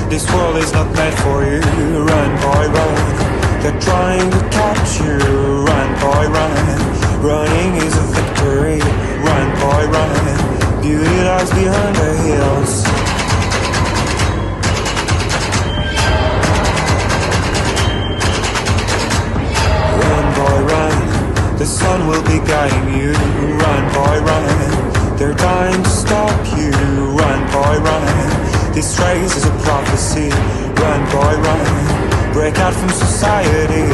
This world is not meant for you. Run, boy, run. They're trying to catch you. Run, boy, run. Running is a victory. Run, boy, run. Beauty lies behind the hills. Run, boy, run. The sun will be guiding you. Run, boy, run. They're trying to stop you. Run, boy, run. This race is a prophecy. Run, boy, run. Break out from society.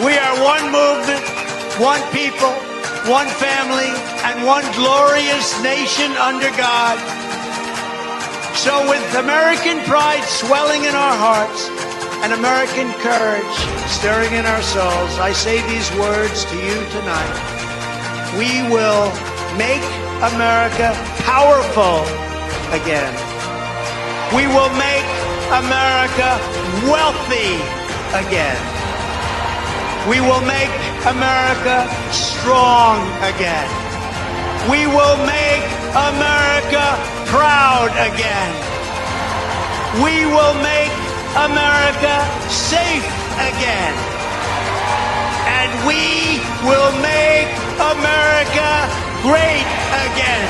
We are one movement, one people, one family, and one glorious nation under God. So with American pride swelling in our hearts and American courage stirring in our souls, I say these words to you tonight. We will make America powerful again. We will make America wealthy again. We will make America strong again. We will make America proud again. We will make America safe again. And we will make America great again.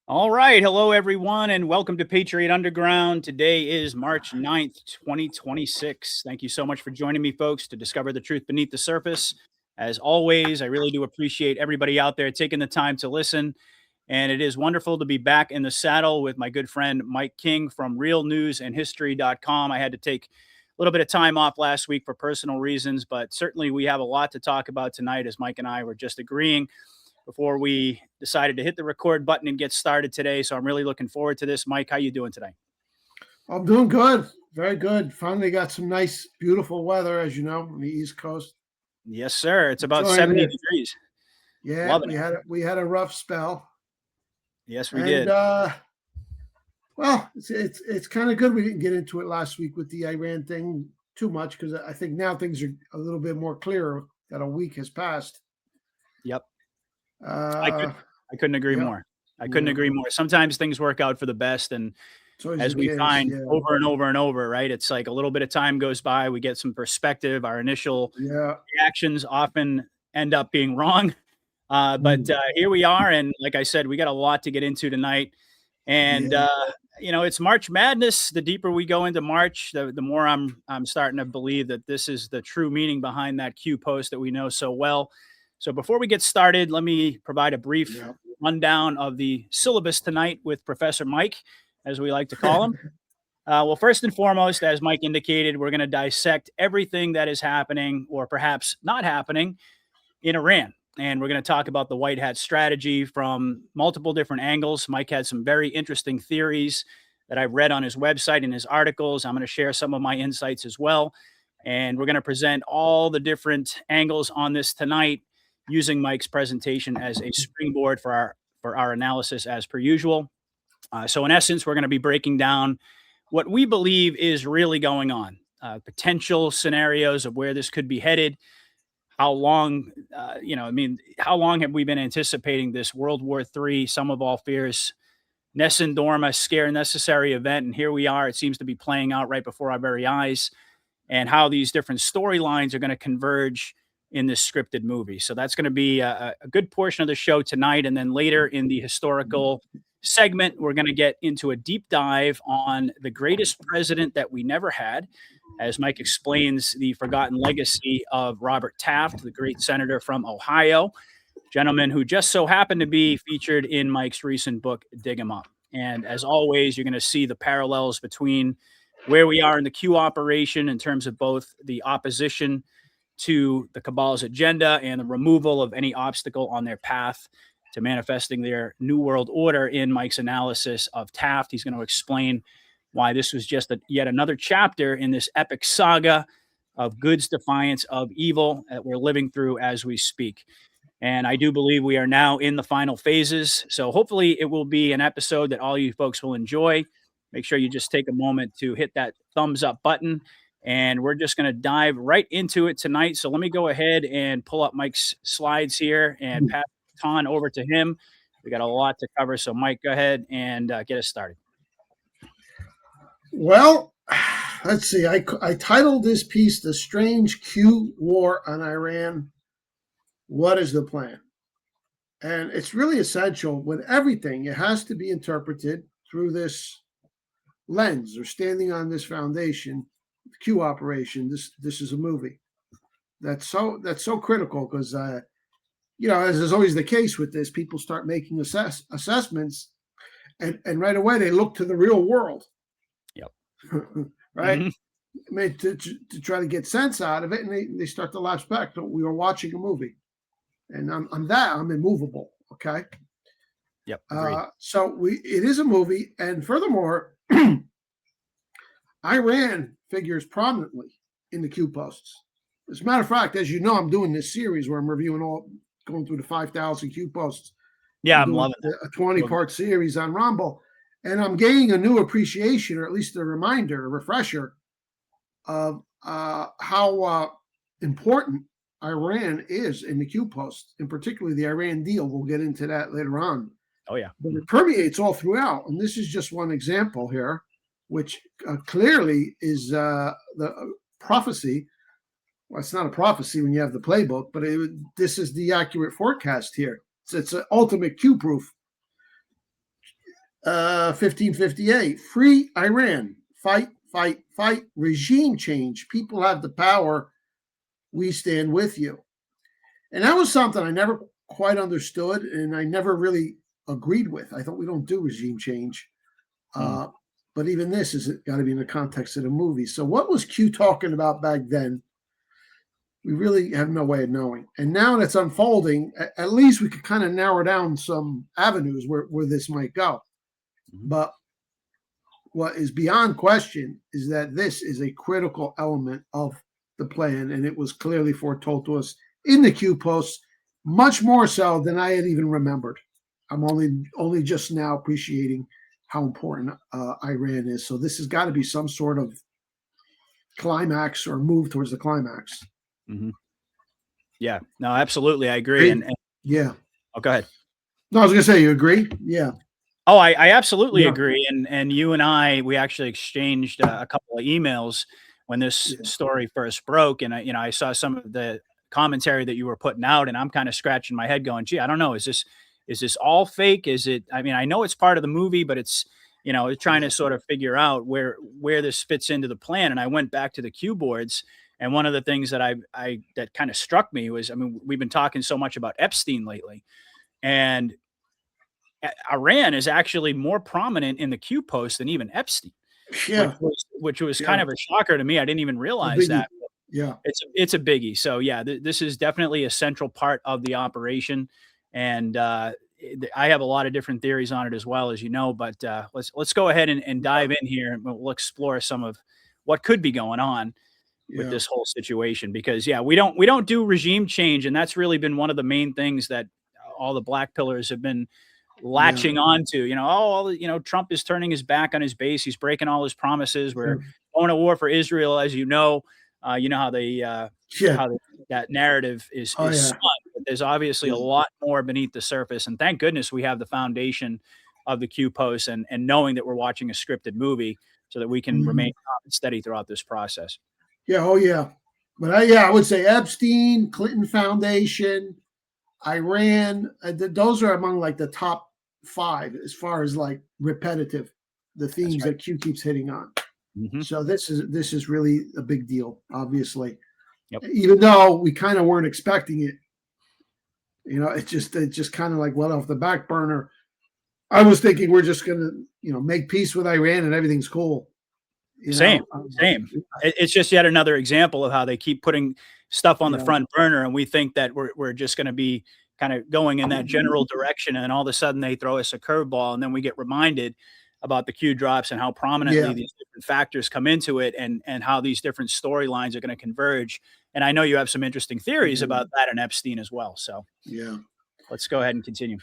All right. Hello, everyone, and welcome to Patriot Underground. Today is March 9th, 2026. Thank you so much for joining me, folks, to discover the truth beneath the surface. As always, I really do appreciate everybody out there taking the time to listen. And it is wonderful to be back in the saddle with my good friend Mike King from realnewsandhistory.com. I had to take a little bit of time off last week for personal reasons, but certainly we have a lot to talk about tonight, as Mike and I were just agreeing before we decided to hit the record button and get started today. So I'm really looking forward to this. Mike, how you doing today? I'm doing good. Very good. Finally got some nice, beautiful weather, as you know, on the East Coast. Yes, sir. It's about 70 degrees. Yeah, we had a rough spell. Yes, we did. Well, it's kind of good we didn't get into it last week with the Iran thing too much, because I think now things are a little bit more clear that a week has passed. Yep. I couldn't agree more. I couldn't agree more. Sometimes things work out for the best, and as we find over and over and over, right? It's like a little bit of time goes by, we get some perspective. Our initial reactions often end up being wrong. But here we are, and like I said, we got a lot to get into tonight. And it's March Madness. The deeper we go into March, the more I'm starting to believe that this is the true meaning behind that Q post that we know so well. So before we get started, let me provide a brief rundown of the syllabus tonight with Professor Mike, as we like to call him. Well, first and foremost, as Mike indicated, we're going to dissect everything that is happening, or perhaps not happening, in Iran. And we're going to talk about the White Hat strategy from multiple different angles. Mike had some very interesting theories that I've read on his website and his articles. I'm going to share some of my insights as well. And we're going to present all the different angles on this tonight, using Mike's presentation as a springboard for our analysis, as per usual. So in essence, we're going to be breaking down what we believe is really going on, potential scenarios of where this could be headed. How long, how long have we been anticipating this World War III, sum of all fears, Nessun Dorma, scare necessary event? And here we are. It seems to be playing out right before our very eyes, and how these different storylines are going to converge in this scripted movie. So that's going to be a good portion of the show tonight. And then later in the historical segment, we're going to get into a deep dive on the greatest president that we never had, as Mike explains the forgotten legacy of Robert Taft, the great senator from Ohio, gentleman who just so happened to be featured in Mike's recent book, Dig 'Em Up. And as always, you're going to see the parallels between where we are in the Q operation in terms of both the opposition to the cabal's agenda and the removal of any obstacle on their path to manifesting their new world order in Mike's analysis of Taft. He's going to explain why this was just yet another chapter in this epic saga of good's defiance of evil that we're living through as we speak. And I do believe we are now in the final phases. So hopefully it will be an episode that all you folks will enjoy. Make sure you just take a moment to hit that thumbs up button. And we're just going to dive right into it tonight. So let me go ahead and pull up Mike's slides here and pass the baton over to him. We got a lot to cover. So Mike, go ahead and get us started. Well, let's see. I titled this piece, "The Strange Q War on Iran. What is the plan?" And it's really essential with everything. It has to be interpreted through this lens, or standing on this foundation, the Q operation. This is a movie. That's so critical because as is always the case with this, people start making assessments, and right away they look to the real world. Yep. Right. Mm-hmm. I mean, to try to get sense out of it, and they start to lapse back. So we were watching a movie, and I'm immovable. Okay. Yep. So it is a movie, and furthermore, Iran figures prominently in the Q posts. As a matter of fact, as you know, I'm doing this series where I'm going through the 5,000 Q posts. Yeah, I'm loving it. A 20-part series on Rumble, and I'm gaining a new appreciation, or at least a refresher of how important Iran is in the Q posts, and particularly the Iran deal. We'll get into that later on. Oh, yeah. But it permeates all throughout. And this is just one example here, which clearly is the prophecy. Well, it's not a prophecy when you have the playbook, but this is the accurate forecast here. It's an ultimate Q proof. 1558, free Iran, fight, fight, fight, regime change. People have the power. We stand with you. And that was something I never quite understood, and I never really agreed with. I thought we don't do regime change. But even this has got to be in the context of the movie. So what was Q talking about back then? We really have no way of knowing. And now that's unfolding, at least we could kind of narrow down some avenues where this might go. Mm-hmm. But what is beyond question is that this is a critical element of the plan, and it was clearly foretold to us in the Q posts, much more so than I had even remembered. I'm only just now appreciating how important Iran is. So this has got to be some sort of climax or move towards the climax. Mm-hmm. Yeah, no, absolutely. I agree. And yeah. Oh, go ahead. No, I was going to say, you agree? Yeah. Oh, I absolutely agree. And you and we actually exchanged a couple of emails when this story first broke. And I saw some of the commentary that you were putting out, and I'm kind of scratching my head going, gee, I don't know. Is this all fake? Is it, I mean, I know it's part of the movie, but it's trying to sort of figure out where this fits into the plan. And I went back to the Q boards, and one of the things that that kind of struck me was, I mean, we've been talking so much about Epstein lately, and Iran is actually more prominent in the Q post than even Epstein, which was kind of a shocker to me. I didn't even realize that. Yeah, it's a biggie. So yeah, this is definitely a central part of the operation, and I have a lot of different theories on it as well, as you know. But let's go ahead and dive in here, and we'll explore some of what could be going on with this whole situation. Because we don't do regime change, and that's really been one of the main things that all the black pillars have been latching on to. Trump is turning his back on his base. He's breaking all his promises. We're going to war for Israel, as you know. You know how that narrative is spun. But there's obviously a lot more beneath the surface, and thank goodness we have the foundation of the Q posts and knowing that we're watching a scripted movie, so that we can remain calm and steady throughout this process. Yeah. Oh yeah. But I would say Epstein, Clinton Foundation, Iran. Those are among like the top 5 as far as like repetitive, the themes that Q keeps hitting on. So this is really a big deal, obviously. Even though we kind of weren't expecting it. You know, it just kind of like went off the back burner. I was thinking we're just gonna, make peace with Iran and everything's cool. Same. It's just yet another example of how they keep putting stuff on the front burner, and we think that we're just going to be kind of going in that general direction, and all of a sudden they throw us a curveball, and then we get reminded about the Q drops and how prominently these different factors come into it, and how these different storylines are going to converge. And I know you have some interesting theories about that and Epstein as well. So let's go ahead and continue.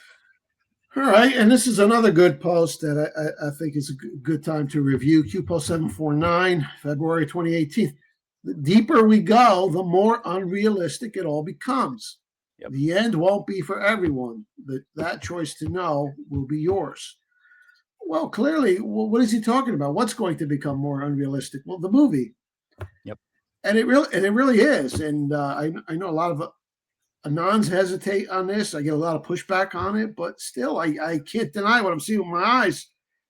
All right, and this is another good post that I think is a good time to review. Q post 749, February 2018. The deeper we go, the more unrealistic it all becomes. The end won't be for everyone. That choice to know will be yours. Well, clearly, what is he talking about? What's going to become more unrealistic? Well, the movie. And it really is. And I know a lot of Anons hesitate on this. I get a lot of pushback on it, but still, I can't deny what I'm seeing with my eyes.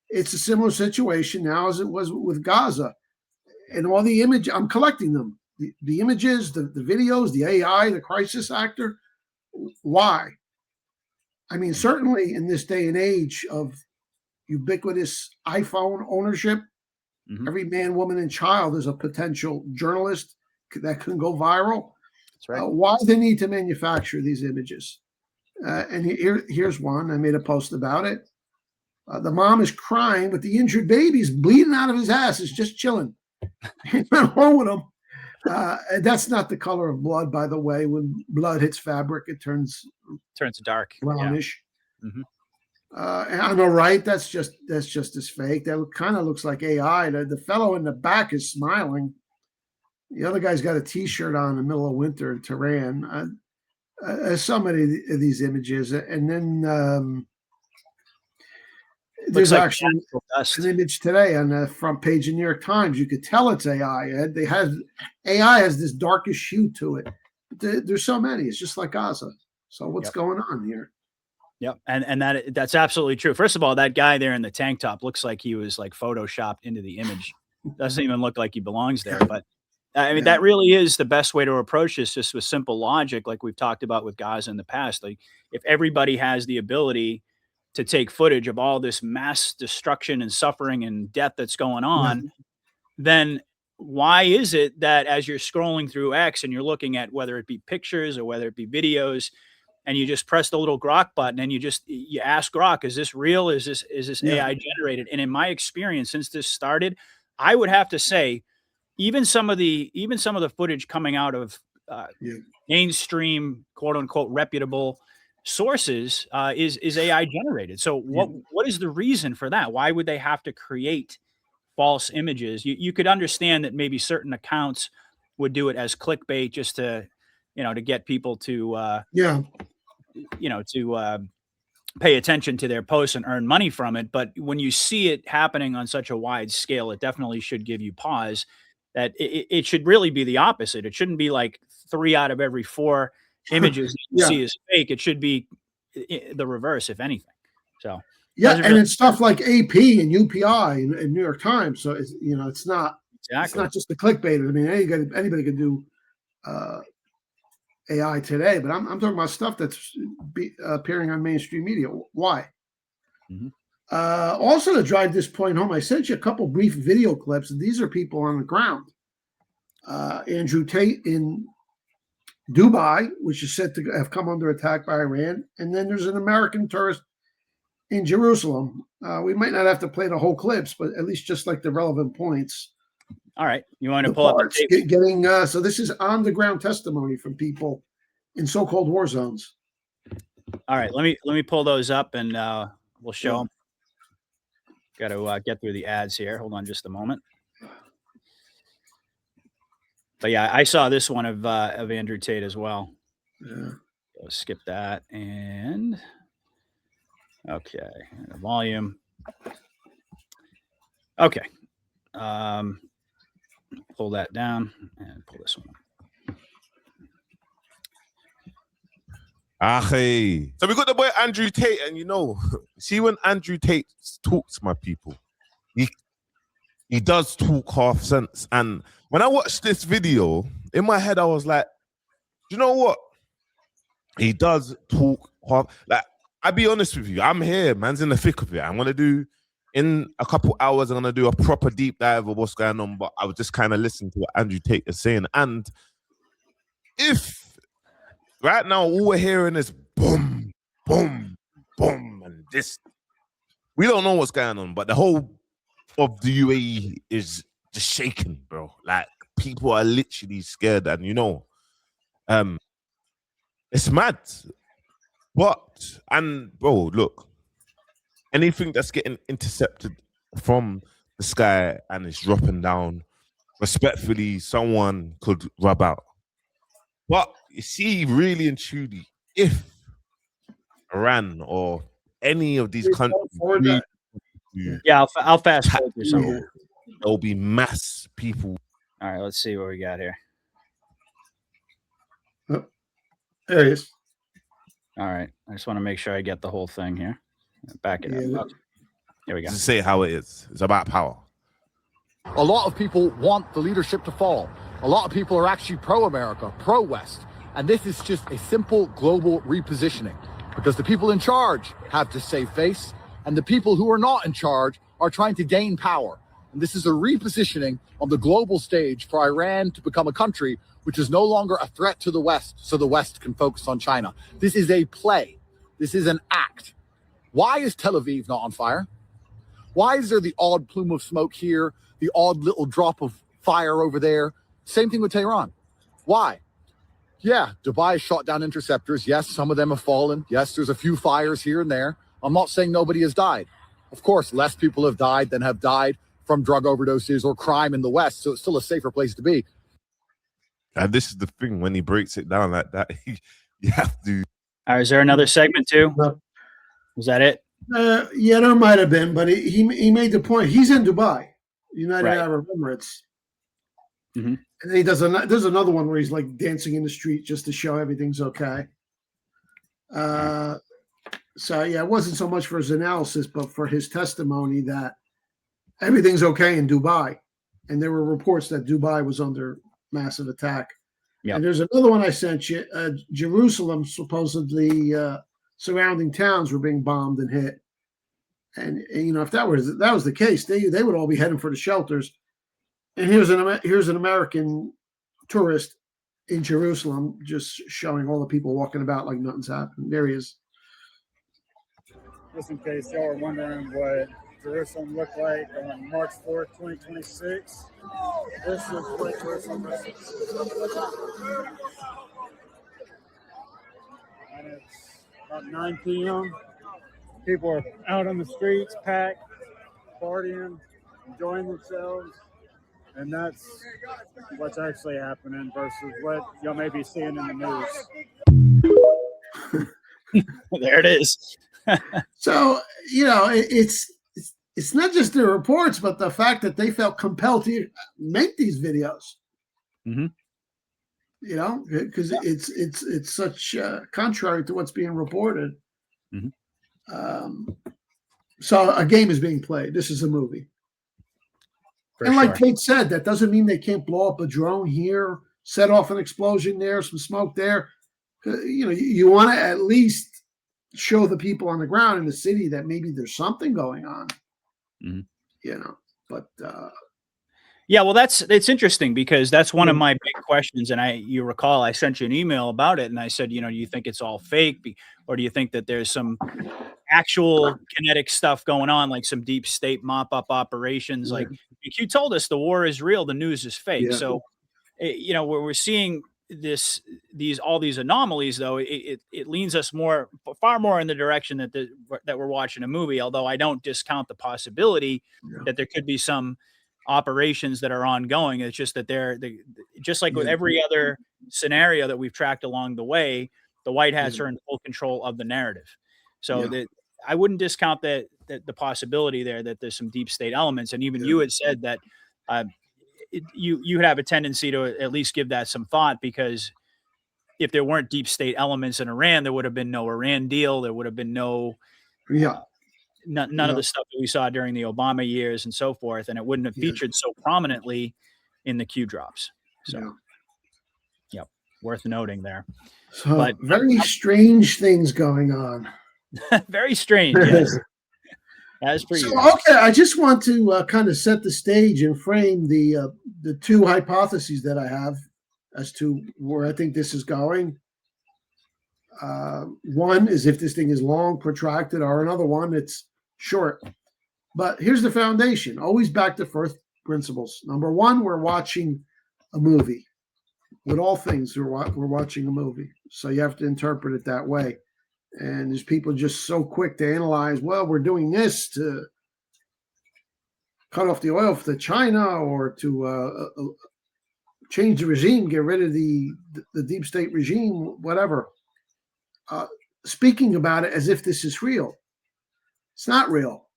It's a similar situation now as it was with Gaza. And all the image, I'm collecting them. The images, the videos, the AI, the crisis actor. Why? I mean, certainly in this day and age of ubiquitous iPhone ownership, every man, woman, and child is a potential journalist that can go viral. That's right. Why they need to manufacture these images? And here's one. I made a post about it. The mom is crying, but the injured baby's bleeding out of his ass. It's just chilling. Ain't nothing wrong with him. And that's not the color of blood, by the way. When blood hits fabric, it turns dark, brownish. I know, right? That's just as fake. That kind of looks like AI. The fellow in the back is smiling. The other guy's got a T-shirt on in the middle of winter in Tehran. So many of these images, and then there's like actually an image today on the front page of New York Times. You could tell it's AI. AI has this darkish hue to it. But there's so many. It's just like Gaza. So what's going on here? Yep. And that's absolutely true. First of all, that guy there in the tank top looks like he was like photoshopped into the image. Doesn't even look like he belongs there. But I mean, that really is the best way to approach this, just with simple logic, like we've talked about with Gaza in the past. Like, if everybody has the ability to take footage of all this mass destruction and suffering and death that's going on, then why is it that as you're scrolling through X and you're looking at whether it be pictures or whether it be videos, and you just press the little Grok button and you ask Grok, is this real? Is this AI generated? And in my experience, since this started, I would have to say, even some of the footage coming out of mainstream, quote unquote, reputable sources is AI generated. So what is the reason for that? Why would they have to create false images? You could understand that maybe certain accounts would do it as clickbait, just to get people to pay attention to their posts and earn money from it. But when you see it happening on such a wide scale, it definitely should give you pause. That it should really be the opposite. It shouldn't be like 3 out of every 4 images you see is fake. It should be the reverse, if anything. So and it's stuff like AP and UPI and New York Times. So it's not just the clickbait. I mean, anybody can do AI today, but I'm talking about stuff that's appearing on mainstream media. Why? Also, to drive this point home, I sent you a couple brief video clips, and these are people on the ground. Andrew Tate in Dubai, which is said to have come under attack by Iran, and then there's an American tourist in Jerusalem. We might not have to play the whole clips, but at least just like the relevant points. All right, you want to pull up the tape? So this is on the ground testimony from people in so-called war zones. All right, let me pull those up, and we'll show them. Got to get through the ads here. Hold on just a moment. But yeah, I saw this one of Andrew Tate as well. I'll skip that, and okay, and the volume. Okay, pull that down and pull this one up. Okay. So we got the boy Andrew Tate, and you know, see when Andrew Tate talks, my people, he does talk half sense. And when I watched this video, in my head, I was like, you know what? He does talk half. Like, I'll be honest with you, I'm here, man's in the thick of it. I'm gonna do in a couple hours, I'm gonna do a proper deep dive of what's going on. But I was just kind of listening to what Andrew Tate is saying. And if right now all we're hearing is boom, boom, boom, and this, we don't know what's going on, but the whole of the UAE is just shaking, bro. Like, people are literally scared, and you know, it's mad. But, and bro, look, anything that's getting intercepted from the sky and it's dropping down, respectfully, someone could rub out. But you see, really and truly, if Iran or any of these countries, I'll fast forward through something. There'll be mass people. All right, let's see what we got here. Oh, there he is. All right, I just want to make sure I get the whole thing here. Back it up. Here we go. Just say how it is. It's about power. A lot of people want the leadership to fall. A lot of people are actually pro-America, pro-West. And this is just a simple global repositioning, because the people in charge have to save face, and the people who are not in charge are trying to gain power. And this is a repositioning on the global stage for Iran to become a country which is no longer a threat to the West, so the West can focus on China. This is a play. This is an act. Why is Tel Aviv not on fire? Why is there the odd plume of smoke here, the odd little drop of fire over there? Same thing with Tehran. Why? Yeah, Dubai has shot down interceptors. Yes, some of them have fallen. Yes, there's a few fires here and there. I'm not saying nobody has died. Of course, less people have died than have died from drug overdoses or crime in the West, so it's still a safer place to be. And this is the thing, when he breaks it down like that, you have to. All right, is there another segment too? No. Was that it? Yeah, there might have been, but he made the point. He's in Dubai, United Arab Emirates. Mm-hmm. And then he does there's another one where he's like dancing in the street just to show everything's okay. So yeah, it wasn't so much for his analysis, but for his testimony that everything's okay in Dubai. And there were reports that Dubai was under massive attack. Yep. And there's another one I sent you. Jerusalem, supposedly surrounding towns were being bombed and hit. And you know, if that was the case, they would all be heading for the shelters. And here's an American tourist in Jerusalem, just showing all the people walking about like nothing's happened. There he is. Just in case y'all are wondering what Jerusalem looked like on March 4th, 2026. This is what Jerusalem looks like. And it's about 9 p.m. People are out on the streets, packed, partying, enjoying themselves. And that's what's actually happening versus what y'all may be seeing in the news. There it is. So, you know, it's not just the reports, but the fact that they felt compelled to make these videos. Mm-hmm. You know, because it's such contrary to what's being reported. Mm-hmm. So a game is being played. This is a movie. And like Kate said, that doesn't mean they can't blow up a drone here, set off an explosion there, some smoke there. You know, you want to at least show the people on the ground in the city that maybe there's something going on. Mm-hmm. You know, but yeah, well, it's interesting because that's one of my big questions. And you recall, I sent you an email about it, and I said, you know, do you think it's all fake, or do you think that there's some actual kinetic stuff going on, like some deep state mop-up operations? Like you told us, the war is real, the news is fake. Yeah. So, you know, we're seeing all these anomalies, though, it leans us far more in the direction that we're watching a movie. Although I don't discount the possibility that there could be some operations that are ongoing. It's just that they're just like with every other scenario that we've tracked along the way, the white hats are in full control of the narrative. So that I wouldn't discount that the possibility there that there's some deep state elements. And even you had said that you would have a tendency to at least give that some thought, because if there weren't deep state elements in Iran, there would have been no Iran deal. There would have been no, none of the stuff that we saw during the Obama years and so forth. And it wouldn't have featured so prominently in the Q drops. So, yep, worth noting there. So, but very strange things going on. Very strange. Yes. As per you. Okay, I just want to kind of set the stage and frame the two hypotheses that I have as to where I think this is going. One is if this thing is long, protracted, or another one, it's short. But here's the foundation. Always back to first principles. Number one, we're watching a movie. With all things, we're watching a movie. So you have to interpret it that way. And there's people just so quick to analyze, well, we're doing this to cut off the oil for China or to change the regime, get rid of the deep state regime, whatever. Speaking about it as if this is real. It's not real.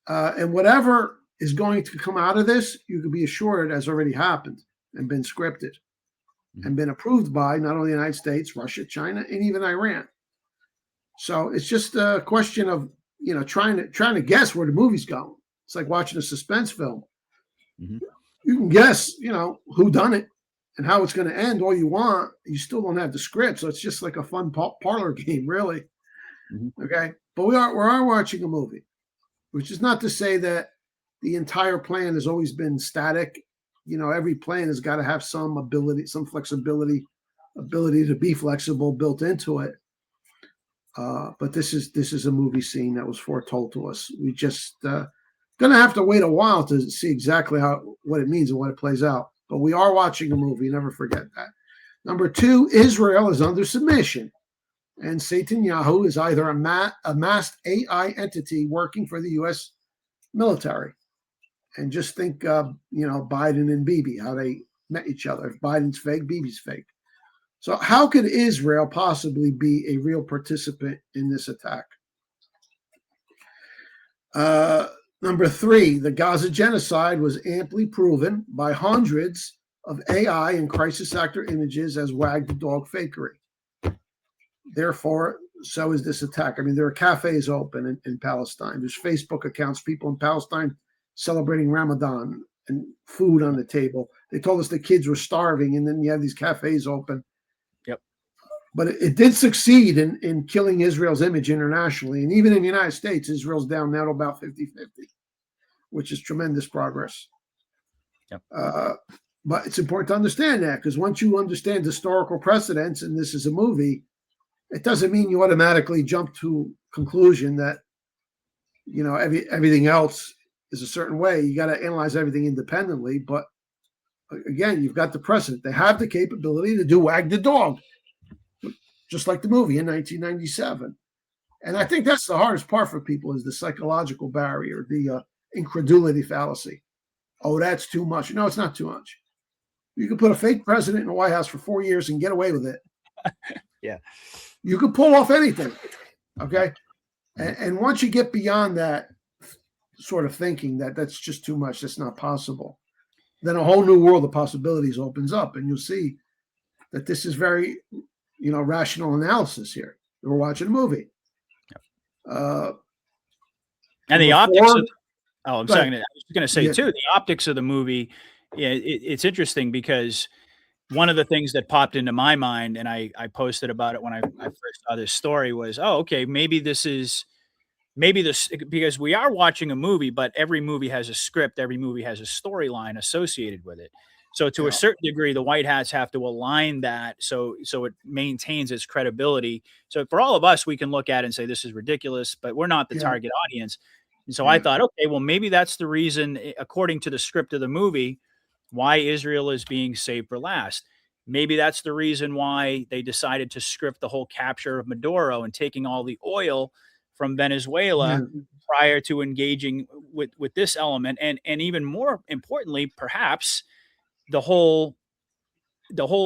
And whatever is going to come out of this, you can be assured has already happened and been scripted and been approved by not only the United States, Russia, China, and even Iran. So it's just a question of, trying to guess where the movie's going. It's like watching a suspense film. You can guess, who done it and how it's going to end all you want. You still don't have the script. So it's just like a fun parlor game, really. Okay. But we are watching a movie, which is not to say that the entire plan has always been static. Every plan has got to have some ability, some flexibility, ability to be flexible built into it. But this is a movie scene that was foretold to us. We just gonna have to wait a while to see exactly what it means and what it plays out. But we are watching a movie. Never forget that. Number two, Israel is under submission, and Netanyahu is either a masked AI entity working for the U.S. military. And just think, Biden and Bibi, how they met each other. If Biden's fake, Bibi's fake. So how could Israel possibly be a real participant in this attack? Number three, the Gaza genocide was amply proven by hundreds of AI and crisis actor images as wag the dog fakery. Therefore, so is this attack. I mean, there are cafes open in Palestine. There's Facebook accounts, people in Palestine celebrating Ramadan and food on the table. They told us the kids were starving, and then you have these cafes open. But it did succeed in killing Israel's image internationally. And even in the United States, Israel's down now to about 50-50, which is tremendous progress. But it's important to understand that, because once you understand historical precedents, and this is a movie, it doesn't mean you automatically jump to conclusion that, everything else is a certain way. You got to analyze everything independently. But again, you've got the precedent. They have the capability to do wag the dog, just like the movie in 1997. And I think that's the hardest part for people, is the psychological barrier, the incredulity fallacy. Oh, that's too much. No, it's not too much. You could put a fake president in the White House for 4 years and get away with it. You could pull off anything. Okay. And once you get beyond that sort of thinking that that's just too much, that's not possible, then a whole new world of possibilities opens up, and you'll see that this is very, rational analysis here. We're watching a movie. And the optics of, I was going to say too, the optics of the movie, it's interesting, because one of the things that popped into my mind, and I posted about it when I first saw this story, was, because we are watching a movie, but every movie has a script, every movie has a storyline associated with it. So to a certain degree, the White Hats have to align that so it maintains its credibility. So for all of us, we can look at it and say, this is ridiculous, but we're not the target audience. And so I thought, okay, well, maybe that's the reason, according to the script of the movie, why Israel is being saved for last. Maybe that's the reason why they decided to script the whole capture of Maduro and taking all the oil from Venezuela prior to engaging with this element. And even more importantly, perhaps, the whole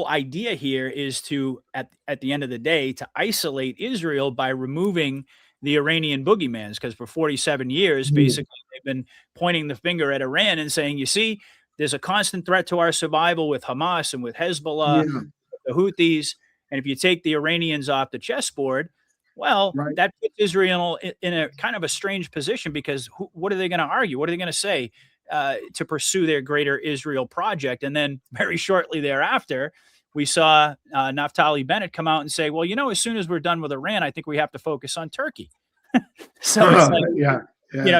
idea here is to, at the end of the day, to isolate Israel by removing the Iranian boogeymans, because for 47 years, basically, they've been pointing the finger at Iran and saying, you see, there's a constant threat to our survival with Hamas and with Hezbollah. the Houthis, and if you take the Iranians off the chessboard, well, that puts Israel in a kind of a strange position because what are they going to argue? What are they going to say to pursue their greater Israel project? And then very shortly thereafter, we saw Naftali Bennett come out and say, well, as soon as we're done with Iran, I think we have to focus on Turkey. So it's like,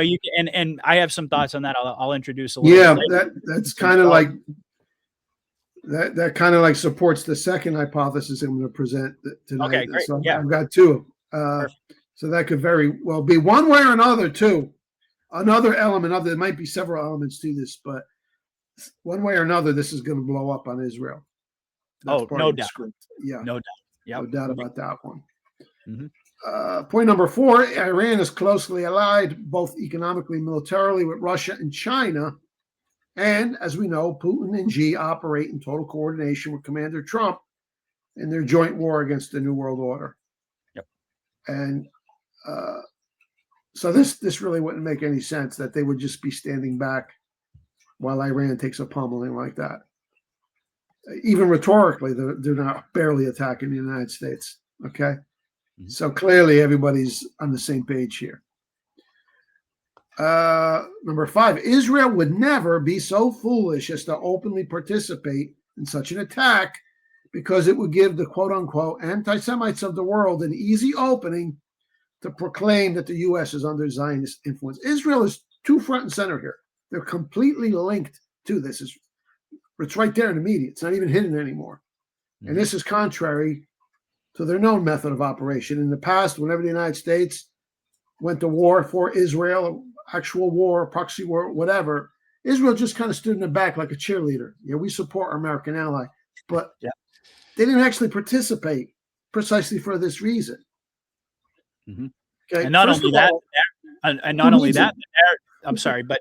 you can, and I have some thoughts on that. I'll introduce a little bit later. That's kind of like that kind of like supports the second hypothesis I'm going to present tonight. Okay, great. So I've got two. So that could very well be one way or another too. Another element of there might be several elements to this, but one way or another, this is going to blow up on Israel. That's no doubt. Yeah, no doubt. No doubt about that one. Mm-hmm. Point number 4, Iran is closely allied, both economically and militarily, with Russia and China. And as we know, Putin and Xi operate in total coordination with Commander Trump in their joint war against the New World Order. Yep. And so this really wouldn't make any sense that they would just be standing back while Iran takes a pummeling like that. Even rhetorically, they're not barely attacking the United States. Okay. Mm-hmm. So clearly everybody's on the same page here. Number 5, Israel would never be so foolish as to openly participate in such an attack because it would give the quote unquote anti-Semites of the world an easy opening to proclaim that the U.S. is under Zionist influence. Israel is too front and center here. They're completely linked to this. It's right there in the media. It's not even hidden anymore. Mm-hmm. And this is contrary to their known method of operation. In the past, whenever the United States went to war for Israel, actual war, proxy war, whatever, Israel just kind of stood in the back like a cheerleader. We support our American ally. But they didn't actually participate precisely for this reason. Mm-hmm. Okay. And not only that, I'm sorry, but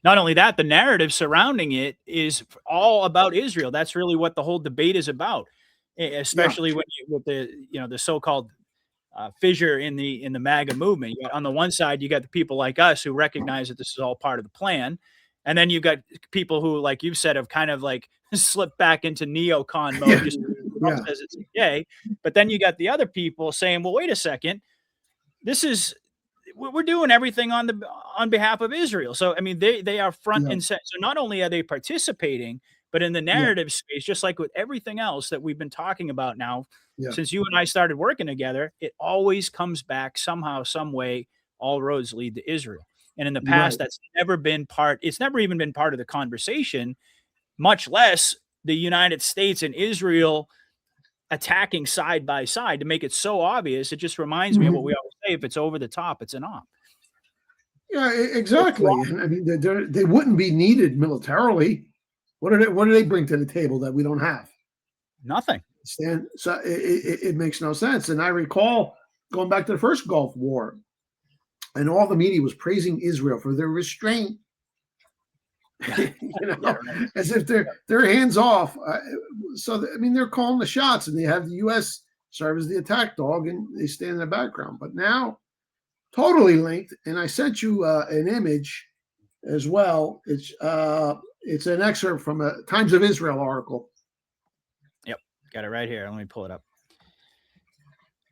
not only that, the narrative surrounding it is all about Israel. That's really what the whole debate is about, especially when with the so-called fissure in the MAGA movement. On the one side, you got the people like us who recognize that this is all part of the plan, and then you got people who, like you've said, have kind of like slipped back into neocon mode, just says it's okay. But then you got the other people saying, "Well, wait a second, we're doing everything on behalf of Israel." So I mean, they are front and center. So not only are they participating, but in the narrative space, just like with everything else that we've been talking about now, since you and I started working together, it always comes back somehow, some way. All roads lead to Israel. And in the past, that's never been it's never even been part of the conversation, much less the United States and Israel attacking side by side to make it so obvious. It just reminds me of what we always say: if it's over the top, it's an op. Yeah, exactly. I mean, they wouldn't be needed militarily. What do they bring to the table that we don't have? Nothing. So it makes no sense. And I recall going back to the first Gulf War, and all the media was praising Israel for their restraint. As if they're hands off. I mean, they're calling the shots, and they have the U.S. serve as the attack dog, and they stand in the background. But now, totally linked. And I sent you an image as well. It's an excerpt from a Times of Israel article. Yep, got it right here. Let me pull it up.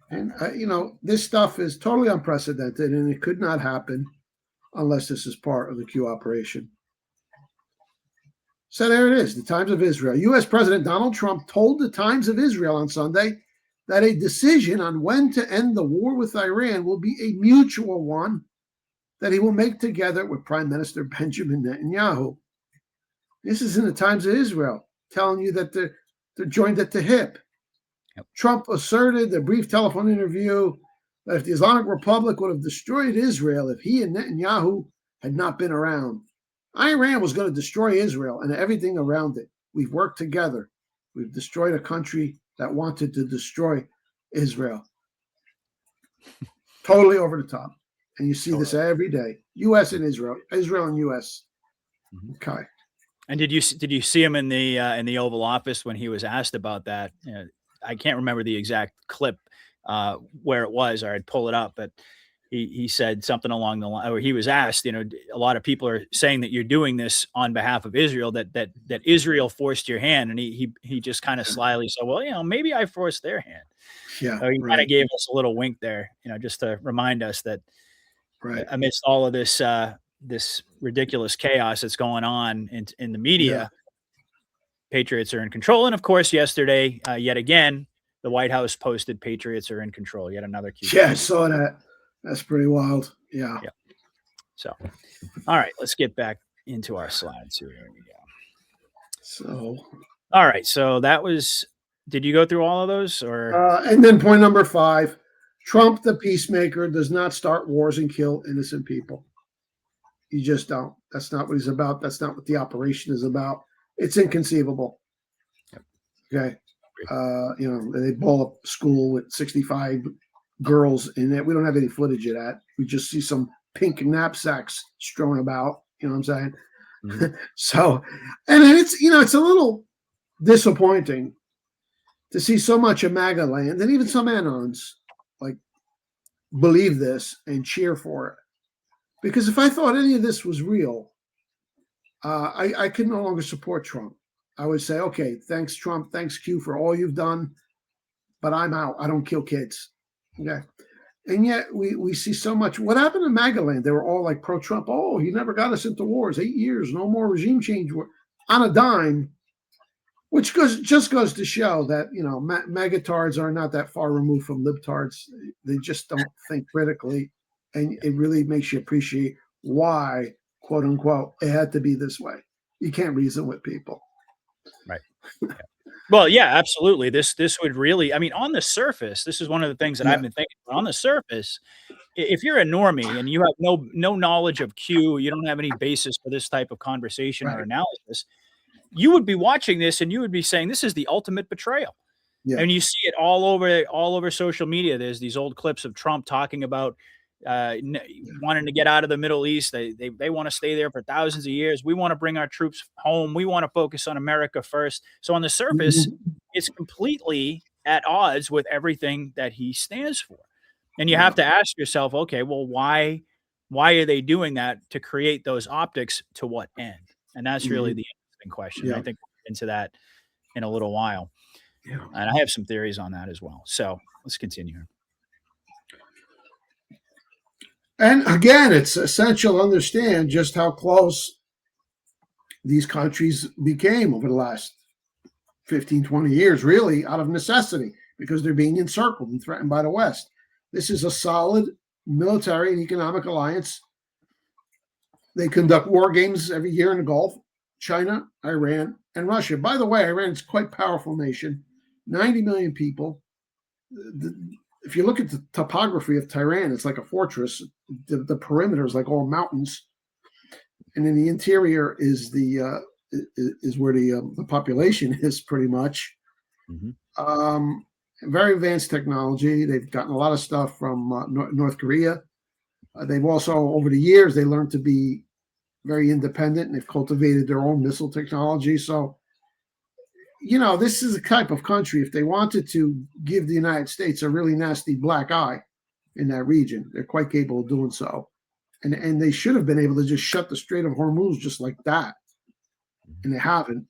And this stuff is totally unprecedented, and it could not happen unless this is part of the Q operation. So there it is, the Times of Israel. U.S. President Donald Trump told the Times of Israel on Sunday that a decision on when to end the war with Iran will be a mutual one that he will make together with Prime Minister Benjamin Netanyahu. This is in the Times of Israel, telling you that they're joined at the hip. Yep. Trump asserted in a brief telephone interview that if the Islamic Republic would have destroyed Israel if he and Netanyahu had not been around, Iran was going to destroy Israel and everything around it. We've worked together. We've destroyed a country that wanted to destroy Israel. Totally over the top. And you see this every day. U.S. and Israel and U.S. Okay. And did you see him in the Oval Office when he was asked about that? I can't remember the exact clip where it was, or I'd pull it up, but he said something along the line, or he was asked, a lot of people are saying that you're doing this on behalf of Israel, that Israel forced your hand. And he just kind of slyly said, well, maybe I forced their hand. Yeah. So he kind of gave us a little wink there, just to remind us that amidst all of this, this ridiculous chaos that's going on in the media, Patriots are in control. And of course, yesterday, yet again, the White House posted Patriots are in control. Yet another cue. Yeah, I saw that. That's pretty wild. Yeah. So, all right, let's get back into our slides here. Here we go. So, all right. So that was, did you go through all of those or? And then point number 5, Trump, the peacemaker, does not start wars and kill innocent people. You just don't. That's not what he's about. That's not what the operation is about. It's inconceivable. Okay. They blow up school with 65 girls in it. We don't have any footage of that. We just see some pink knapsacks strewn about. You know what I'm saying? Mm-hmm. So, and it's, it's a little disappointing to see so much of MAGA land, and even some Anons like believe this and cheer for it. Because if I thought any of this was real, I could no longer support Trump. I would say, okay, thanks, Trump. Thanks, Q, for all you've done. But I'm out. I don't kill kids. Okay. And yet we see so much. What happened to MAGA land? They were all like pro-Trump. Oh, he never got us into wars. 8 years. No more regime change. On a dime. Which just goes to show that, MAGA-tards are not that far removed from libtards. They just don't think critically. And it really makes you appreciate why, quote unquote, it had to be this way. You can't reason with people. Right. Yeah. Well, yeah, absolutely. This would really, on the surface, this is one of the things that I've been thinking. On the surface, if you're a normie and you have no knowledge of Q, you don't have any basis for this type of conversation or analysis, you would be watching this and you would be saying, this is the ultimate betrayal. Yeah. And you see it all over social media. There's these old clips of Trump talking about wanting to get out of the Middle East. They want to stay there for thousands of years. We want to bring our troops home. We want to focus on America first. So on the surface, it's completely at odds with everything that he stands for. And you have to ask yourself, okay, well, why are they doing that? To create those optics to what end? And that's really the interesting question. I think we'll get into that in a little while. Yeah. And I have some theories on that as well. So let's continue. And again, it's essential to understand just how close these countries became over the last 15, 20 years, really out of necessity, because they're being encircled and threatened by the West. This is a solid military and economic alliance. They conduct war games every year in the Gulf, China, Iran, and Russia. By the way, Iran is quite a powerful nation, 90 million people. If you look at the topography of Tehran, it's like a fortress. The perimeter is like all mountains, and in the interior is where the population is pretty much. Very advanced technology. They've gotten a lot of stuff from North Korea. They've also, over the years, they learned to be very independent, and they've cultivated their own missile technology. So, this is a type of country, if they wanted to give the United States a really nasty black eye in that region, they're quite capable of doing so. And they should have been able to just shut the Strait of Hormuz just like that. And they haven't,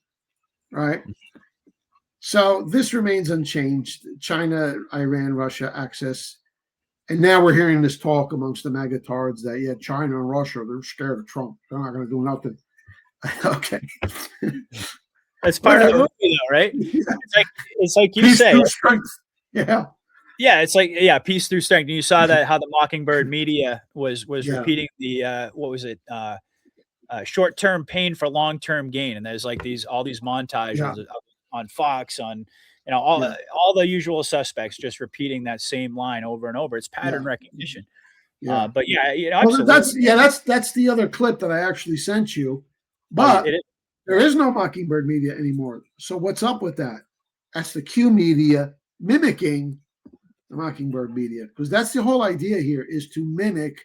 right? So this remains unchanged. China, Iran, Russia access. And now we're hearing this talk amongst the MAGA-tards that, China and Russia, they're scared of Trump. They're not going to do nothing. Okay. That's part of the movie, though, right? It's like you peace say. Through strength. Yeah. Yeah, it's like peace through strength. And you saw that how the Mockingbird media was repeating the what was it? Short-term pain for long-term gain. And there's like all these montages on Fox, on all the usual suspects just repeating that same line over and over. It's pattern recognition. Yeah. But that's the other clip that I actually sent you. But there is no Mockingbird media anymore. So what's up with that? That's the Q media mimicking the Mockingbird media, because that's the whole idea here, is to mimic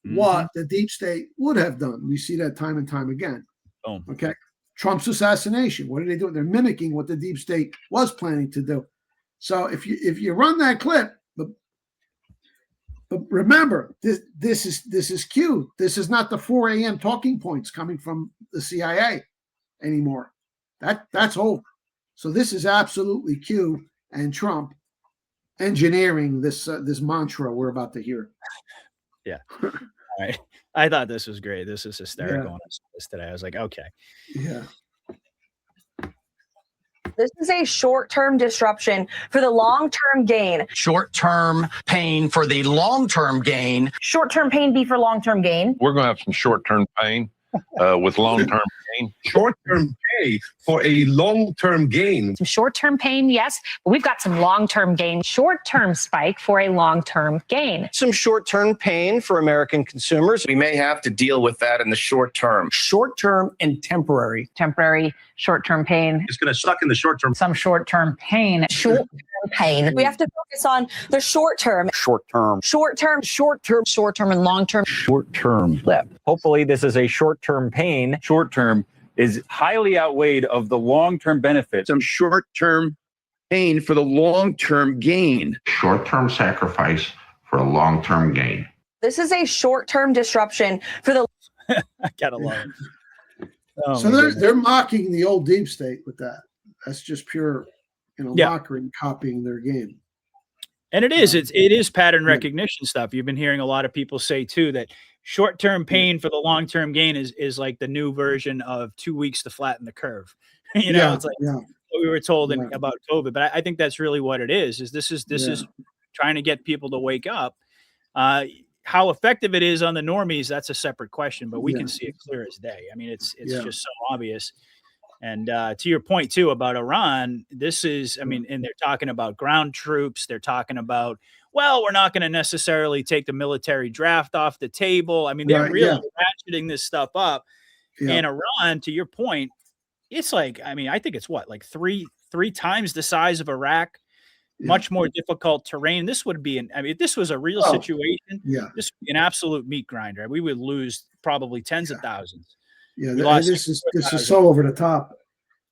what the deep state would have done. We see that time and time again. Boom. Okay. Trump's assassination. What are they doing? They're mimicking what the deep state was planning to do. So if you run that clip, But remember, this is Q. This is not the 4 a.m. talking points coming from the CIA anymore. That's over. So this is absolutely Q and Trump engineering this mantra we're about to hear. Yeah. All right. I thought this was great. This is hysterical. When I saw this today, I was like, okay. Yeah. This is a short-term disruption for the long-term gain. Short-term pain for the long-term gain. Short-term pain be for long-term gain. We're going to have some short-term pain with long-term gain. Short-term pay for a long-term gain. Some short-term pain, yes, but we've got some long-term gain. Short-term spike for a long-term gain. Some short-term pain for American consumers. We may have to deal with that in the short term. Short-term and temporary. Temporary short-term pain. It's going to suck in the short term. Some short-term pain. Short-term pain. We have to focus on the short-term. Short-term. Short-term. Short-term. Short-term and long-term. Short-term blip. Hopefully this is a short-term pain. Short-term is highly outweighed of the long-term benefits. Some short-term pain for the long-term gain. Short-term sacrifice for a long-term gain. This is a short-term disruption for the. I gotta love it. Oh, so they're mocking the old deep state with that. That's just pure, mockery, copying their game. And it is pattern recognition stuff. You've been hearing a lot of people say too that short-term pain for the long-term gain is like the new version of 2 weeks to flatten the curve. It's like what we were told about COVID. But I think that's really what it is. This is trying to get people to wake up. How effective it is on the normies, that's a separate question, but we can see it clear as day. I mean, it's just so obvious. And to your point too about Iran, this is, and they're talking about ground troops. They're talking about, well, we're not going to necessarily take the military draft off the table. I mean, they're really ratcheting this stuff up. Yeah. And Iran, to your point, it's like, I think it's like three times the size of Iraq. Much more difficult terrain. This would be if this was a real situation, this would be an absolute meat grinder. We would lose probably tens of thousands. Yeah, this is so over the top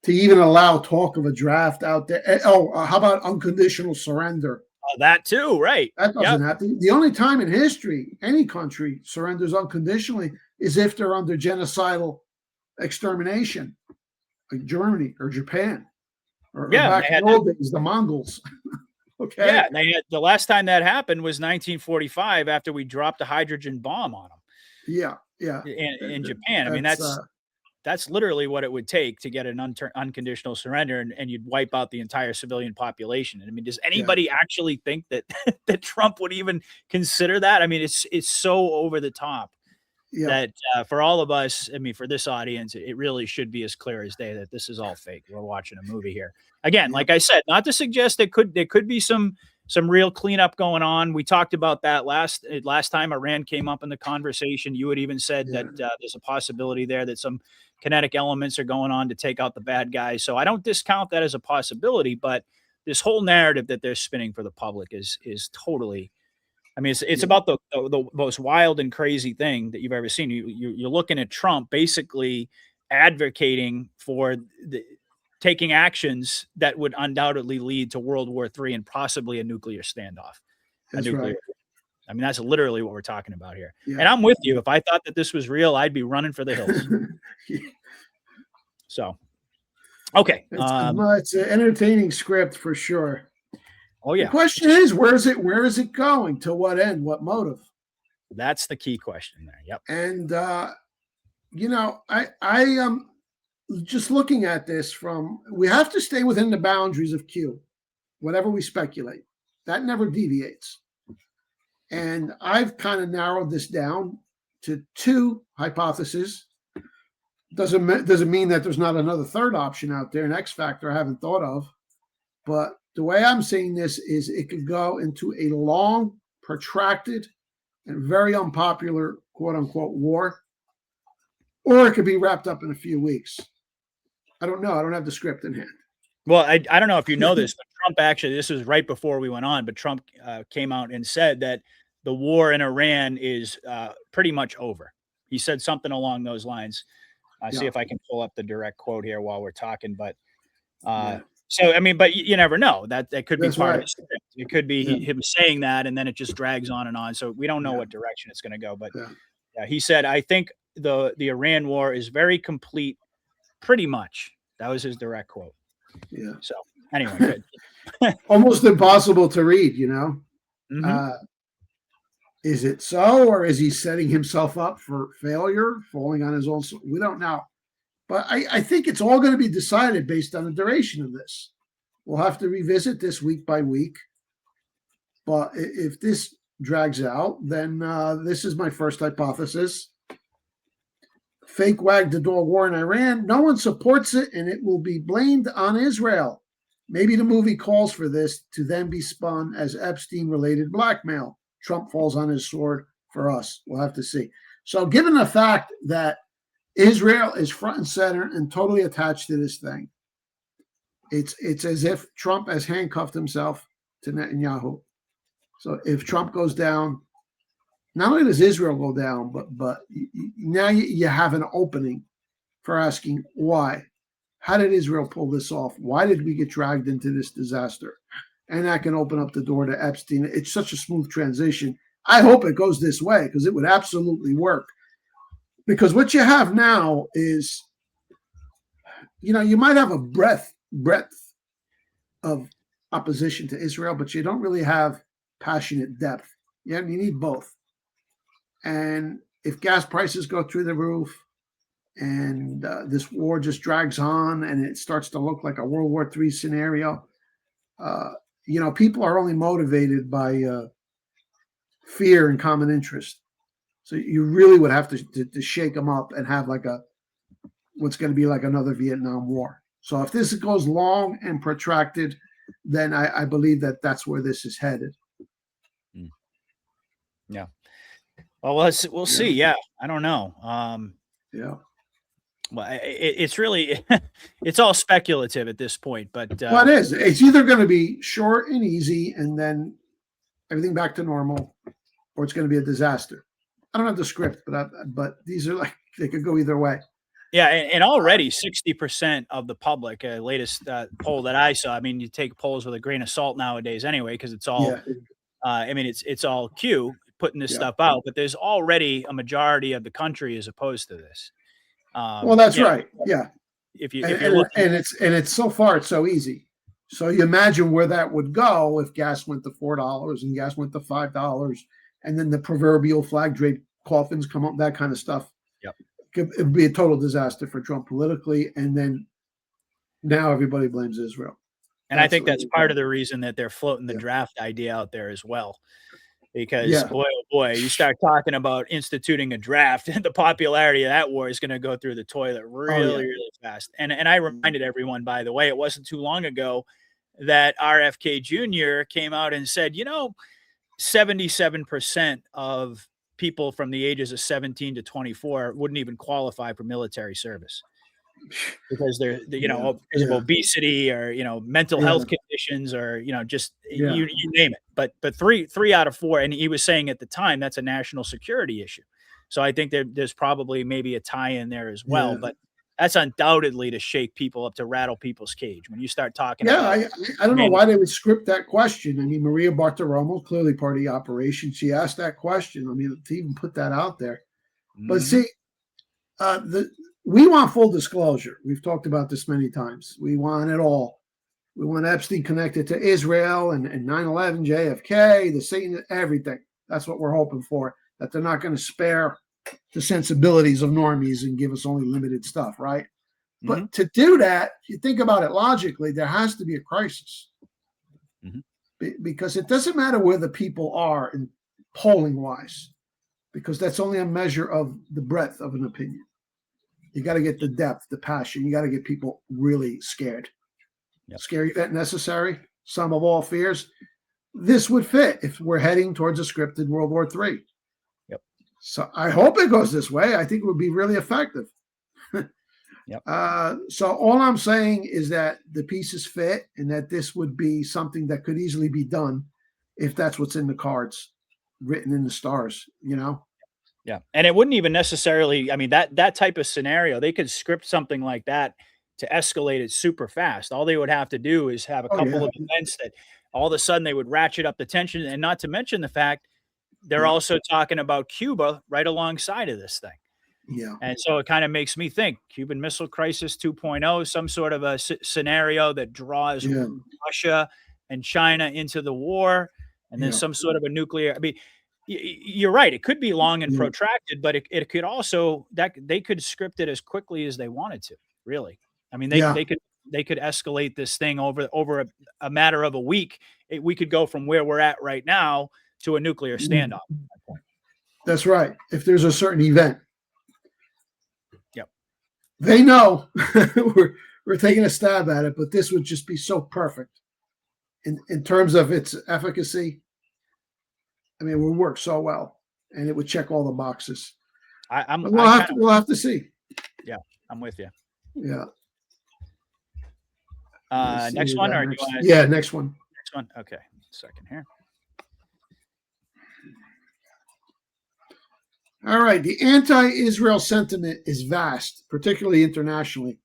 to even allow talk of a draft out there. How about unconditional surrender? That too, right? That doesn't happen. The only time in history any country surrenders unconditionally is if they're under genocidal extermination, like Germany or Japan. Or back in the old days, the Mongols. Okay. Yeah, the last time that happened was 1945 after we dropped a hydrogen bomb on them. Yeah. In Japan. I mean, that's literally what it would take to get an unconditional surrender, and you'd wipe out the entire civilian population. I mean, does anybody actually think that that Trump would even consider that? I mean, it's so over the top. That for all of us, for this audience, it really should be as clear as day that this is all fake. We're watching a movie here. Again, like I said, not to suggest there could be some real cleanup going on. We talked about that last time Iran came up in the conversation. You had even said that there's a possibility there that some kinetic elements are going on to take out the bad guys. So I don't discount that as a possibility, but this whole narrative that they're spinning for the public is totally. It's about the most wild and crazy thing that you've ever seen. You're looking at Trump basically advocating for taking actions that would undoubtedly lead to World War III and possibly a nuclear standoff. That's right. That's literally what we're talking about here. Yeah. And I'm with you. If I thought that this was real, I'd be running for the hills. So, okay. It's an entertaining script for sure. Oh yeah. The question is, where is it going? To what end? What motive? That's the key question there. Yep. And I just looking at this we have to stay within the boundaries of Q, whatever we speculate. That never deviates. And I've kind of narrowed this down to two hypotheses. Doesn't mean that there's not another third option out there, an X factor I haven't thought of, but the way I'm seeing this is it could go into a long, protracted, and very unpopular, quote unquote, war, or it could be wrapped up in a few weeks. I don't know. I don't have the script in hand. Well, I don't know if you know this, but Trump actually, this was right before we went on, but Trump came out and said that the war in Iran is pretty much over. He said something along those lines. See if I can pull up the direct quote here while we're talking, but So, I mean, but you never know. That could be That's part of right. the script. It could be him saying that, and then it just drags on and on. So we don't know what direction it's going to go. But yeah, he said, I think the Iran war is very complete, pretty much. That was his direct quote. Yeah. So anyway, good. Almost impossible to read, Mhm. Is it so, or is he setting himself up for failure, falling on his own? We don't know. But I think it's all going to be decided based on the duration of this. We'll have to revisit this week by week. But if this drags out, then this is my first hypothesis. Fake wag the door war in Iran. No one supports it, and it will be blamed on Israel. Maybe the movie calls for this to then be spun as Epstein-related blackmail. Trump falls on his sword for us. We'll have to see. So given the fact that Israel is front and center and totally attached to this thing, it's as if Trump has handcuffed himself to Netanyahu. So if Trump goes down, not only does Israel go down, but now you have an opening for asking why. How did Israel pull this off? Why did we get dragged into this disaster? And that can open up the door to Epstein. It's such a smooth transition. I hope it goes this way because it would absolutely work. Because what you have now is, you might have a breadth of opposition to Israel, but you don't really have passionate depth. You need both. And if gas prices go through the roof and this war just drags on and it starts to look like a World War III scenario, people are only motivated by fear and common interest. So you really would have to shake them up and have what's going to be like another Vietnam War. So if this goes long and protracted, then I believe that's where this is headed. Yeah. Well, we'll see. Yeah. I don't know. Yeah. Well, it's really, it's all speculative at this point, but well, it is. It's either going to be short and easy and then everything back to normal, or it's going to be a disaster. I don't have the script, but these are they could go either way. Yeah, and already 60% of the public, latest poll that I saw. I mean, you take polls with a grain of salt nowadays, anyway, because it's all. I mean, it's all Q putting this stuff out, but there's already a majority of the country is opposed to this. Well, that's right. Yeah. If you look, and it's so far it's so easy. So you imagine where that would go if gas went to $4 and gas went to $5, and then the proverbial flag draped coffins come up, that kind of stuff. Yep. It would be a total disaster for Trump politically, and then now everybody blames Israel. And I think that's part of the reason that they're floating the draft idea out there as well. Because boy, oh boy, you start talking about instituting a draft, and the popularity of that war is going to go through the toilet really fast. And I reminded everyone, by the way, it wasn't too long ago that RFK Jr. came out and said, 77% of people from the ages of 17 to 24 wouldn't even qualify for military service because they're because of obesity or mental health conditions or just you name it. But three out of four, and he was saying at the time that's a national security issue. So I think there's probably maybe a tie in there as well. But that's undoubtedly to shake people up, to rattle people's cage when you start talking. I don't know why they would script that question. I mean, Maria Bartiromo, clearly part of the operation, she asked that question. I mean, to even put that out there. But see, we want full disclosure. We've talked about this many times. We want it all. We want Epstein connected to Israel and 9/11, JFK, the Satan, everything. That's what we're hoping for, that they're not going to spare the sensibilities of normies and give us only limited stuff, right? But to do that, if you think about it logically, there has to be a crisis. Because it doesn't matter where the people are in polling-wise, because that's only a measure of the breadth of an opinion. You got to get the depth, the passion. You got to get people really scared. Scary event necessary. Sum of all fears. This would fit if we're heading towards a scripted World War III. So I hope it goes this way. I think it would be really effective. So all I'm saying is that the pieces fit and that this would be something that could easily be done if that's what's in the cards, written in the stars, Yeah. And it wouldn't even necessarily, I mean, that type of scenario, they could script something like that to escalate it super fast. All they would have to do is have a couple of events that all of a sudden they would ratchet up the tension, and not to mention the fact they're also talking about Cuba right alongside of this thing. Yeah. And so it kind of makes me think Cuban Missile Crisis 2.0, some sort of a scenario that draws Russia and China into the war, and then some sort of a nuclear. I mean, you're right. It could be long and protracted, but it could also that they could script it as quickly as they wanted to. Really, I mean, they could escalate this thing over a matter of a week. We could go from where we're at right now to a nuclear standoff. At that point. That's right. If there's a certain event. Yep. They know we're taking a stab at it, but this would just be so perfect in terms of its efficacy. I mean, it would work so well, and it would check all the boxes. We'll have to see. Yeah, I'm with you. Yeah. Next one, or do you want to? Yeah, next one. Next one. Okay, second here. All right. The anti-Israel sentiment is vast, particularly internationally,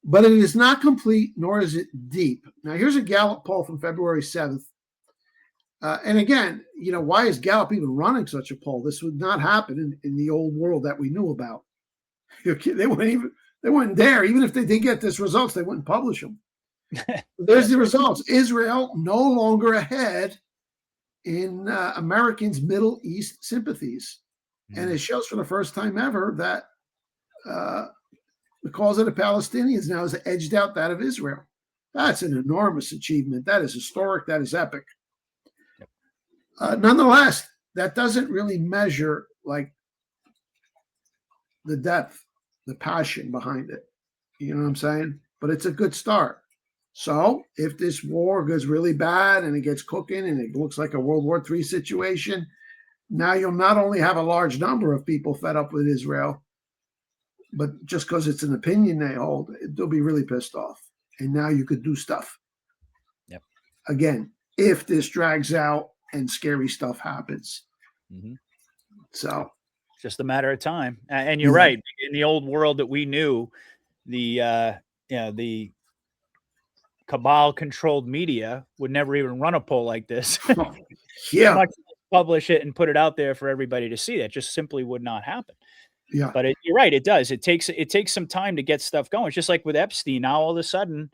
but it is not complete, nor is it deep. Now, here's a Gallup poll from February 7th. And again, why is Gallup even running such a poll? This would not happen in the old world that we knew about. They wouldn't dare. Even if they did get this results, they wouldn't publish them. There's the results. Israel no longer ahead in Americans' Middle East sympathies. And it shows for the first time ever that the cause of the Palestinians now has edged out that of Israel. That's an enormous achievement. That is historic. That is epic. Nonetheless, that doesn't really measure like the depth, the passion behind it. You know what I'm saying? But it's a good start. So if this war goes really bad and it gets cooking and it looks like a World War III situation, now you'll not only have a large number of people fed up with Israel, but just because it's an opinion they hold, they'll be really pissed off. And now you could do stuff. Yep. Again, if this drags out and scary stuff happens. So it's just a matter of time. And you're right. In the old world that we knew, the cabal-controlled media would never even run a poll like this. Yeah. Publish it and put it out there for everybody to see. That just simply would not happen. Yeah. But you're right. It does. It takes some time to get stuff going. It's just like with Epstein. Now all of a sudden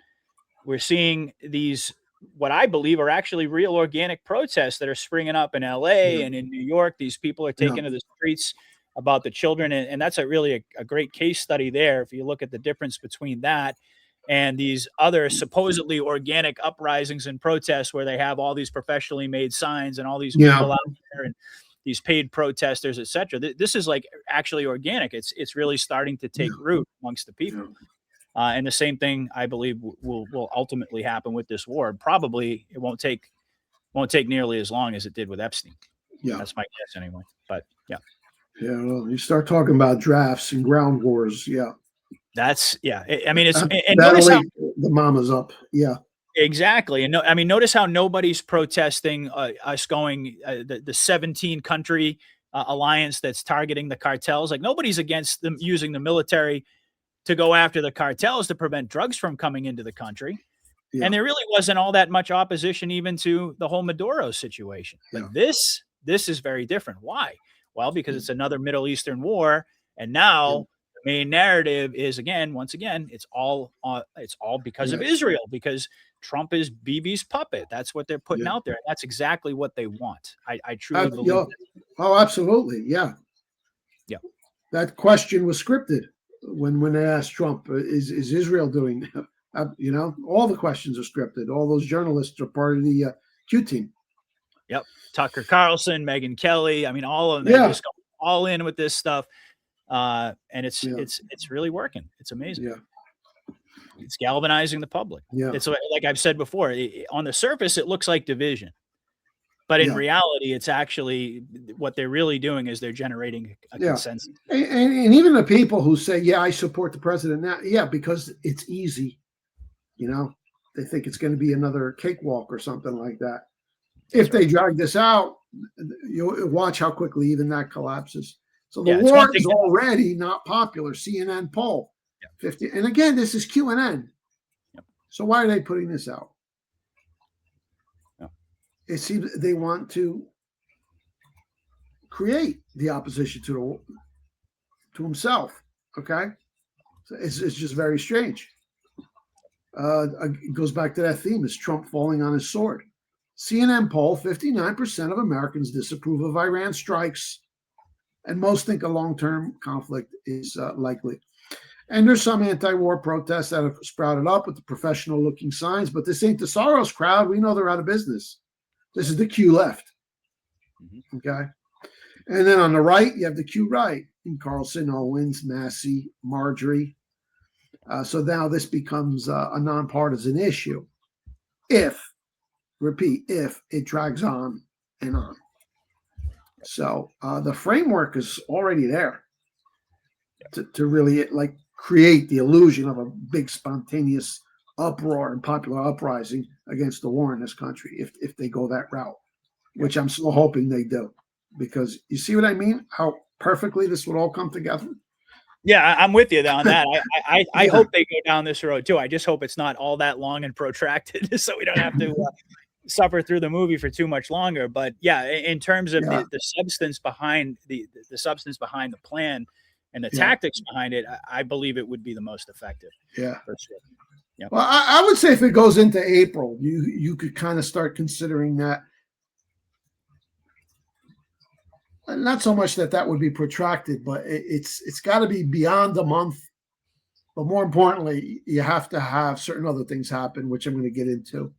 we're seeing these, what I believe are actually real organic protests that are springing up in LA and in New York. These people are taking to the streets about the children. And that's a great case study there. If you look at the difference between that and these other supposedly organic uprisings and protests where they have all these professionally made signs and all these people out there and these paid protesters, etc. This is like actually organic. It's really starting to take root amongst the people. And the same thing I believe will ultimately happen with this war. Probably it won't take nearly as long as it did with Epstein. Yeah. That's my guess anyway. But yeah. Yeah. Well, you start talking about drafts and ground wars. Yeah. That's I mean, it's and notice how the mama's up. Yeah. Exactly. And notice how nobody's protesting us going the 17 country alliance that's targeting the cartels. Like nobody's against them using the military to go after the cartels to prevent drugs from coming into the country. Yeah. And there really wasn't all that much opposition even to the whole Maduro situation. But this is very different. Why? Well, because it's another Middle Eastern war. And now the main narrative is once again, it's all because of Israel, because Trump is Bibi's puppet. That's what they're putting out there. And that's exactly what they want. I truly believe that. Oh, absolutely. Yeah. Yeah. That question was scripted when they asked Trump, is Israel doing, all the questions are scripted. All those journalists are part of the Q team. Yep. Tucker Carlson, Megyn Kelly. I mean, all of them just go all in with this stuff. And it's really working. It's amazing. Yeah. It's galvanizing the public. Yeah. It's like I've said before, on the surface, it looks like division, but in reality, it's actually what they're really doing is they're generating a consensus. And even the people who say, I support the president now. Yeah. Because it's easy, they think it's going to be another cakewalk or something like that. If they drag this out, you'll watch how quickly even that collapses. So the war is already not popular. CNN poll. 50. And again, this is QAnon. So why are they putting this out? It seems they want to create the opposition to himself. Okay, so it's just very strange. It goes back to that theme: is Trump falling on his sword? CNN poll: 59% of Americans disapprove of Iran strikes, and most think a long-term conflict is likely. And there's some anti-war protests that have sprouted up with the professional-looking signs, but this ain't the Soros crowd. We know they're out of business. This is the Q left. Okay. And then on the right, you have the Q right. And Carlson, Owens, Massey, Marjorie. So now this becomes a nonpartisan issue. If it drags on and on. So the framework is already there to really create the illusion of a big spontaneous uproar and popular uprising against the war in this country if they go that route, which I'm still hoping they do, because you see what I mean? How perfectly this would all come together. Yeah, I'm with you on that. I hope they go down this road too. I just hope it's not all that long and protracted, so we don't have to suffer through the movie for too much longer. But yeah, in terms of the substance behind the substance behind the plan and the tactics behind it, I believe it would be the most effective. Yeah, for sure. Yeah. Well, I would say if it goes into April, you could kind of start considering that. Not so much that would be protracted, but it's got to be beyond a month. But more importantly, you have to have certain other things happen, which I'm going to get into.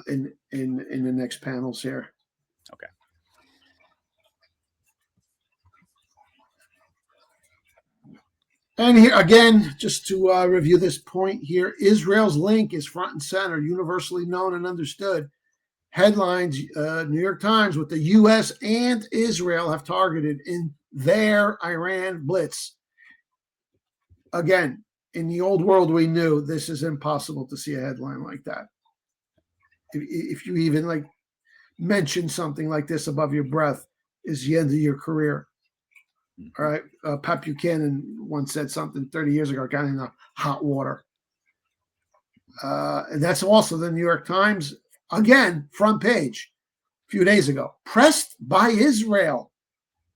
In the next panels here. Okay. And here again, just to review this point here, Israel's link is front and center, universally known and understood. Headlines, New York Times, what the U.S. and Israel have targeted in their Iran blitz. Again, in the old world, we knew this is impossible to see a headline like that. If you even mention something like this above your breath, is the end of your career. All right. Pat Buchanan once said something 30 years ago, got in the hot water. And that's also the New York Times, again, front page a few days ago. Pressed by Israel,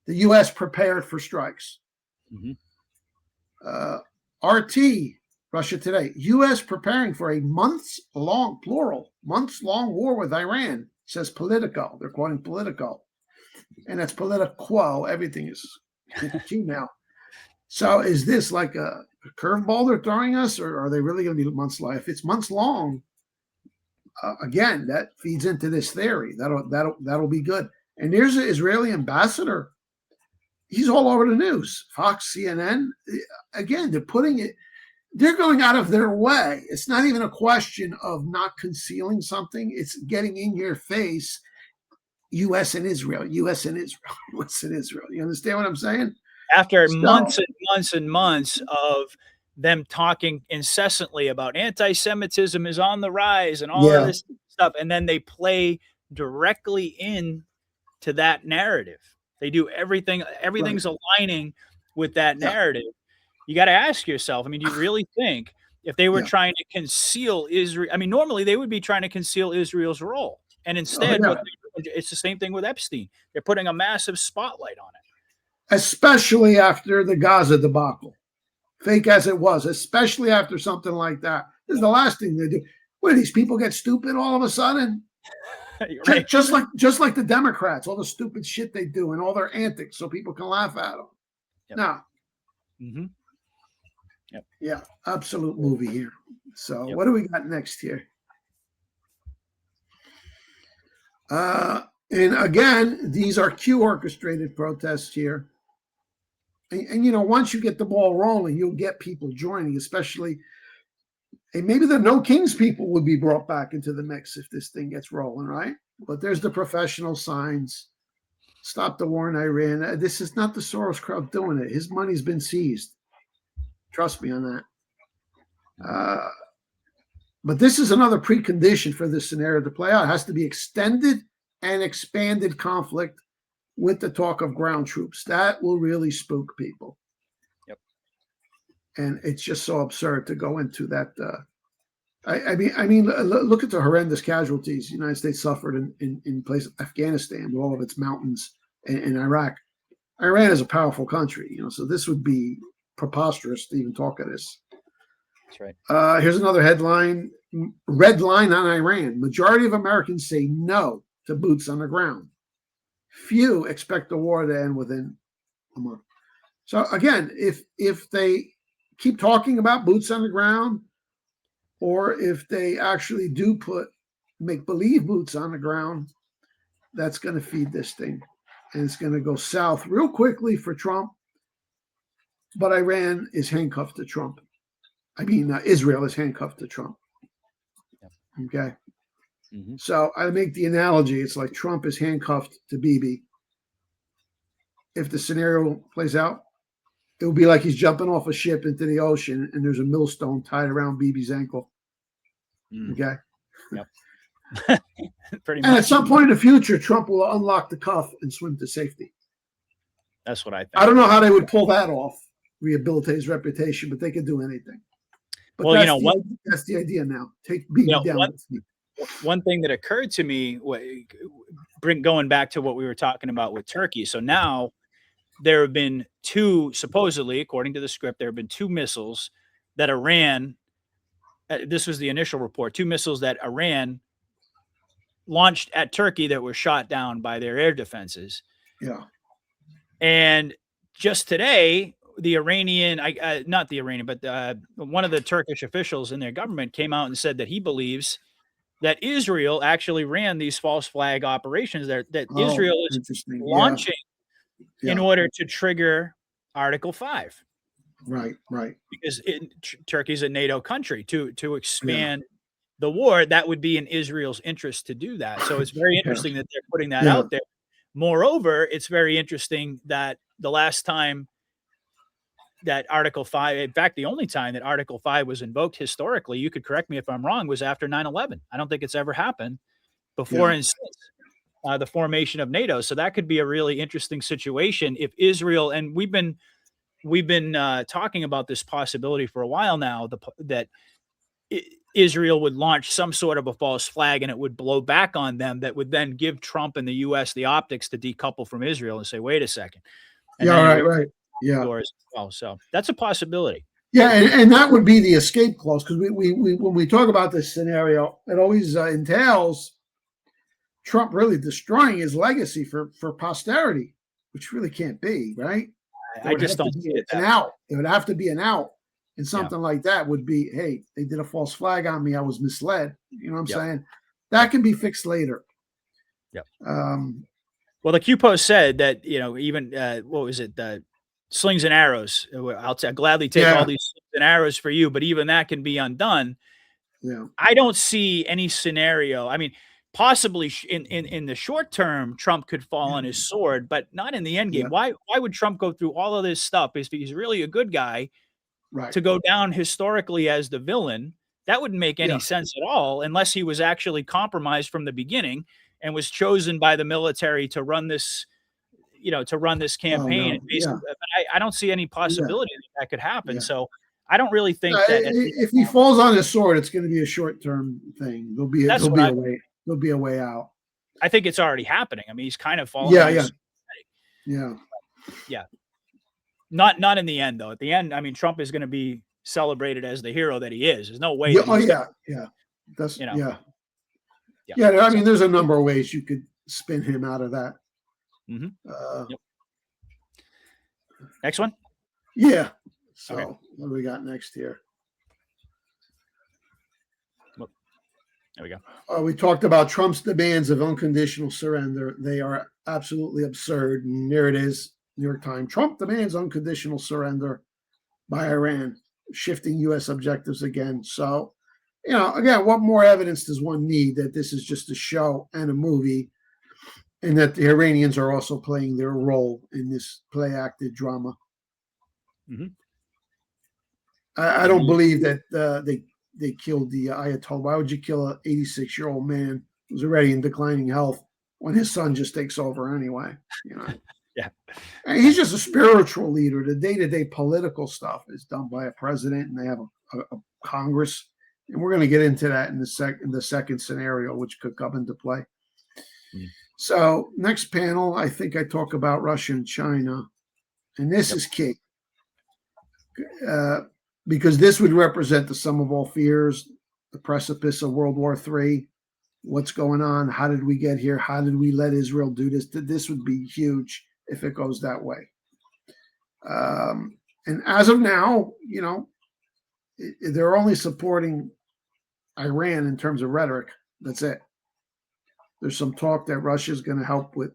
the U.S. prepared for strikes. RT, Russia Today, U.S. preparing for a months-long war with Iran, says Politico. They're quoting Politico. And that's Politico. Everything is Gmail. So is this like a curveball they're throwing us, or are they really going to be months long? If it's months long, again, that feeds into this theory. That'll be good. And there's an Israeli ambassador. He's all over the news. Fox, CNN. Again, they're going out of their way. It's not even a question of not concealing something. It's getting in your face. U.S. and Israel, U.S. and Israel, U.S. and Israel. You understand what I'm saying? After months and months and months of them talking incessantly about anti-Semitism is on the rise and all of this stuff, and then they play directly in to that narrative. They do everything's aligning with that narrative. You got to ask yourself, I mean, do you really think if they were trying to conceal Israel, I mean, normally they would be trying to conceal Israel's role. And instead, it's the same thing with Epstein. They're putting a massive spotlight on it. Especially after the Gaza debacle. Fake as it was, especially after something like that. This is the last thing they do. What do these people get stupid all of a sudden? Right. Just like the Democrats, all the stupid shit they do and all their antics so people can laugh at them. No. Yeah, absolute movie here. So what do we got next here? And again, these are Q orchestrated protests here. And once you get the ball rolling, you'll get people joining, especially, and maybe the No Kings people would be brought back into the mix if this thing gets rolling, right? But there's the professional signs. Stop the war in Iran. This is not the Soros crowd doing it. His money's been seized. Trust me on that. But this is another precondition for this scenario to play out. It has to be extended and expanded conflict with the talk of ground troops. That will really spook people. And it's just so absurd to go into that. Look at the horrendous casualties the United States suffered in place of Afghanistan with all of its mountains and Iraq. Iran is a powerful country, so this would be preposterous to even talk of this. That's right. Here's another headline: red line on Iran. Majority of Americans say no to boots on the ground. Few expect the war to end within a month. So again, if they keep talking about boots on the ground, or if they actually do put make-believe boots on the ground, that's going to feed this thing. And it's going to go south real quickly for Trump. But Iran is handcuffed to Trump. Israel is handcuffed to Trump. Okay? Mm-hmm. So I make the analogy, it's like Trump is handcuffed to Bibi. If the scenario plays out, it will be like he's jumping off a ship into the ocean and there's a millstone tied around Bibi's ankle. Okay? Yep. Pretty much. And at some point in the future, Trump will unlock the cuff and swim to safety. That's what I think. I don't know how they would pull that off, rehabilitate his reputation, but they could do anything. But well, that's the idea now. Take Bibi down with me. One thing that occurred to me, going back to what we were talking about with Turkey. So now there have been two, supposedly, according to the script, there have been two missiles that Iran, this was the initial report, two missiles that Iran launched at Turkey that were shot down by their air defenses. Yeah. And just today, the Iranian, not the Iranian, but one of the Turkish officials in their government came out and said that he believes that Israel actually ran these false flag operations that Israel is launching in order to trigger Article 5. Right. Because Turkey's a NATO country. To expand the war, that would be in Israel's interest to do that. So it's very interesting that they're putting that out there. Moreover, it's very interesting that the last time that Article 5, in fact, the only time that Article 5 was invoked historically, you could correct me if I'm wrong, was after 9/11. I don't think it's ever happened before and since the formation of NATO. So that could be a really interesting situation if Israel, and we've been talking about this possibility for a while now, that Israel would launch some sort of a false flag and it would blow back on them, that would then give Trump and the U.S. the optics to decouple from Israel and say, wait a second. And right. Yeah. Well, so that's a possibility. Yeah, and that would be the escape clause, because we when we talk about this scenario, it always entails Trump really destroying his legacy for posterity, which really can't be, right? I just don't see it. An out. It would have to be an out. And something like that would be, hey, they did a false flag on me. I was misled. You know what I'm saying? That can be fixed later. Yep. Well, the Q Post said that, even what was it? Slings and arrows. I'll gladly take all these slings and arrows for you, but even that can be undone. Yeah. I don't see any scenario. I mean, possibly in the short term, Trump could fall on his sword, but not in the end game. Why would Trump go through all of this stuff? If he's really a good guy, to go down historically as the villain, that wouldn't make any sense at all, unless he was actually compromised from the beginning and was chosen by the military to run this, campaign. But I don't see any possibility that could happen. So I don't really think that if he falls on his sword, it's going to be a short-term thing. There'll be a way out. I think it's already happening. I mean, he's kind of falling. Yeah. Not in the end, though. At the end, I mean, Trump is going to be celebrated as the hero that he is. There's no way. That's I mean, there's a number of ways you could spin him out of that. Mm-hmm. Next one. Yeah. So what do we got next here? There we go. We talked about Trump's demands of unconditional surrender. They are absolutely absurd. And there it is. New York Times. Trump demands unconditional surrender by Iran, shifting U.S. objectives again. So, again, what more evidence does one need that this is just a show and a movie, and that the Iranians are also playing their role in this play-acted drama? Mm-hmm. I don't believe that they killed the Ayatollah. Why would you kill an 86-year-old man who's already in declining health when his son just takes over anyway? Yeah. And he's just a spiritual leader. The day-to-day political stuff is done by a president, and they have a Congress. And we're going to get into that in the second scenario, which could come into play. So next panel, I think I talk about Russia and China. And this is key. Because this would represent the sum of all fears, the precipice of World War III. What's going on? How did we get here? How did we let Israel do this? This would be huge if it goes that way. And as of now, they're only supporting Iran in terms of rhetoric. That's it. There's some talk that Russia is going to help with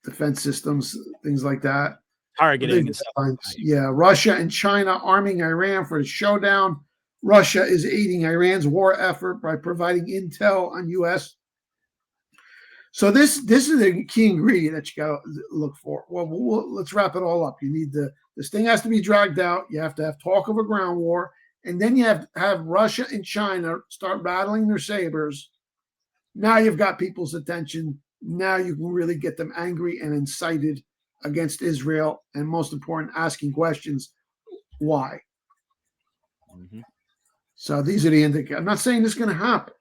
defense systems, things like that. Targeting and stuff. Yeah, Russia and China arming Iran for the showdown. Russia is aiding Iran's war effort by providing intel on U.S. So this is a key ingredient that you got to look for. Well, let's wrap it all up. You need this thing has to be dragged out. You have to have talk of a ground war, and then you have Russia and China start battling their sabers. Now you've got people's attention. Now you can really get them angry and incited against Israel, and most important, asking questions, why? So these are the indicators. I'm not saying this is going to happen.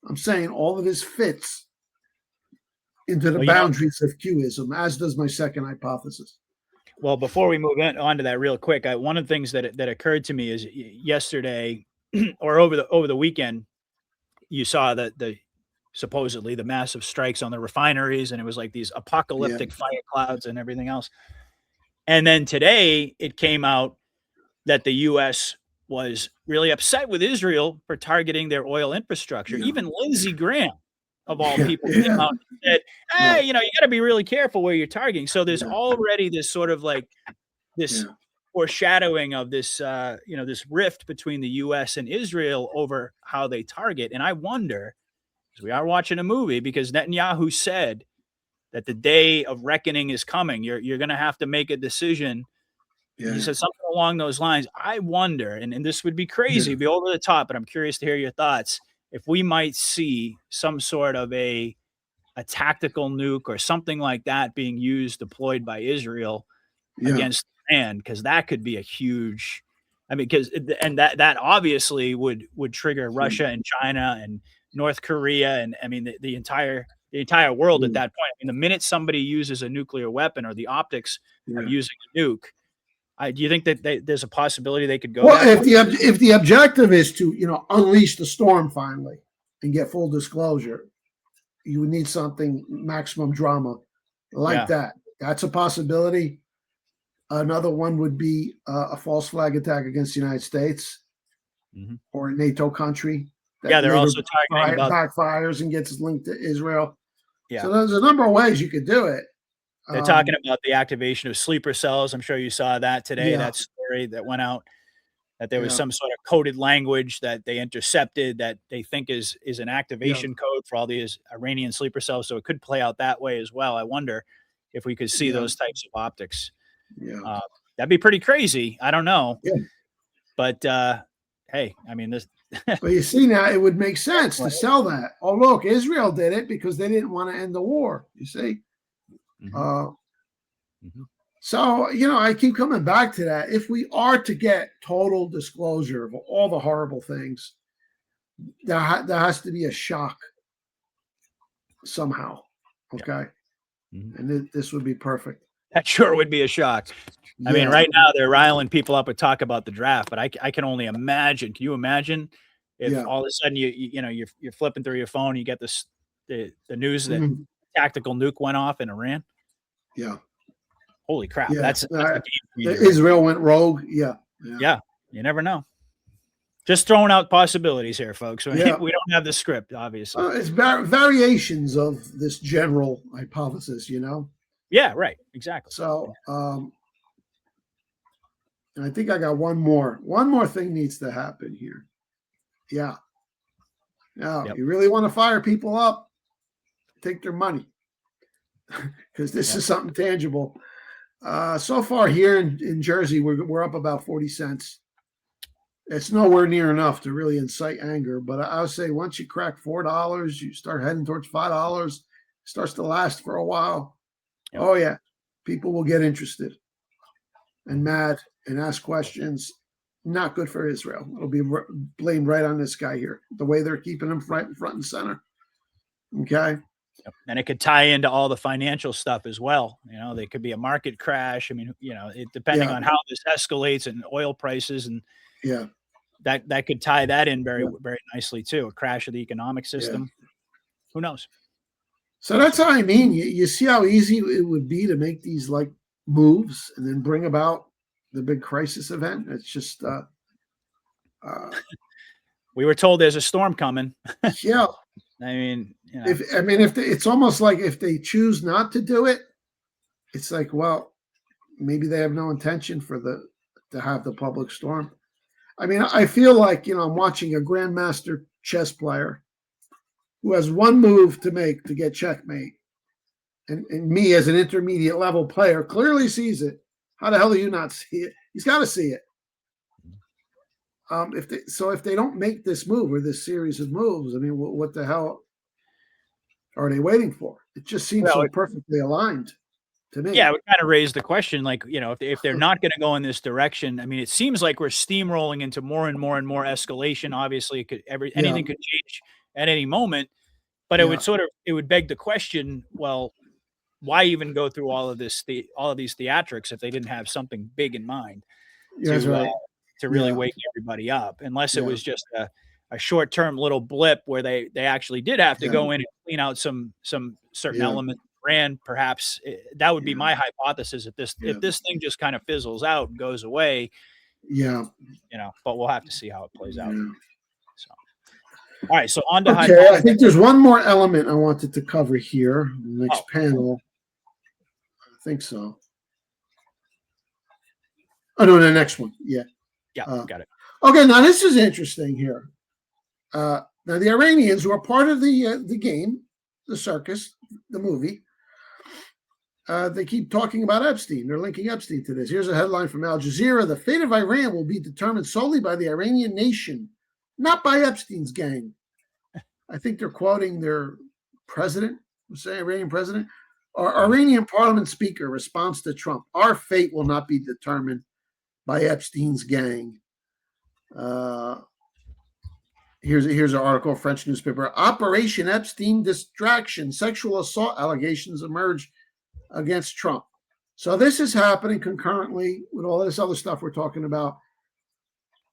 I'm saying all of this fits into the boundaries of Qism, as does my second hypothesis. Well, before we move on to that real quick, one of the things that occurred to me is yesterday or over the weekend, you saw that supposedly the massive strikes on the refineries, and it was like these apocalyptic fire clouds and everything else. And then today it came out that the U.S. was really upset with Israel for targeting their oil infrastructure. Even Lindsey Graham, of all people, came out and said, hey, you got to be really careful where you're targeting. So there's already this sort of like this foreshadowing of this, this rift between the U.S. and Israel over how they target. And I wonder, because we are watching a movie, because Netanyahu said that the day of reckoning is coming. You're going to have to make a decision. He said something along those lines. I wonder, and this would be crazy, be over the top, but I'm curious to hear your thoughts, if we might see some sort of a tactical nuke or something like that being deployed by Israel against Iran, because that could be a huge, that obviously would trigger Russia and China and North Korea, and the entire world at that point. The minute somebody uses a nuclear weapon or the optics of using a nuke, do you think that there's a possibility they could go? Well, if the objective is to unleash the storm finally and get full disclosure, you would need something maximum drama like that. That's a possibility. Another one would be a false flag attack against the United States or a NATO country. They're also talking about backfires and gets linked to Israel. So there's a number of ways you could do it. They're talking about the activation of sleeper cells. I'm sure you saw that today, that story that went out, that there was some sort of coded language that they intercepted that they think is an activation code for all these Iranian sleeper cells. So it could play out that way as well. I wonder if we could see those types of optics. That'd be pretty crazy. I don't know. But hey, this. But you see now, it would make sense to sell that. Oh, look, Israel did it because they didn't want to end the war. You see? So, I keep coming back to that. If we are to get total disclosure of all the horrible things, there has to be a shock somehow. Okay. And this would be perfect. That sure would be a shock. Right now they're riling people up with talk about the draft, but I can only imagine. Can you imagine if all of a sudden you're flipping through your phone, you get the news that tactical nuke went off in Iran? Holy crap! That's Israel went rogue. Yeah. You never know. Just throwing out possibilities here, folks. We don't have the script, obviously. It's variations of this general hypothesis, Yeah, right. Exactly. So, I think I got one more. One more thing needs to happen here. Now, you really want to fire people up, take their money, because this is something tangible. So far here in Jersey, we're up about 40 cents. It's nowhere near enough to really incite anger, but I would say once you crack $4, you start heading towards $5. It starts to last for a while. Oh yeah. people will get interested and mad and ask questions. Not good for Israel. It'll be blamed right on this guy here. The way they're keeping him right in front and center. Okay. And it could tie into all the financial stuff as well. You know, there could be a market crash. I mean, you know, depending on how this escalates and oil prices, and that could tie that in very nicely too. A crash of the economic system. Who knows? So that's how I mean. You see how easy it would be to make these like moves and then bring about the big crisis event. It's just we were told there's a storm coming. Yeah. I mean, you know. It's almost like if they choose not to do it, it's like, well, maybe they have no intention to have the public storm. I mean, I feel like, you know, I'm watching a grandmaster chess player who has one move to make to get checkmate. And me as an intermediate level player clearly sees it. How the hell do you not see it? He's got to see it. If they don't make this move or this series of moves, I mean, what the hell are they waiting for? It just seems so perfectly aligned to me. Yeah, it would kind of raise the question, like, you know, if they're not going to go in this direction, I mean, it seems like we're steamrolling into more and more and more escalation. Obviously, anything could change at any moment, but it would beg the question, well, why even go through all of these theatrics if they didn't have something big in mind to really wake everybody up, unless it was just a short-term little blip where they actually did have to go in and clean out some certain elements of the brand. Perhaps that would be my hypothesis. If this thing just kind of fizzles out and goes away, you know, but we'll have to see how it plays out. So, all right, so on to I think there's one more element I wanted to cover here. The next panel. I think so. Oh no, the next one. Yeah, got it. Okay, now this is interesting here. Now the Iranians, who are part of the game, the circus, the movie, they keep talking about Epstein. They're linking Epstein to this. Here's a headline from Al Jazeera: "The fate of Iran will be determined solely by the Iranian nation, not by Epstein's gang." I think they're quoting their president, say Iranian president. Our Iranian parliament speaker responds to Trump: "Our fate will not be determined by Epstein's gang." Here's an article, French newspaper. Operation Epstein distraction. Sexual assault allegations emerge against Trump. So this is happening concurrently with all this other stuff we're talking about.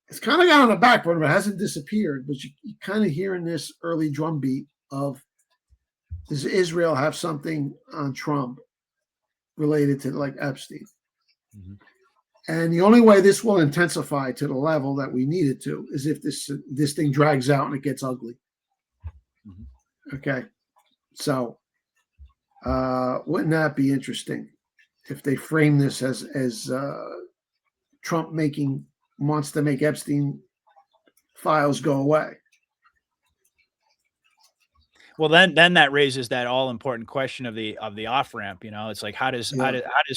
It's kind of got on the back burner, but it hasn't disappeared. But you kind of hearing this early drumbeat of, does Israel have something on Trump related to like Epstein? Mm-hmm. And the only way this will intensify to the level that we need it to is if this thing drags out and it gets ugly. Mm-hmm. Okay. So wouldn't that be interesting if they frame this as Trump wants to make Epstein files go away? Well, then that raises that all important question of the off ramp. You know, it's like how does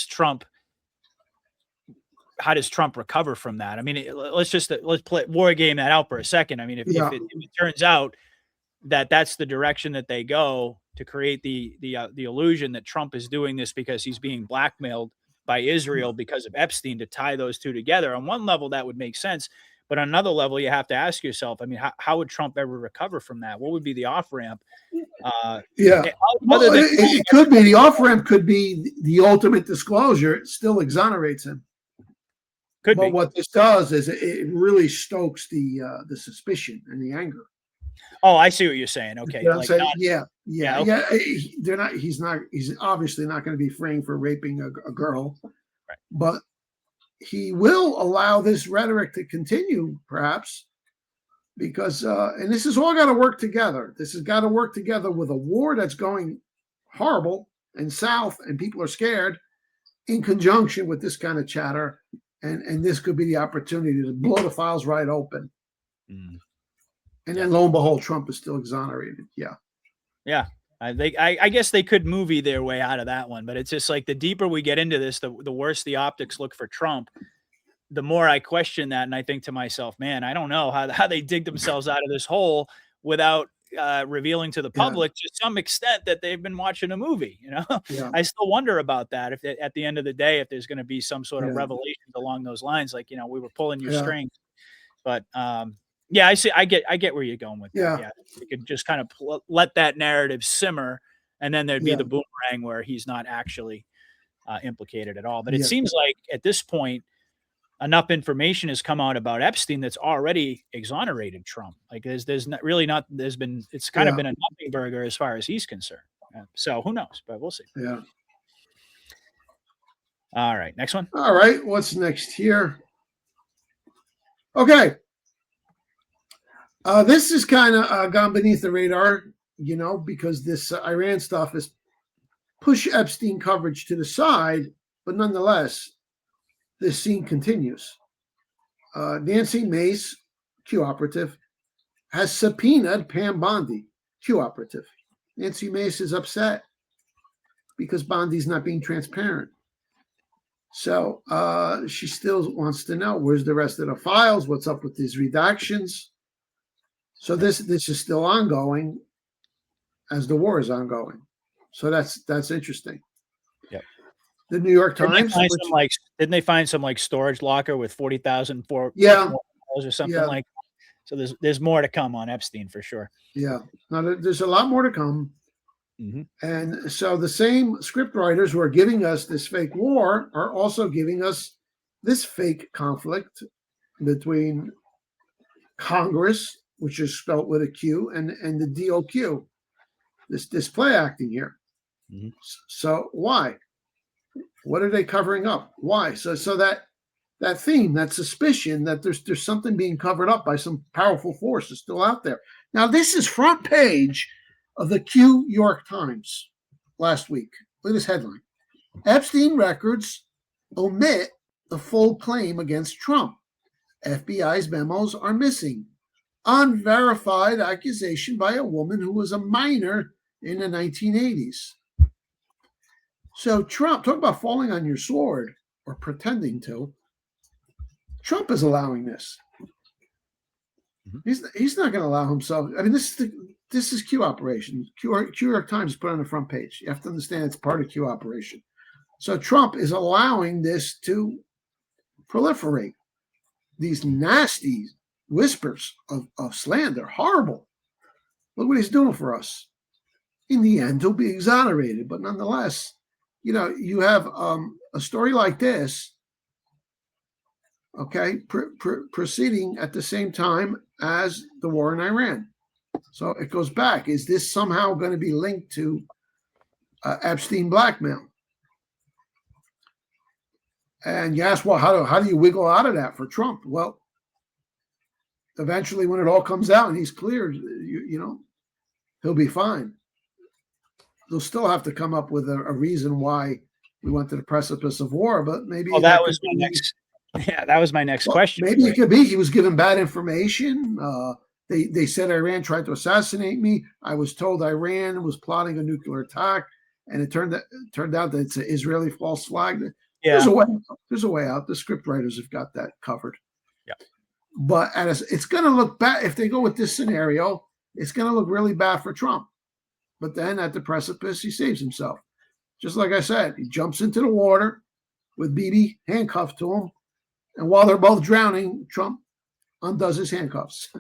Trump recover from that? I mean, let's play war game that out for a second. I mean, if it turns out that that's the direction that they go to create the illusion that Trump is doing this because he's being blackmailed by Israel because of Epstein, to tie those two together, on one level that would make sense. But on another level, you have to ask yourself, I mean, how would Trump ever recover from that? What would be the off-ramp? It could be. The off-ramp could be the ultimate disclosure. It still exonerates him. But what this does is it really stokes the suspicion and the anger. Oh, I see what you're saying. Okay. You know what I'm saying? They're not. He's obviously not going to be framed for raping a girl, right? But he will allow this rhetoric to continue, perhaps, because and this has all got to work together. This has got to work together with a war that's going horrible and south, and people are scared, in conjunction with this kind of chatter, and this could be the opportunity to blow the files right open. Mm. And then lo and behold, Trump is still exonerated. Yeah. I guess they could movie their way out of that one, but it's just like the deeper we get into this, the worse the optics look for Trump. The more I question that, and I think to myself, man, I don't know how they dig themselves out of this hole without revealing to the public to some extent that they've been watching a movie. I still wonder about that. If at the end of the day, if there's going to be some sort of revelations along those lines, like we were pulling your strings. But I see. I get where you're going with that. Yeah, you could just kind of let that narrative simmer, and then there'd be the boomerang where he's not actually implicated at all. But it seems like at this point, enough information has come out about Epstein that's already exonerated Trump. Like it's kind of been a nothing burger as far as he's concerned. So who knows? But we'll see. Yeah. All right. Next one. All right. What's next here? Okay. This is kind of gone beneath the radar, because this Iran stuff is push Epstein coverage to the side, but nonetheless, this scene continues. Nancy Mace, Q operative, has subpoenaed Pam Bondi, Q operative. Nancy Mace is upset because Bondi's not being transparent. So she still wants to know where's the rest of the files, what's up with these redactions. So this is still ongoing as the war is ongoing. So that's interesting. Yep. The New York Times. Didn't they find some storage locker with 40,000 or something like that? So there's more to come on Epstein for sure. Yeah. Now there's a lot more to come. Mm-hmm. And so the same script writers who are giving us this fake war are also giving us this fake conflict between Congress, which is spelled with a Q, and the DOQ, this display acting here. Mm-hmm. So why? What are they covering up? Why? So that theme, that suspicion that there's something being covered up by some powerful force is still out there. Now, this is front page of the Q York Times last week. Look at this headline. Epstein records omit the full claim against Trump. FBI's memos are missing. Unverified accusation by a woman who was a minor in the 1980s. So Trump, talk about falling on your sword or pretending to. Trump is allowing this. He's not going to allow himself. I mean, this is Q operation. Q York Times put on the front page. You have to understand it's part of Q operation. So Trump is allowing this to proliferate. These nasty whispers of slander, horrible. Look what he's doing for us. In the end, he'll be exonerated, but nonetheless, you have a story like this, okay, proceeding at the same time as the war in Iran. So it goes back. Is this somehow going to be linked to Epstein blackmail? And you ask, well, how do you wiggle out of that for Trump? Well, eventually, when it all comes out and he's cleared, he'll be fine. They'll still have to come up with a reason why we went to the precipice of war, but maybe that was my next question. Maybe it could be he was given bad information. They said Iran tried to assassinate me. I was told Iran was plotting a nuclear attack, and it turned out that it's an Israeli false flag. Yeah. There's a way out. The script writers have got that covered. Yeah. But it's going to look bad if they go with this scenario. It's going to look really bad for Trump. But then at the precipice, he saves himself. Just like I said, he jumps into the water with Bibi handcuffed to him. And while they're both drowning, Trump undoes his handcuffs.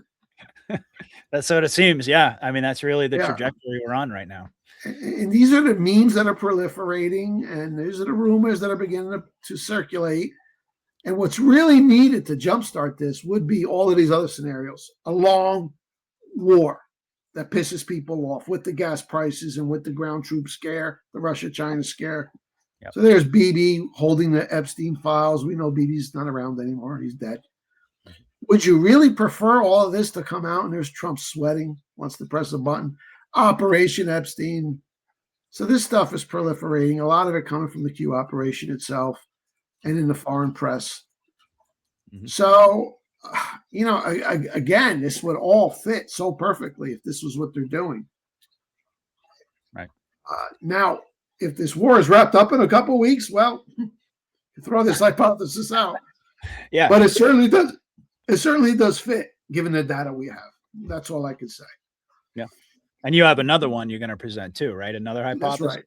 That's what it seems. Yeah. I mean, that's really the trajectory we're on right now. And these are the memes that are proliferating. And these are the rumors that are beginning to circulate. And what's really needed to jumpstart this would be all of these other scenarios. A long war that pisses people off with the gas prices and with the ground troop scare, the Russia-China scare. Yep. So there's Bibi holding the Epstein files. We know Bibi's not around anymore. He's dead. Would you really prefer all of this to come out and there's Trump sweating, wants to press a button? Operation Epstein. So this stuff is proliferating. A lot of it coming from the Q operation itself and in the foreign press. Mm-hmm. So, again, this would all fit so perfectly if this was what they're doing. Right. Now, if this war is wrapped up in a couple of weeks, well, throw this hypothesis out. Yeah. But it certainly does. It certainly does fit, given the data we have. That's all I can say. Yeah. And you have another one you're going to present too, right? Another hypothesis? That's right.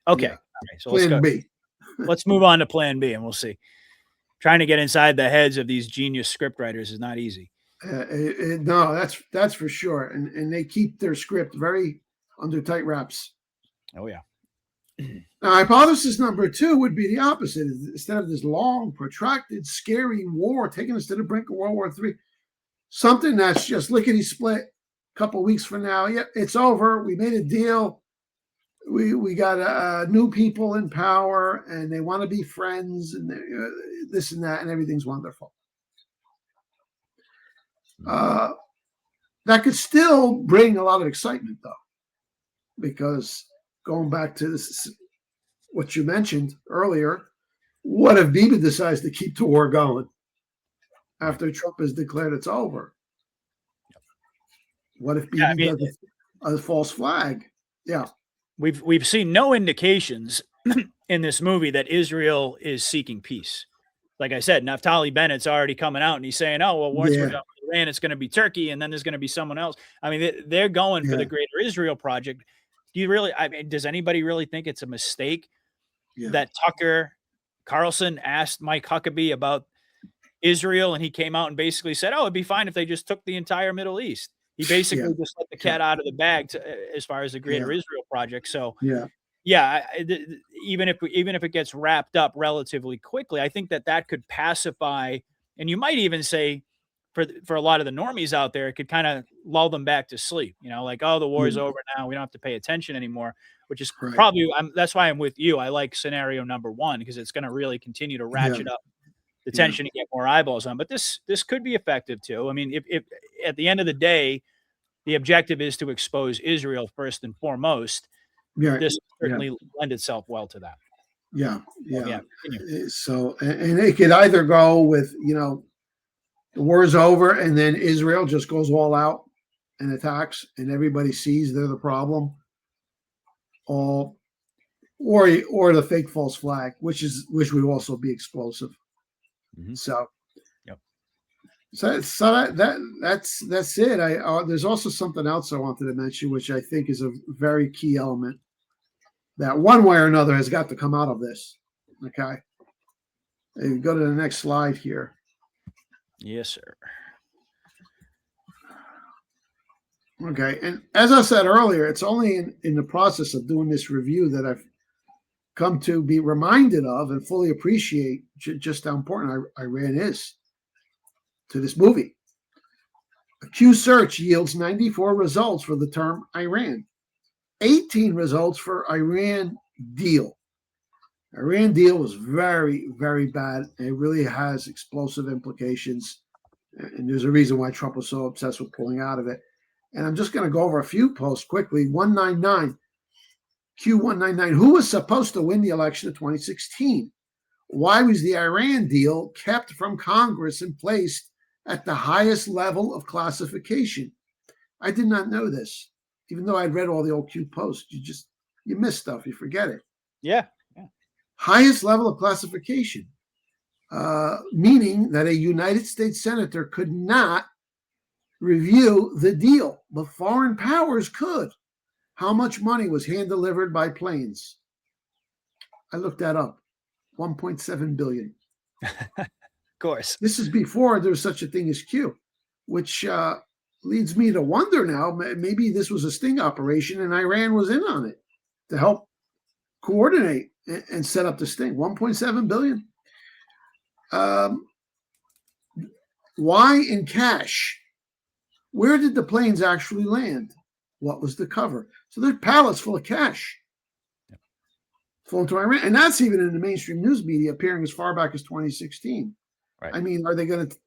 Okay. Yeah. All right. So Plan B. Let's move on to plan B and we'll see. Trying to get inside the heads of these genius scriptwriters is not easy. No, that's for sure. And they keep their script very under tight wraps. Oh, yeah. Now, hypothesis number 2 would be the opposite. Instead of this long, protracted, scary war taking us to the brink of World War III, something that's just lickety split. A couple weeks from now, yep, it's over. We made a deal. We got new people in power, and they want to be friends, and this and that, and everything's wonderful. That could still bring a lot of excitement, though, because going back to this, what you mentioned earlier, what if Bibi decides to keep the war going after Trump has declared it's over? What if Bibi does a false flag? Yeah. We've seen no indications in this movie that Israel is seeking peace. Like I said, Naftali Bennett's already coming out and he's saying, oh, well, once we're done with Iran, it's going to be Turkey, and then there's going to be someone else. I mean, they're going for the Greater Israel Project. Does anybody really think it's a mistake that Tucker Carlson asked Mike Huckabee about Israel, and he came out and basically said, oh, it'd be fine if they just took the entire Middle East. He basically just let the cat out of the bag as far as the Greater Israel Project. So, even if it gets wrapped up relatively quickly, I think that could pacify, and you might even say for a lot of the normies out there, it could kind of lull them back to sleep. Like, oh, the war is over now. We don't have to pay attention anymore, which is probably that's why I'm with you. I like scenario number 1 because it's going to really continue to ratchet up the tension and get more eyeballs on. But this could be effective too. I mean, if at the end of the day, the objective is to expose Israel first and foremost, this certainly lend itself well to that. Yeah. So, and it could either go with, the war is over and then Israel just goes all out and attacks and everybody sees they're the problem, or the fake false flag, which would also be explosive. So, so that's it. There's also something else I wanted to mention, which I think is a very key element that one way or another has got to come out of this. Okay, go to the next slide here. Yes, sir. Okay, and as I said earlier, it's only in the process of doing this review that I've come to be reminded of and fully appreciate just how important Iran is to this movie. A Q search yields 94 results for the term Iran, 18 results for Iran deal. Iran deal was very, very bad. It really has explosive implications. And there's a reason why Trump was so obsessed with pulling out of it. And I'm just going to go over a few posts quickly. 199, Q199, who was supposed to win the election of 2016? Why was the Iran deal kept from Congress and placed at the highest level of classification? I did not know this, even though I'd read all the old Q posts. You miss stuff, you forget it. Yeah. Highest level of classification, meaning that a United States senator could not review the deal, but foreign powers could. How much money was hand-delivered by planes? I looked that up. 1.7 billion. Of course. This is before there was such a thing as Q, which leads me to wonder now, maybe this was a sting operation and Iran was in on it to help coordinate and set up the sting. 1.7 billion. Why in cash? Where did the planes actually land? What was the cover? So there's pallets full of cash flown to Iran. And that's even in the mainstream news media, appearing as far back as 2016. Right. I mean, are they going to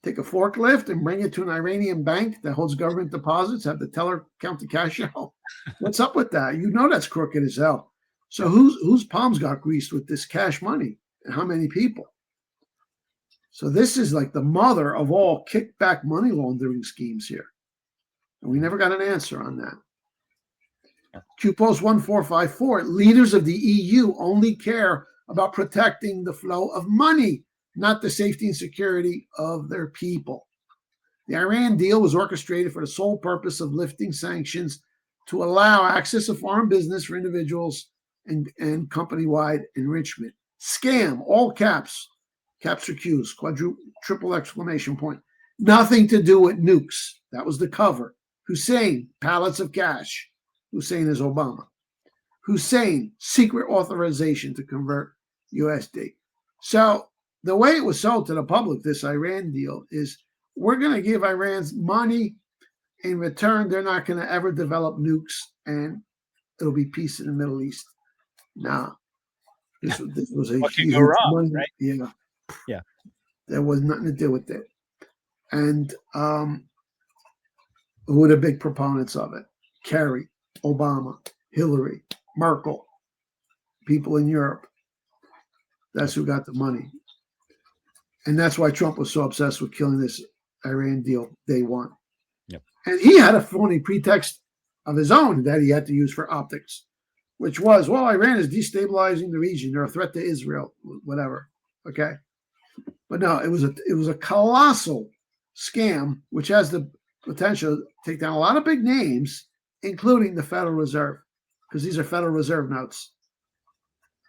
take a forklift and bring it to an Iranian bank that holds government deposits, have the teller count the cash out? What's up with that? That's crooked as hell. So whose palms got greased with this cash money, and how many people? So this is like the mother of all kickback money laundering schemes here. And we never got an answer on that. Q Post 1454, leaders of the EU only care about protecting the flow of money, not the safety and security of their people. The Iran deal was orchestrated for the sole purpose of lifting sanctions to allow access of foreign business for individuals and company-wide enrichment. Scam, all caps, caps or Qs, triple exclamation point. Nothing to do with nukes. That was the cover. Hussein, pallets of cash. Hussein is Obama. Hussein, secret authorization to convert USD. So the way it was sold to the public, this Iran deal, is we're going to give Iran's money. In return, they're not going to ever develop nukes, and it'll be peace in the Middle East. Nah, this was a huge money. Right? Yeah. There was nothing to do with it. And who are the big proponents of it? Kerry, Obama, Hillary, Merkel, people in Europe. That's who got the money. And that's why Trump was so obsessed with killing this Iran deal day one. Yep. And he had a phony pretext of his own that he had to use for optics, which was, well, Iran is destabilizing the region. They're a threat to Israel, whatever. Okay. But no, it was a colossal scam, which has the potential to take down a lot of big names, including the Federal Reserve, because these are Federal Reserve notes.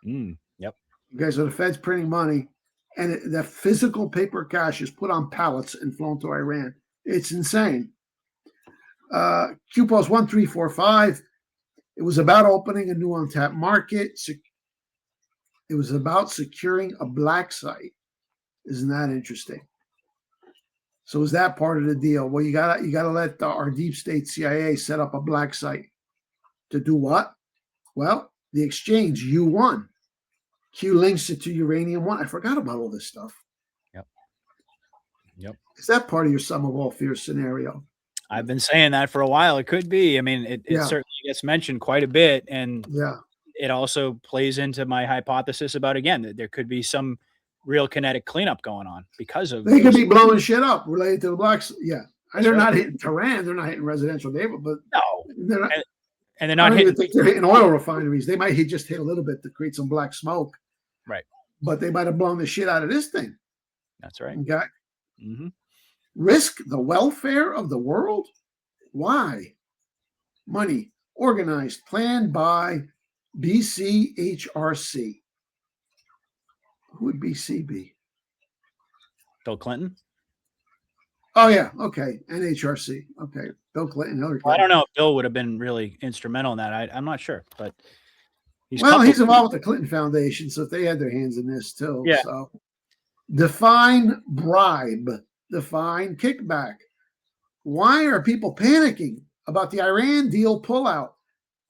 Yep. Okay, so the Fed's printing money, and the physical paper cash is put on pallets and flown to Iran. It's insane. QPOS 1345. It was about opening a new untapped market. It was about securing a black site. Isn't that interesting? So is that part of the deal? Well, you gotta let our deep state CIA set up a black site to do what? Well, the exchange U1. Q links it to uranium one. I forgot about all this stuff. Yep. Is that part of your sum of all fears scenario? I've been saying that for a while. It could be. I mean, it certainly gets mentioned quite a bit, and it also plays into my hypothesis about, again, that there could be some real kinetic cleanup going on because of they could be blowing shit up related to the blacks. Yeah. And they're right. not hitting Tehran, they're not hitting residential neighborhoods, but they're not, and they're not hitting. They're hitting oil refineries. They might just hit a little bit to create some black smoke. Right. But they might have blown the shit out of this thing. That's right. Okay. Mm-hmm. Risk the welfare of the world? Why? Money organized, planned by BCHRC. Who would BC be? Bill Clinton? Oh, yeah. Okay. NHRC. Okay. Bill Clinton. Hillary Clinton. Well, I don't know if Bill would have been really instrumental in that. I'm not sure, but he's involved with the Clinton Foundation, so they had their hands in this too. Yeah. So define bribe, define kickback. Why are people panicking about the Iran deal pullout?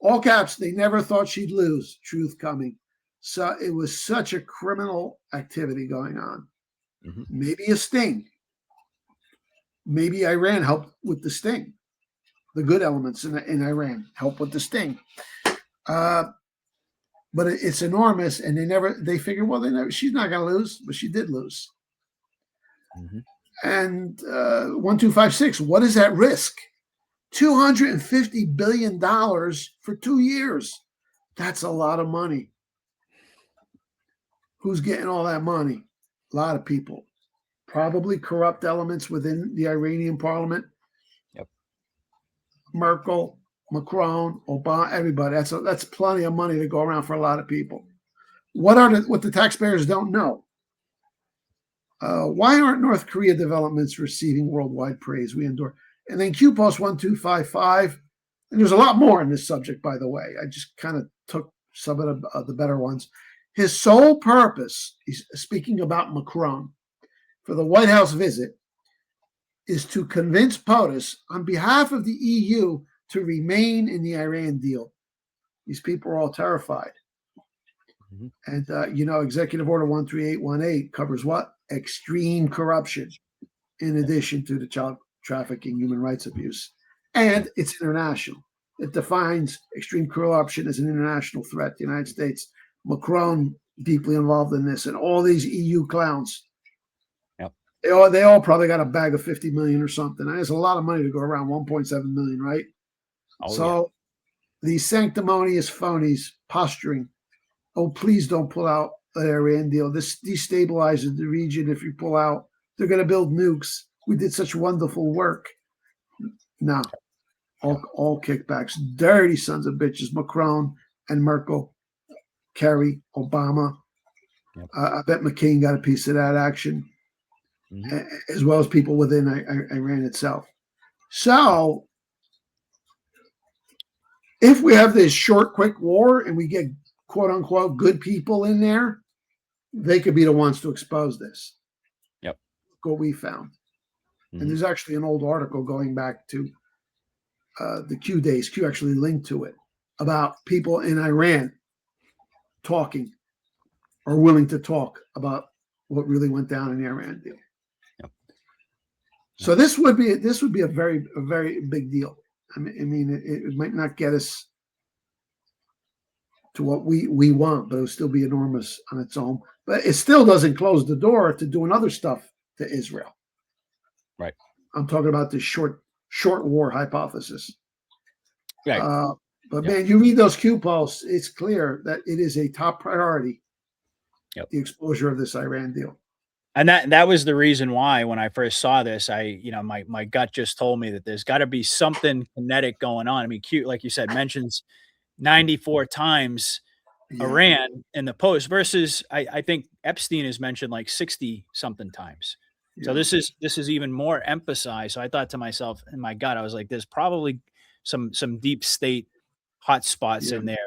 All caps, they never thought she'd lose. Truth coming. So it was such a criminal activity going on. Mm-hmm. Maybe a sting. Maybe Iran helped with the sting. The good elements in Iran help with the sting. But it's enormous, and they figure, well, she's not going to lose, but she did lose. Mm-hmm. And 1256, what is at risk? $250 billion for 2 years. That's a lot of money. Who's getting all that money? A lot of people. Probably corrupt elements within the Iranian parliament. Yep. Merkel, Macron, Obama, everybody. That's plenty of money to go around for a lot of people. What the taxpayers don't know? Why aren't North Korea developments receiving worldwide praise? We endure. And then QPOS 1255. And there's a lot more in this subject, by the way. I just kind of took some of the better ones. His sole purpose, he's speaking about Macron, for the White House visit, is to convince POTUS on behalf of the EU to remain in the Iran deal. These people are all terrified. Mm-hmm. And, Executive Order 13818 covers what? Extreme corruption, in addition to the child trafficking, human rights abuse. And it's international. It defines extreme corruption as an international threat. The United States, Macron, deeply involved in this, and all these EU clowns. Yep. They all probably got a bag of 50 million or something. And there's a lot of money to go around, 1.7 million, right? These sanctimonious phonies posturing, oh, please don't pull out the Iran deal. This destabilizes the region. If you pull out, they're going to build nukes. We did such wonderful work. No, all kickbacks. Dirty sons of bitches. Macron and Merkel, Kerry, Obama. Yep. I bet McCain got a piece of that action, as well as people within Iran itself. So, if we have this short, quick war and we get quote unquote good people in there, they could be the ones to expose this. Yep. What we found. And there's actually an old article going back to the Q days. Q actually linked to it about people in Iran talking or willing to talk about what really went down in the Iran deal. Yep. So this would be a very big deal. I mean, it might not get us to what we want, but it'll still be enormous on its own. But it still doesn't close the door to doing other stuff to Israel. Right. I'm talking about this short war hypothesis. Right. But man, you read those Q posts, it's clear that it is a top priority. Yep. The exposure of this Iran deal. And that was the reason why when I first saw this, my gut just told me that there's got to be something kinetic going on. I mean, Q, like you said, mentions 94 times Iran in the post versus I think Epstein is mentioned like 60 something times. So this is even more emphasized. So I thought to myself in my gut, I was like, there's probably some deep state hot spots in there,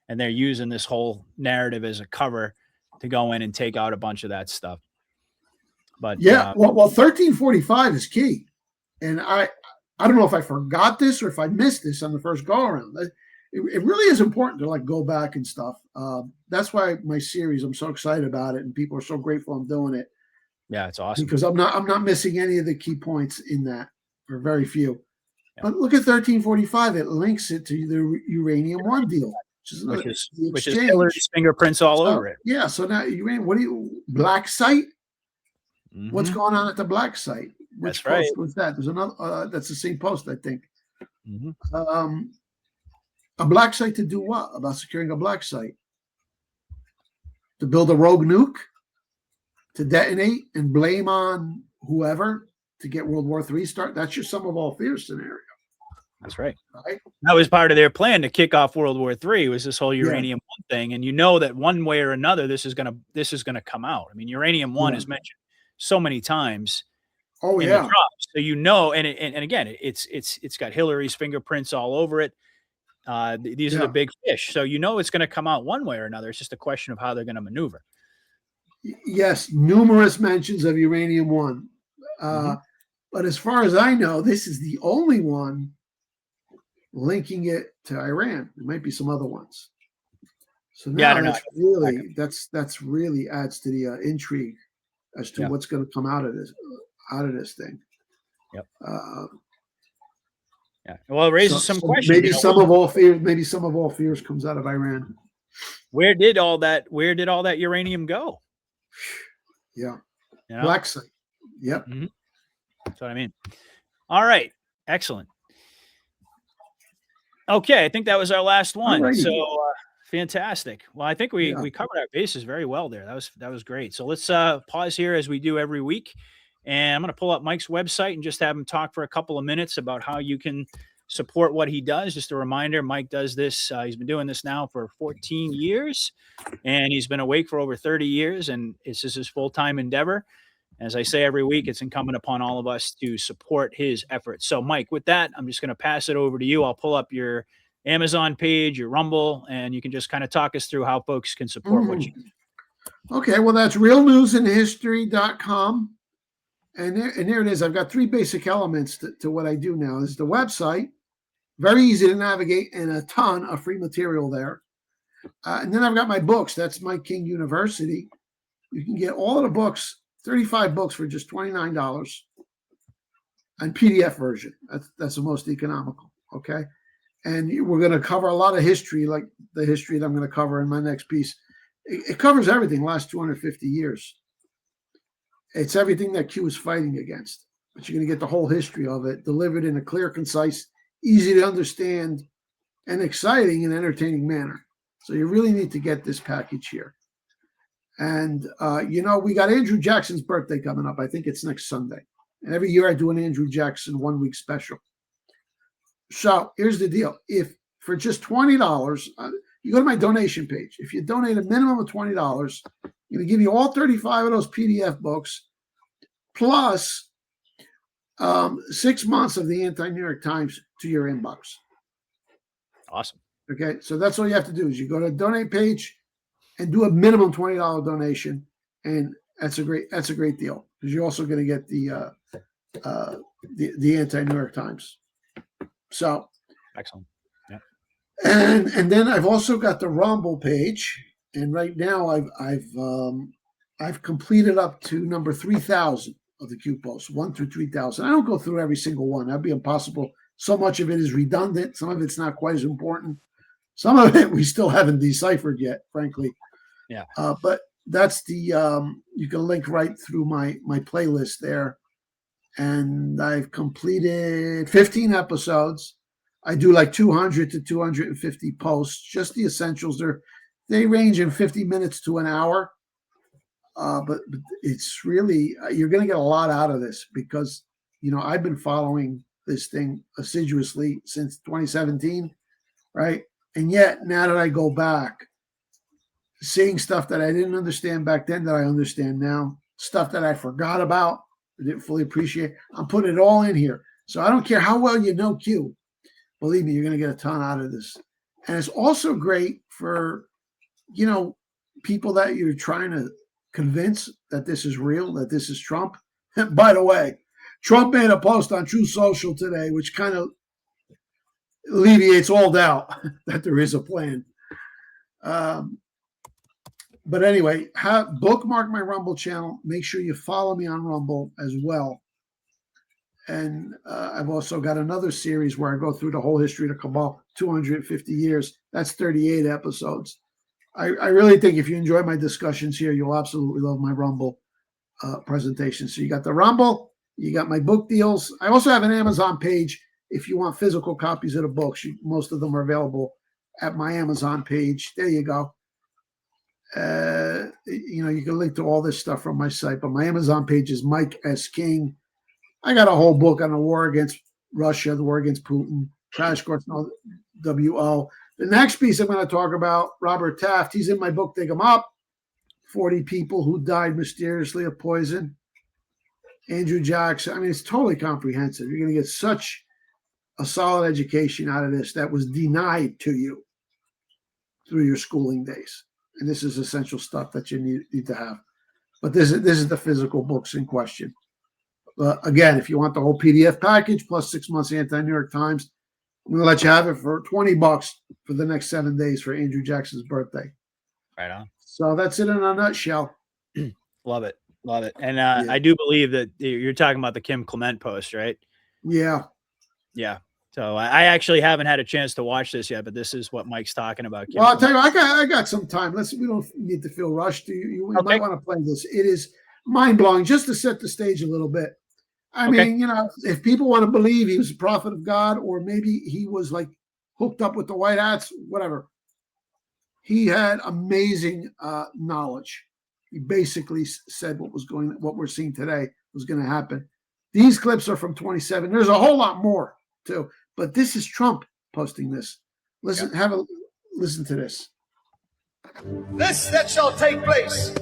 and they're using this whole narrative as a cover to go in and take out a bunch of that stuff. But well, 1345 is key, and I don't know if I forgot this or if I missed this on the first go around. It really is important to like go back and stuff. That's why my series, I'm so excited about it, and people are so grateful I'm doing it. Yeah, it's awesome because I'm not missing any of the key points in that, or very few. Yeah. But look at 1345; it links it to the Uranium One deal, which is Hillary's fingerprints all over it. Yeah. So now black site? What's going on at the black site? Which post was that? There's another. That's the same post, I think. A black site to do what? About securing a black site to build a rogue nuke, to detonate and blame on whoever to get World War III start. That's your sum of all fears scenario. That's right. That was part of their plan to kick off World War III, was this whole Uranium One thing. And you know that one way or another, this is gonna come out. I mean, Uranium One is mentioned so many times. Oh in the drops. So you know, and again, it's got Hillary's fingerprints all over it. These are the big fish. So you know it's going to come out one way or another. It's just a question of how they're going to maneuver. Yes, numerous mentions of Uranium One. But as far as I know, this is the only one linking it to Iran. There might be some other ones. So now I don't know. That's really adds to the intrigue as to what's going to come out of this thing. Yep. Well, it raises some questions. Maybe some of all fears comes out of Iran. Where did all that uranium go? Yeah. Black site. Yep. That's what I mean. All right. Excellent. Okay. I think that was our last one. Alrighty. So fantastic. Well, I think we covered our bases very well there. That was great. So let's pause here as we do every week. And I'm going to pull up Mike's website and just have him talk for a couple of minutes about how you can support what he does. Just a reminder, Mike does this. He's been doing this now for 14 years, and he's been awake for over 30 years, and this is his full-time endeavor. As I say every week, it's incumbent upon all of us to support his efforts. So, Mike, with that, I'm just going to pass it over to you. I'll pull up your Amazon page, your Rumble, and you can just kind of talk us through how folks can support what you do. Okay, well, that's realnewsinhistory.com. And there it is. I've got three basic elements to what I do now. This is the website, very easy to navigate, and a ton of free material there. And then I've got my books. That's Mike King University. You can get all of the books, 35 books for just $29, and PDF version. That's the most economical. Okay, and we're going to cover a lot of history, like the history that I'm going to cover in my next piece. It covers everything, last 250 years. It's everything that Q is fighting against, but you're going to get the whole history of it delivered in a clear, concise, easy to understand, and exciting and entertaining manner. So you really need to get this package here. And, we got Andrew Jackson's birthday coming up. I think it's next Sunday. And every year I do an Andrew Jackson 1 week special. So here's the deal. If for just $20, you go to my donation page. If you donate a minimum of $20, I'm going to give you all 35 of those PDF books, plus 6 months of the Anti-New York Times to your inbox. Awesome. Okay, so that's all you have to do is you go to the donate page and do a minimum $20 donation, and that's a great deal because you're also going to get the Anti-New York Times. So excellent. Yeah. And then I've also got the Rumble page, and right now I've completed up to number 3,000 of the Q posts, 1 through 3,000. I don't go through every single one. That'd be impossible. So much of it is redundant. Some of it's not quite as important. Some of it we still haven't deciphered yet, frankly. Yeah. But that's the you can link right through my playlist there. And I've completed 15 episodes. I do like 200 to 250 posts, just the essentials. They range in 50 minutes to an hour. But it's really, you're going to get a lot out of this because, I've been following this thing assiduously since 2017, right? And yet now that I go back, seeing stuff that I didn't understand back then that I understand now, stuff that I forgot about, I didn't fully appreciate, I'm putting it all in here. So I don't care how well you know Q. Believe me, you're going to get a ton out of this. And it's also great for, people that you're trying to convince that this is real, that this is Trump. By the way, Trump made a post on True Social today, which kind of alleviates all doubt that there is a plan. But anyway, bookmark my Rumble channel. Make sure you follow me on Rumble as well. And I've also got another series where I go through the whole history of the Cabal, 250 years. That's 38 episodes. I really think if you enjoy my discussions here, you'll absolutely love my Rumble presentation. So you got the Rumble, you got my book deals. I also have an Amazon page if you want physical copies of the books. Most of them are available at my Amazon page. There you go. You can link to all this stuff from my site, but my Amazon page is Mike S. King. I got a whole book on the war against Russia, the war against Putin, Crash Course, WO. The next piece I'm going to talk about, Robert Taft, he's in my book, Dig 'em Up, 40 people who died mysteriously of poison. Andrew Jackson. I mean, it's totally comprehensive. You're going to get such a solid education out of this that was denied to you through your schooling days. And this is essential stuff that you need to have. But this is the physical books in question. Again, if you want the whole PDF package plus 6 months Anti-New York Times, I'm going to let you have it for $20 for the next 7 days for Andrew Jackson's birthday. Right on. So that's it in a nutshell. Love it. Love it. And I do believe that you're talking about the Kim Clement post, right? Yeah. Yeah. So I actually haven't had a chance to watch this yet, but this is what Mike's talking about. Well, I'll tell you, I got some time. We don't need to feel rushed. You might want to play this. It is mind blowing just to set the stage a little bit. I mean, if people want to believe he was a prophet of God, or maybe he was like hooked up with the white hats, whatever. He had amazing knowledge. He basically said what we're seeing today was going to happen. These clips are from 27. There's a whole lot more too, but this is Trump posting this. Listen, listen to this. This that shall take place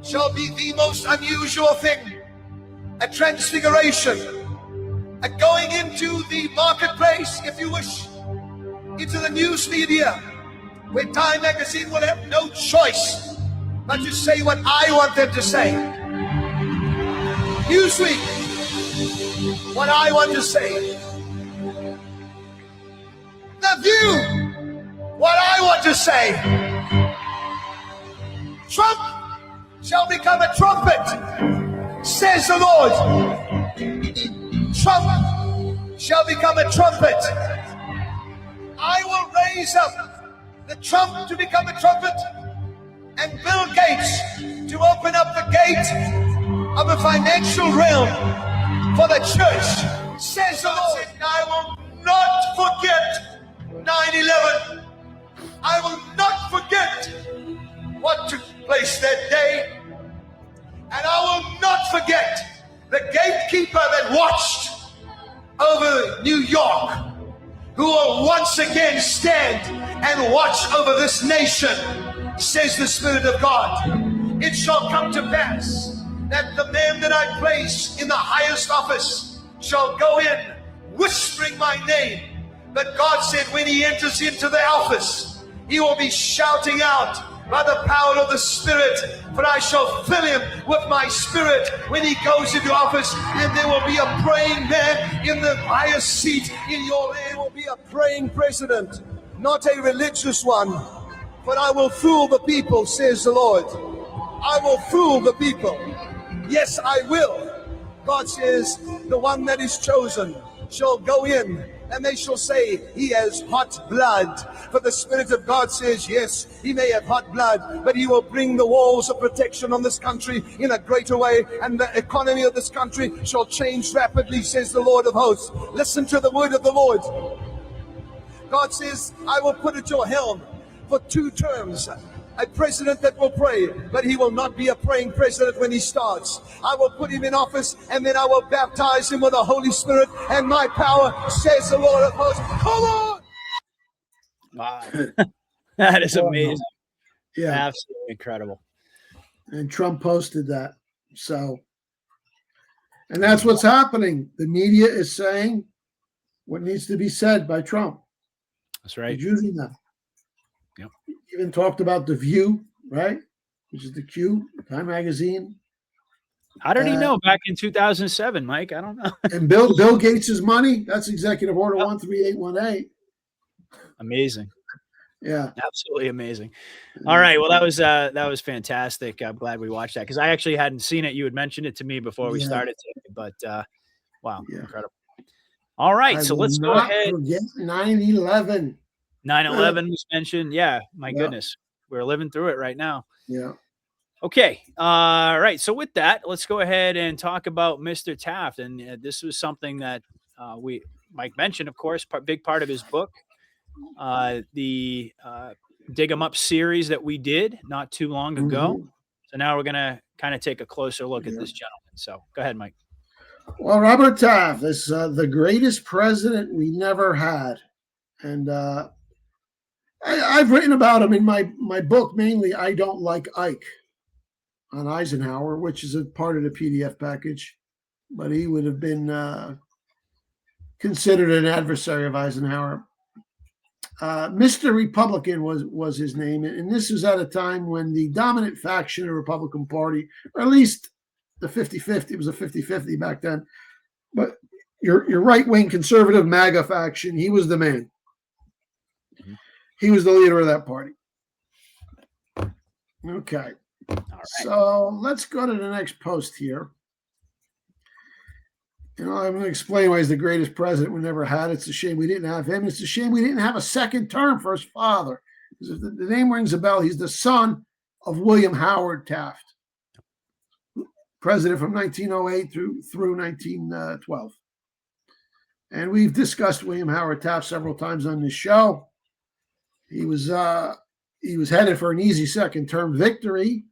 shall be the most unusual thing. A transfiguration, a going into the marketplace, if you wish, into the news media, where Time magazine will have no choice but to say what I want them to say. Newsweek, what I want to say. The View, what I want to say. Trump shall become a trumpet, says the Lord. Trump shall become a trumpet. I will raise up the Trump to become a trumpet, and Bill Gates to open up the gate of the financial realm for the church, says the Lord. And I will not forget 9/11. I will not forget what took place that day. And I will not forget the gatekeeper that watched over New York, who will once again stand and watch over this nation, says the Spirit of God. It shall come to pass that the man that I place in the highest office shall go in whispering my name. But God said when he enters into the office, he will be shouting out by the power of the Spirit, for I shall fill him with my Spirit when he goes into office, and there will be a praying man in the highest seat in your land. There will be a praying president, not a religious one, but I will fool the people, says the Lord. I will fool the people. Yes, I will. God says the one that is chosen shall go in, and they shall say he has hot blood. For the Spirit of God says, yes, he may have hot blood, but he will bring the walls of protection on this country in a greater way, and the economy of this country shall change rapidly, says the Lord of hosts. Listen to the word of the Lord. God says, I will put at your helm for 2 terms a president that will pray, but he will not be a praying president when he starts. I will put him in office, and then I will baptize him with the Holy Spirit and my power, says the Lord of hosts. Come on! Wow. That is amazing. Yeah. Absolutely incredible. And Trump posted that. So, and that's what's happening. The media is saying what needs to be said by Trump. That's right. He's using that. Yep. Even talked about The View, right? Which is the Q, Time Magazine. How did he know back in 2007, Mike? I don't know. And Bill Gates' money, that's Executive Order 13818. Amazing. Yeah. Absolutely amazing. All right. Well, that was fantastic. I'm glad we watched that because I actually hadn't seen it. You had mentioned it to me before we started today, but wow, incredible. All right. So let's go ahead. 9/11. 9/11 was mentioned. Yeah. My goodness. We're living through it right now. Yeah. Okay. All right. So with that, let's go ahead and talk about Mr. Taft. And this was something that Mike mentioned, of course, big part of his book, the Dig 'em Up series that we did not too long ago. So now we're going to kind of take a closer look at this gentleman. So go ahead, Mike. Well, Robert Taft is the greatest president we never had. And I've written about him in my book, mainly I Don't Like Ike, on Eisenhower, which is a part of the PDF package. But he would have been considered an adversary of Eisenhower. Mr. Republican was his name. And this was at a time when the dominant faction of the Republican Party, or at least the 50-50, it was a 50-50 back then. But your right-wing conservative MAGA faction, he was the man. He was the leader of that party. Okay. All right. So let's go to the next post here. I'm going to explain why he's the greatest president we never had. It's a shame we didn't have him. It's a shame we didn't have a second term for his father. Because if the name rings a bell, he's the son of William Howard Taft, president from 1908 through 1912. And we've discussed William Howard Taft several times on this show. He was headed for an easy second term victory,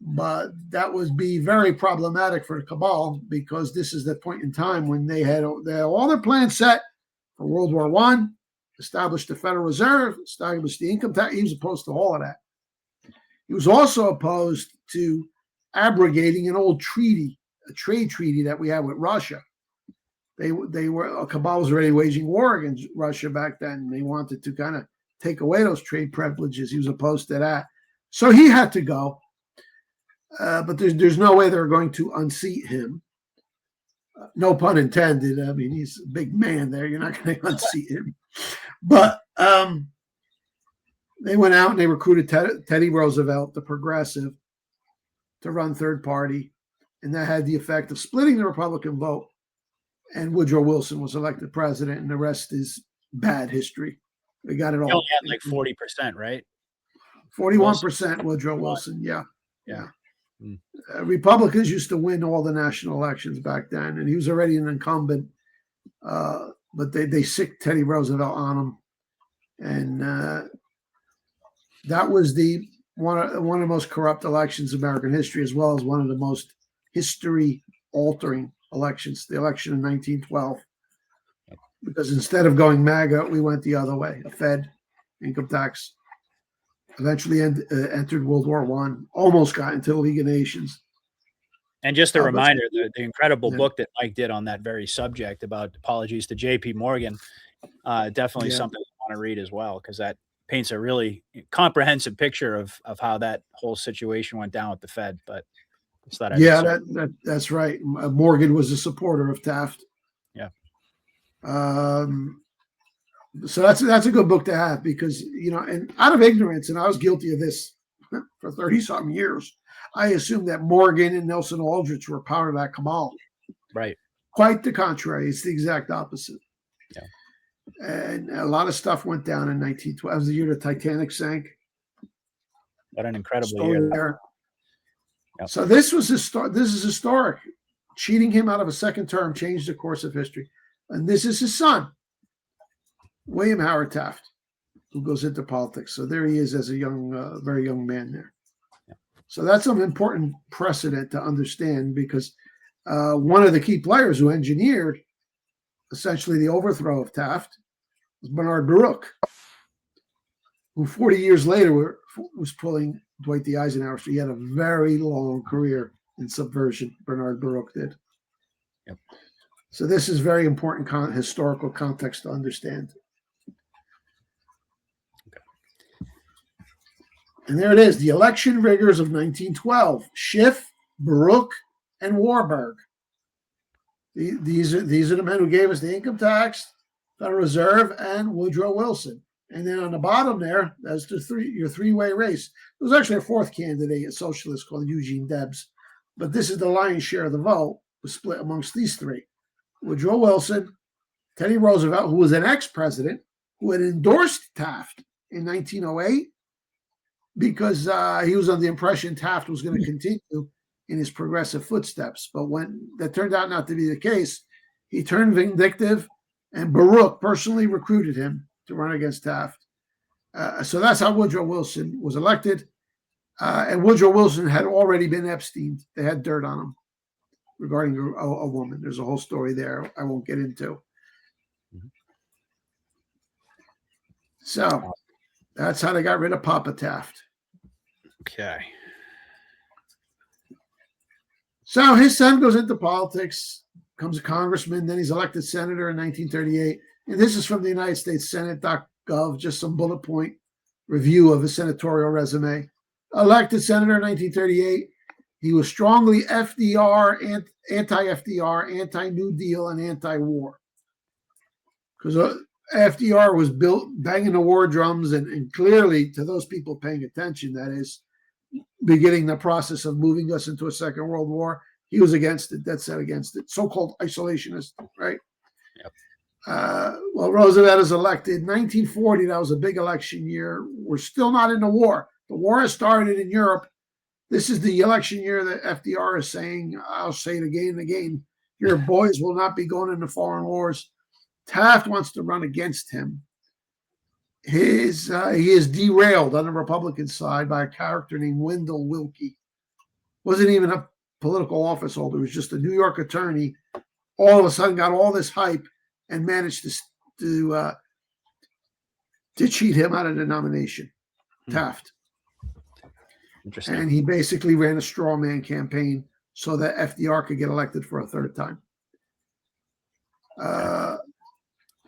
but that would be very problematic for the cabal because this is the point in time when they had all their plans set for World War I, established the Federal Reserve, established the income tax. He was opposed to all of that. He was also opposed to abrogating an old treaty, a trade treaty that we had with Russia. Cabal was already waging war against Russia back then. They wanted to kind of take away those trade privileges. He was opposed to that. So he had to go. But there's no way they're going to unseat him. No pun intended. I mean, he's a big man there. You're not going to unseat him. But they went out and they recruited Teddy Roosevelt, the progressive, to run third party. And that had the effect of splitting the Republican vote. And Woodrow Wilson was elected president, and the rest is bad history. We got it all. He only had like 40%, right? 41% Woodrow Wilson. Yeah. Yeah. Republicans used to win all the national elections back then, and he was already an incumbent. But they sicked Teddy Roosevelt on him, and that was one of the most corrupt elections in American history, as well as one of the most history altering elections, the election in 1912. Because instead of going MAGA, we went the other way, a Fed, income tax. Eventually entered World War I, almost got into the League of Nations. And just a reminder, the incredible book that Mike did on that very subject about apologies to J.P. Morgan, definitely something I want to read as well, because that paints a really comprehensive picture of how that whole situation went down with the Fed. But it's that that's right. Morgan was a supporter of Taft. Yeah. So that's a good book to have, because, and out of ignorance, and I was guilty of this for 30-something years, I assumed that Morgan and Nelson Aldrich were part of that cabal. Right. Quite the contrary. It's the exact opposite. Yeah. And a lot of stuff went down in 1912. It was the year the Titanic sank. What an incredible year. There. Yep. So this is historic. Cheating him out of a second term changed the course of history. And this is his son, William Howard Taft, who goes into politics. So there he is as a young, very young man there. Yeah. So that's an important precedent to understand, because one of the key players who engineered essentially the overthrow of Taft was Bernard Baruch, who 40 years later was pulling Dwight D. Eisenhower. So he had a very long career in subversion, Bernard Baruch did. Yep. So this is very important historical context to understand. Okay. And there it is, the election riggers of 1912, Schiff, Baruch, and Warburg. These are the men who gave us the income tax, Federal Reserve, and Woodrow Wilson. And then on the bottom there, that's your three-way race. There was actually a fourth candidate, a socialist called Eugene Debs. But this is the lion's share of the vote was split amongst these three. Woodrow Wilson, Teddy Roosevelt, who was an ex-president, who had endorsed Taft in 1908 because he was under the impression Taft was going to continue in his progressive footsteps. But when that turned out not to be the case, he turned vindictive, and Baruch personally recruited him to run against Taft. So that's how Woodrow Wilson was elected. And Woodrow Wilson had already been Epstein. They had dirt on him regarding a woman. There's a whole story there I won't get into. So that's how they got rid of Papa Taft. Okay. So his son goes into politics, becomes a congressman, then he's elected senator in 1938. And this is from the United States Senate.gov, just some bullet point review of his senatorial resume. Elected senator in 1938. He was strongly FDR, anti-FDR, anti-New Deal, and anti-war. Because FDR was built banging the war drums, and clearly to those people paying attention, that is, beginning the process of moving us into a Second World War, he was against it, dead set against it. So-called isolationist, right? Yep. Well, Roosevelt is elected. 1940, that was a big election year. We're still not in the war. The war has started in Europe. This is the election year that FDR is saying, I'll say it again and again, your boys will not be going into foreign wars. Taft wants to run against him. He is derailed on the Republican side by a character named Wendell Willkie. Wasn't even a political office holder. He was just a New York attorney. All of a sudden got all this hype and managed to cheat him out of the nomination. Taft. Interesting. And he basically ran a straw man campaign so that FDR could get elected for a third time.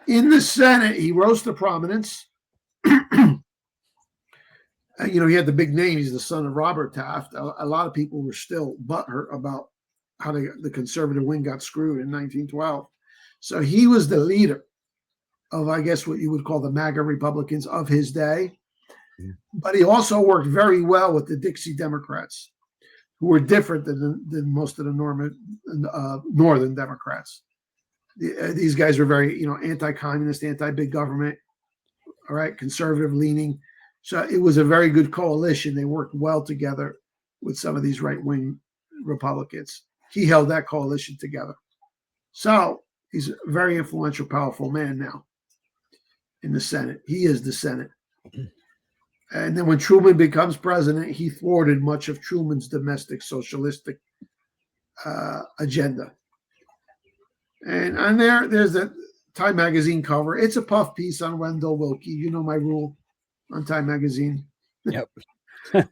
In the Senate, he rose to prominence. He had the big name. He's the son of Robert Taft. A lot of people were still butthurt about how the conservative wing got screwed in 1912. So he was the leader of, I guess, what you would call the MAGA Republicans of his day. But he also worked very well with the Dixie Democrats, who were different than most of the Northern Democrats. These guys were very, anti-communist, anti-big government, all right, conservative leaning. So it was a very good coalition. They worked well together with some of these right-wing Republicans. He held that coalition together. So he's a very influential, powerful man now in the Senate. He is the Senate. And then when Truman becomes president, he thwarted much of Truman's domestic socialistic agenda. And on there's a Time Magazine cover. It's a puff piece on Wendell Willkie. You know my rule on Time Magazine. Yep. And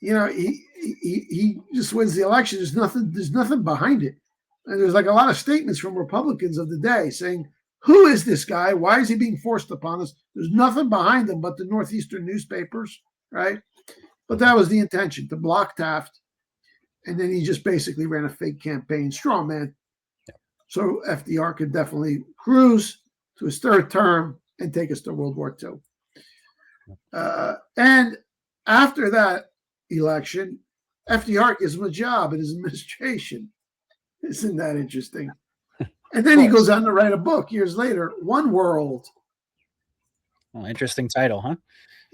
he just wins the election. There's nothing behind it. And there's like a lot of statements from Republicans of the day saying, who is this guy? Why is he being forced upon us? There's nothing behind him but the Northeastern newspapers, right? But that was the intention, to block Taft. And then he just basically ran a fake campaign, straw man. So FDR could definitely cruise to his third term and take us to World War II. And after that election, FDR gives him a job in his administration. Isn't that interesting? And then he goes on to write a book years later, One World. Well, interesting title, huh?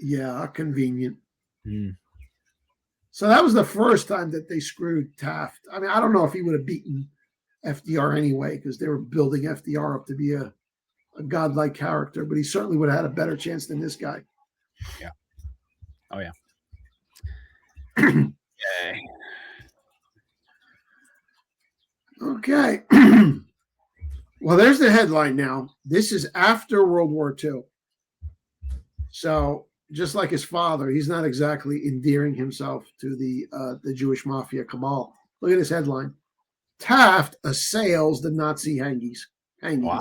Yeah, convenient. Mm. So that was the first time that they screwed Taft. I mean, I don't know if he would have beaten FDR anyway, because they were building FDR up to be a godlike character, but he certainly would have had a better chance than this guy. Yeah. Oh, yeah. Okay. Well, there's the headline now. This is after World War II. So just like his father, he's not exactly endearing himself to the Jewish mafia cabal. Look at this headline. Taft assails the Nazi hangings. Wow.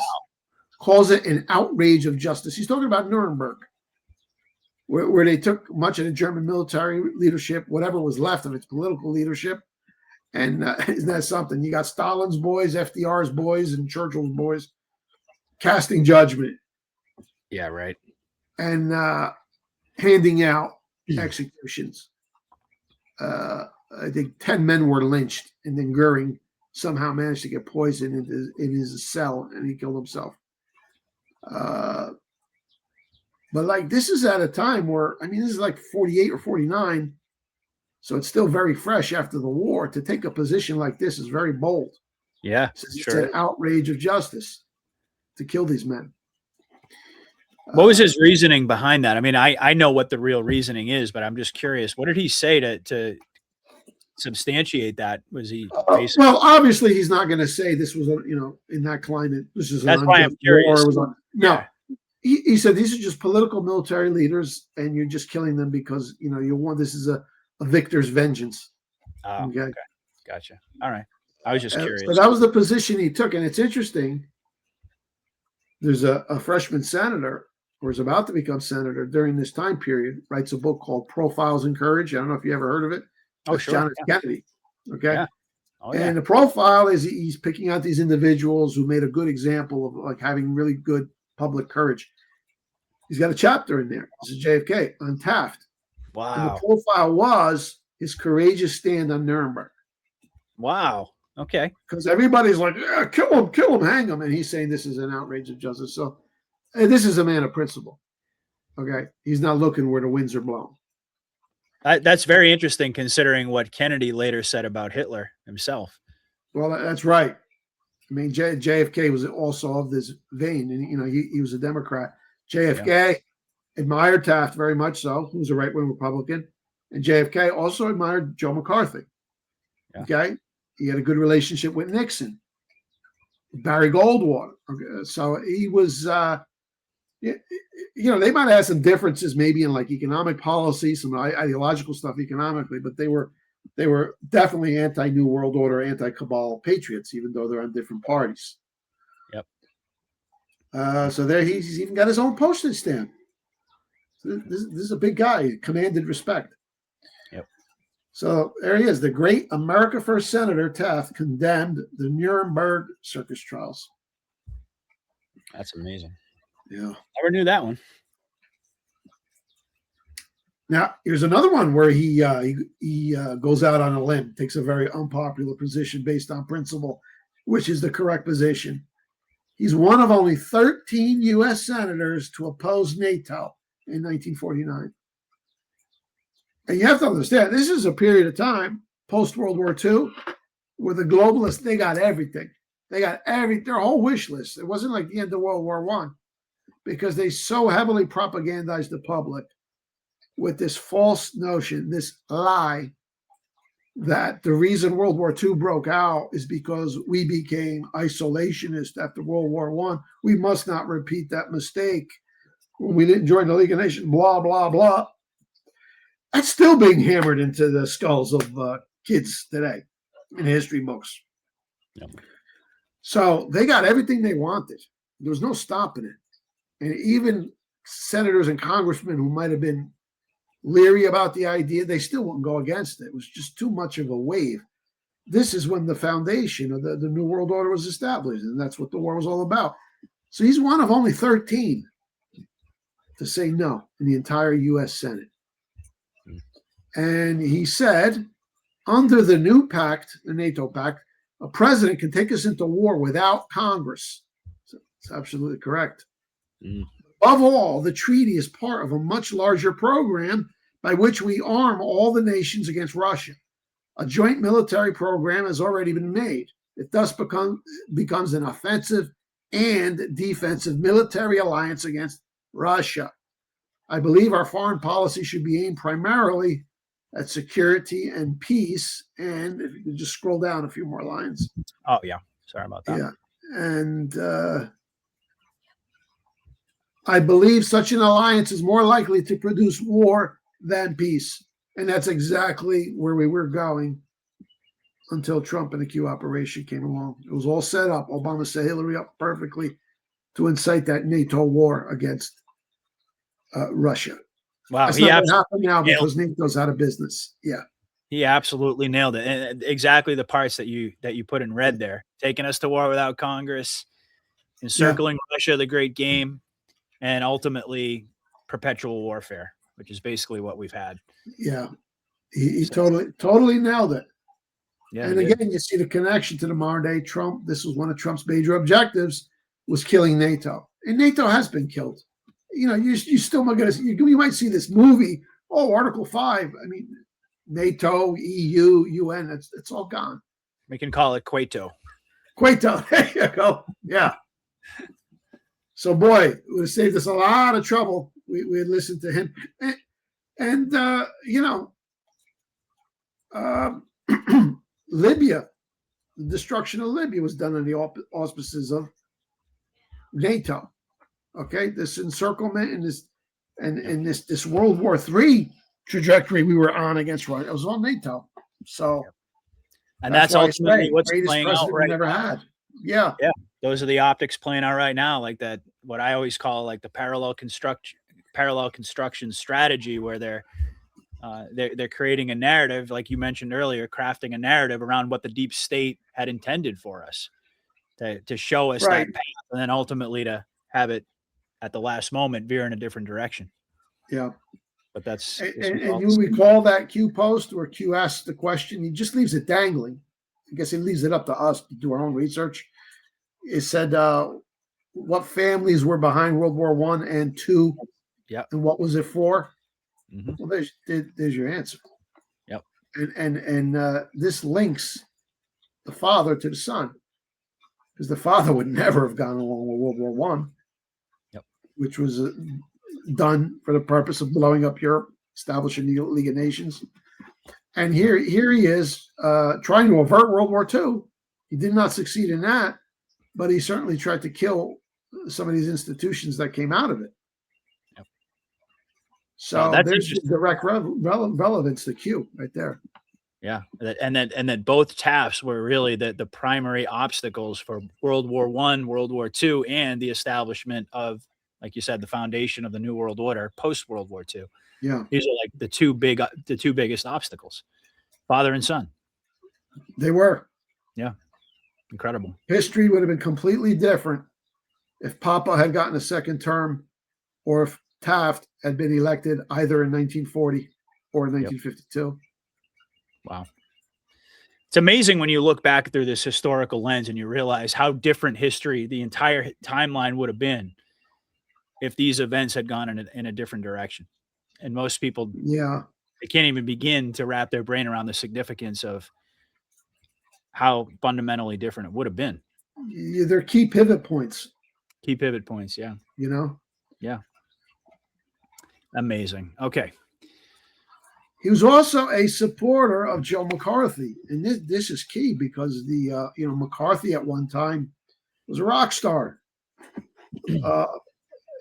Calls it an outrage of justice. He's talking about Nuremberg, where they took much of the German military leadership, whatever was left of its political leadership. And isn't that something? You got Stalin's boys, FDR's boys, and Churchill's boys casting judgment. Yeah, right. And handing out executions. I think 10 men were lynched, and then Goering somehow managed to get poisoned in his cell, and he killed himself. But like, this is at a time where, I mean, this is like 48 or 49. So it's still very fresh after the war. To take a position like this is very bold. Yeah, it's an outrage of justice to kill these men. What was his reasoning behind that? I mean, I know what the real reasoning is, but I'm just curious. What did he say to substantiate that? Was he well, obviously he's not going to say this was in that climate. This is that's why I'm curious. No. He said these are just political military leaders, and you're just killing them because you want this is a victor's vengeance. Oh, okay. Gotcha. All right. I was just curious. So that was the position he took. And it's interesting. There's a freshman senator who was about to become senator during this time period, writes a book called Profiles in Courage. I don't know if you ever heard of it. Oh, sure. John F. Kennedy. Okay. Yeah. Oh, yeah. And the profile is he's picking out these individuals who made a good example of like having really good public courage. He's got a chapter in there. This is JFK on Taft. Wow. And the profile was his courageous stand on Nuremberg. Wow. Okay. Because everybody's like, yeah, kill him, hang him. And he's saying this is an outrage of justice. So this is a man of principle. Okay. He's not looking where the winds are blowing. That's very interesting considering what Kennedy later said about Hitler himself. Well, that's right. I mean, JFK was also of this vein. And, he was a Democrat. JFK admired Taft very much so, who was a right-wing Republican. And JFK also admired Joe McCarthy. Yeah. Okay. He had a good relationship with Nixon, Barry Goldwater. Okay. So he was, they might have some differences maybe in like economic policy, some ideological stuff economically, but they were definitely anti-New World Order, anti-cabal patriots, even though they're on different parties. Yep. So there he's even got his own postage stamp. This is a big guy. He commanded respect. Yep. So there he is. The great America First Senator Taft condemned the Nuremberg circus trials. That's amazing. Yeah. Never knew that one. Now, here's another one where he goes out on a limb, takes a very unpopular position based on principle, which is the correct position. He's one of only 13 U.S. senators to oppose NATO in 1949. And you have to understand, this is a period of time, post-World War II, where the globalists, they got everything. They got their whole wish list. It wasn't like the end of World War I, because they so heavily propagandized the public with this false notion, this lie, that the reason World War II broke out is because we became isolationist after World War I. We must not repeat that mistake when we didn't join the League of Nations, blah, blah, blah. That's still being hammered into the skulls of kids today in history books. Yep. So they got everything they wanted. There was no stopping it. And even senators and congressmen who might have been leery about the idea, they still wouldn't go against it. It was just too much of a wave. This is when the foundation of the New World Order was established, and that's what the war was all about. So he's one of only 13 to say no in the entire U.S. Senate. And he said, under the new pact, the NATO pact, a president can take us into war without Congress. So it's absolutely correct. Above all, the treaty is part of a much larger program by which we arm all the nations against Russia. A joint military program has already been made. It thus becomes an offensive and defensive military alliance against Russia. I believe our foreign policy should be aimed primarily at security and peace. And if you could just scroll down a few more lines. Oh, yeah. Sorry about that. Yeah. And I believe such an alliance is more likely to produce war than peace. And that's exactly where we were going until Trump and the Q operation came along. It was all set up. Obama set Hillary up perfectly to incite that NATO war against Russia. Wow. That's not what happened now because NATO's out of business. Yeah. He absolutely nailed it. And exactly the parts that you put in red there, taking us to war without Congress, encircling Russia, the great game, and ultimately perpetual warfare, which is basically what we've had. Yeah. He totally nailed it. Yeah, and again, you see the connection to the modern day Trump. This was one of Trump's major objectives, was killing NATO. And NATO has been killed. You know, you still might get you might see this movie. Oh, Article 5. I mean, NATO, EU, UN. It's all gone. We can call it Cueto. Cueto. There you go. Yeah. So, boy, it would have saved us a lot of trouble. We had listened to him, and Libya, the destruction of Libya was done in the auspices of NATO. Okay, this encirclement and this World War III trajectory we were on against Russia, it was all NATO. So, and that's ultimately what's greatest playing out president we right never now. had. Yeah, yeah. Those are the optics playing out right now, like that. What I always call like the parallel construction strategy, where they're creating a narrative, like you mentioned earlier, crafting a narrative around what the deep state had intended for us, to show us that path, and then ultimately to have it at the last moment veer in a different direction. Yeah. But that's and you recall that Q post where Q asks the question, he just leaves it dangling. I guess he leaves it up to us to do our own research. It said what families were behind World War I and II, and what was it for? Mm-hmm. Well, there's your answer. Yep. And this links the father to the son, because the father would never have gone along with World War I, which was done for the purpose of blowing up Europe, establishing the League of Nations. And here he is trying to avert World War II. He did not succeed in that, but he certainly tried to kill some of these institutions that came out of it. Yep. So there's direct relevance to Q right there. Yeah, and then both Tafts were really the primary obstacles for World War I, World War II, and the establishment of, like you said, the foundation of the New World Order post World War II. Yeah, these are like the two biggest obstacles, father and son. They were. Yeah, incredible. History would have been completely different if Papa had gotten a second term, or if Taft had been elected either in 1940 or in 1952. Wow. It's amazing when you look back through this historical lens and you realize how different history, the entire timeline would have been if these events had gone in a different direction. And most people, they can't even begin to wrap their brain around the significance of how fundamentally different it would have been. They're key pivot points. Key pivot points, yeah. You know? Yeah. Amazing. Okay. He was also a supporter of Joe McCarthy, and this is key because McCarthy at one time was a rock star.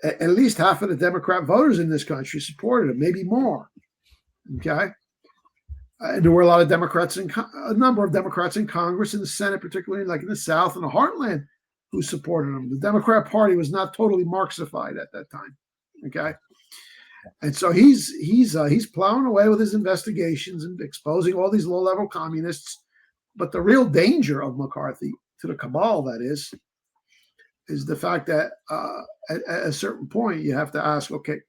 At least half of the Democrat voters in this country supported him, maybe more. Okay, and there were a lot of Democrats a number of Democrats in Congress, in the Senate, particularly like in the South and the Heartland, who supported him. The Democrat Party was not totally Marxified at that time. Okay. And so he's plowing away with his investigations and exposing all these low-level communists. But the real danger of McCarthy, to the cabal, that is the fact that at a certain point you have to ask, okay,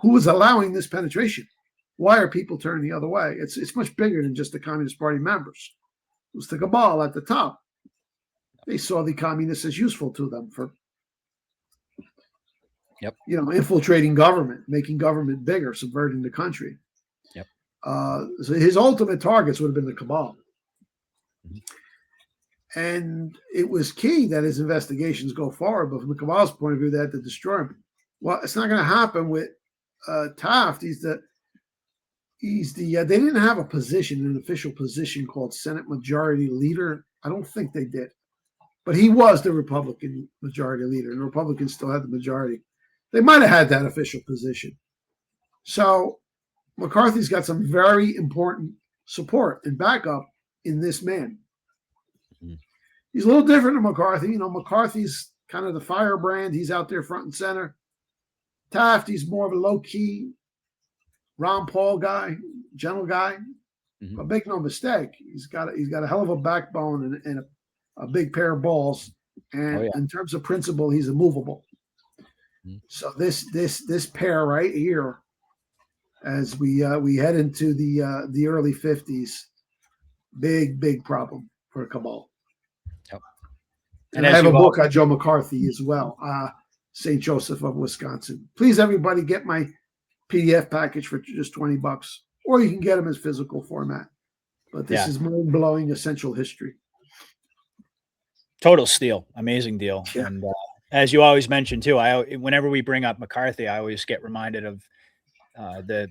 who is allowing this penetration? Why are people turning the other way? It's much bigger than just the Communist Party members. It was the cabal at the top. They saw the communists as useful to them for infiltrating government, making government bigger, subverting the country. Yep. So his ultimate targets would have been the cabal. Mm-hmm. And it was key that his investigations go forward, but from the cabal's point of view, they had to destroy him. Well, it's not going to happen with Taft. They didn't have a position, an official position called Senate Majority Leader. I don't think they did. But he was the Republican Majority Leader, and the Republicans still had the majority. They might have had that official position. So McCarthy's got some very important support and backup in this man. Mm-hmm. He's a little different than McCarthy. McCarthy's kind of the firebrand. He's out there front and center. Taft, he's more of a low-key Ron Paul guy, gentle guy. Mm-hmm. But make no mistake, he's got a hell of a backbone and a big pair of balls. And in terms of principle, he's immovable. So this pair right here, as we head into the early 50s, big problem for cabal. Yep. And I have a book on Joe McCarthy as well, St. Joseph of Wisconsin. Please, everybody, get my PDF package for just $20, or you can get them as physical format. But this is mind-blowing essential history. Total steal, amazing deal, and. As you always mention too, whenever we bring up McCarthy, I always get reminded of the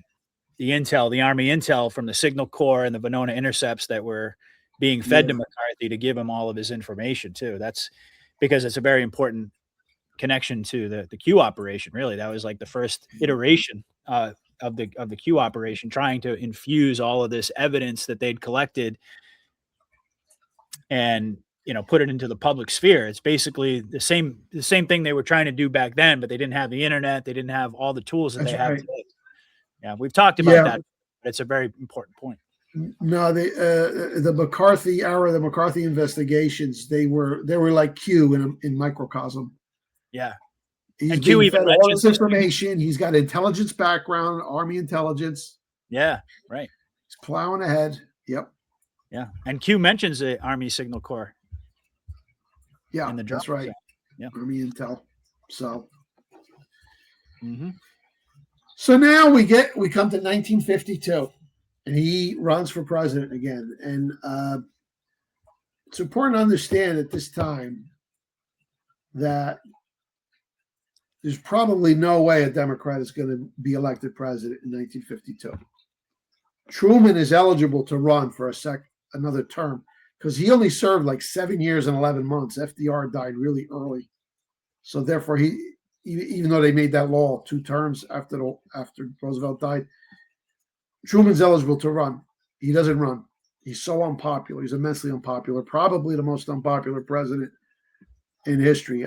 intel, the Army intel from the Signal Corps and the Venona intercepts that were being fed to McCarthy to give him all of his information too. That's because it's a very important connection to the Q operation. Really, that was like the first iteration of the Q operation, trying to infuse all of this evidence that they'd collected and put it into the public sphere. It's basically the same thing they were trying to do back then, but they didn't have the internet. They didn't have all the tools that they have today. Yeah, we've talked about that. But it's a very important point. No, the McCarthy era, the McCarthy investigations, they were like Q in microcosm. Yeah, he's being fed all this information. He's got intelligence background, Army intelligence. Yeah, right. He's plowing ahead. Yep. Yeah, and Q mentions the Army Signal Corps. Yeah, that's right. Yeah, Army intel. So, mm-hmm. So now we come to 1952, and he runs for president again. And it's important to understand at this time that there's probably no way a Democrat is going to be elected president in 1952. Truman is eligible to run for another term, because he only served like 7 years and 11 months. FDR died really early. So therefore, even though they made that law 2 terms after Roosevelt died, Truman's eligible to run. He doesn't run. He's so unpopular. He's immensely unpopular, probably the most unpopular president in history.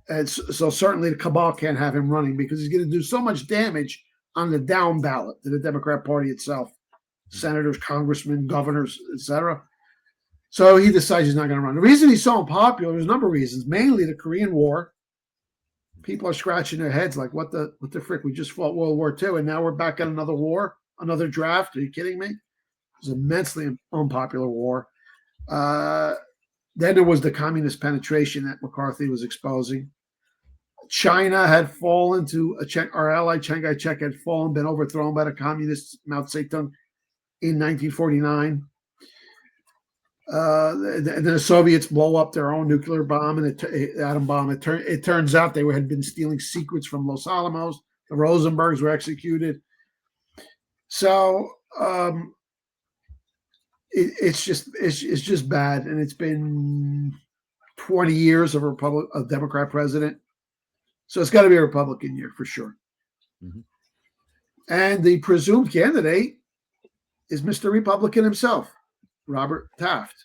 And so certainly the cabal can't have him running, because he's going to do so much damage on the down ballot to the Democrat Party itself. Senators, congressmen, governors, etc. So he decides he's not going to run. The reason he's so unpopular, there's a number of reasons. Mainly the Korean War. People are scratching their heads like, what the frick? We just fought World War II, and now we're back at another war, another draft. Are you kidding me? It was an immensely unpopular war. Then there was the communist penetration that McCarthy was exposing. China had fallen to our ally Chiang Kai-shek had fallen, been overthrown by the communists, Mao Zedong, in 1949. And the Soviets blow up their own nuclear bomb and atom bomb. It turns out they had been stealing secrets from Los Alamos. The Rosenbergs were executed. So it's just bad, and it's been 20 years of a Democrat president, so it's got to be a Republican year for sure. Mm-hmm. And the presumed candidate is Mr. Republican himself, Robert Taft.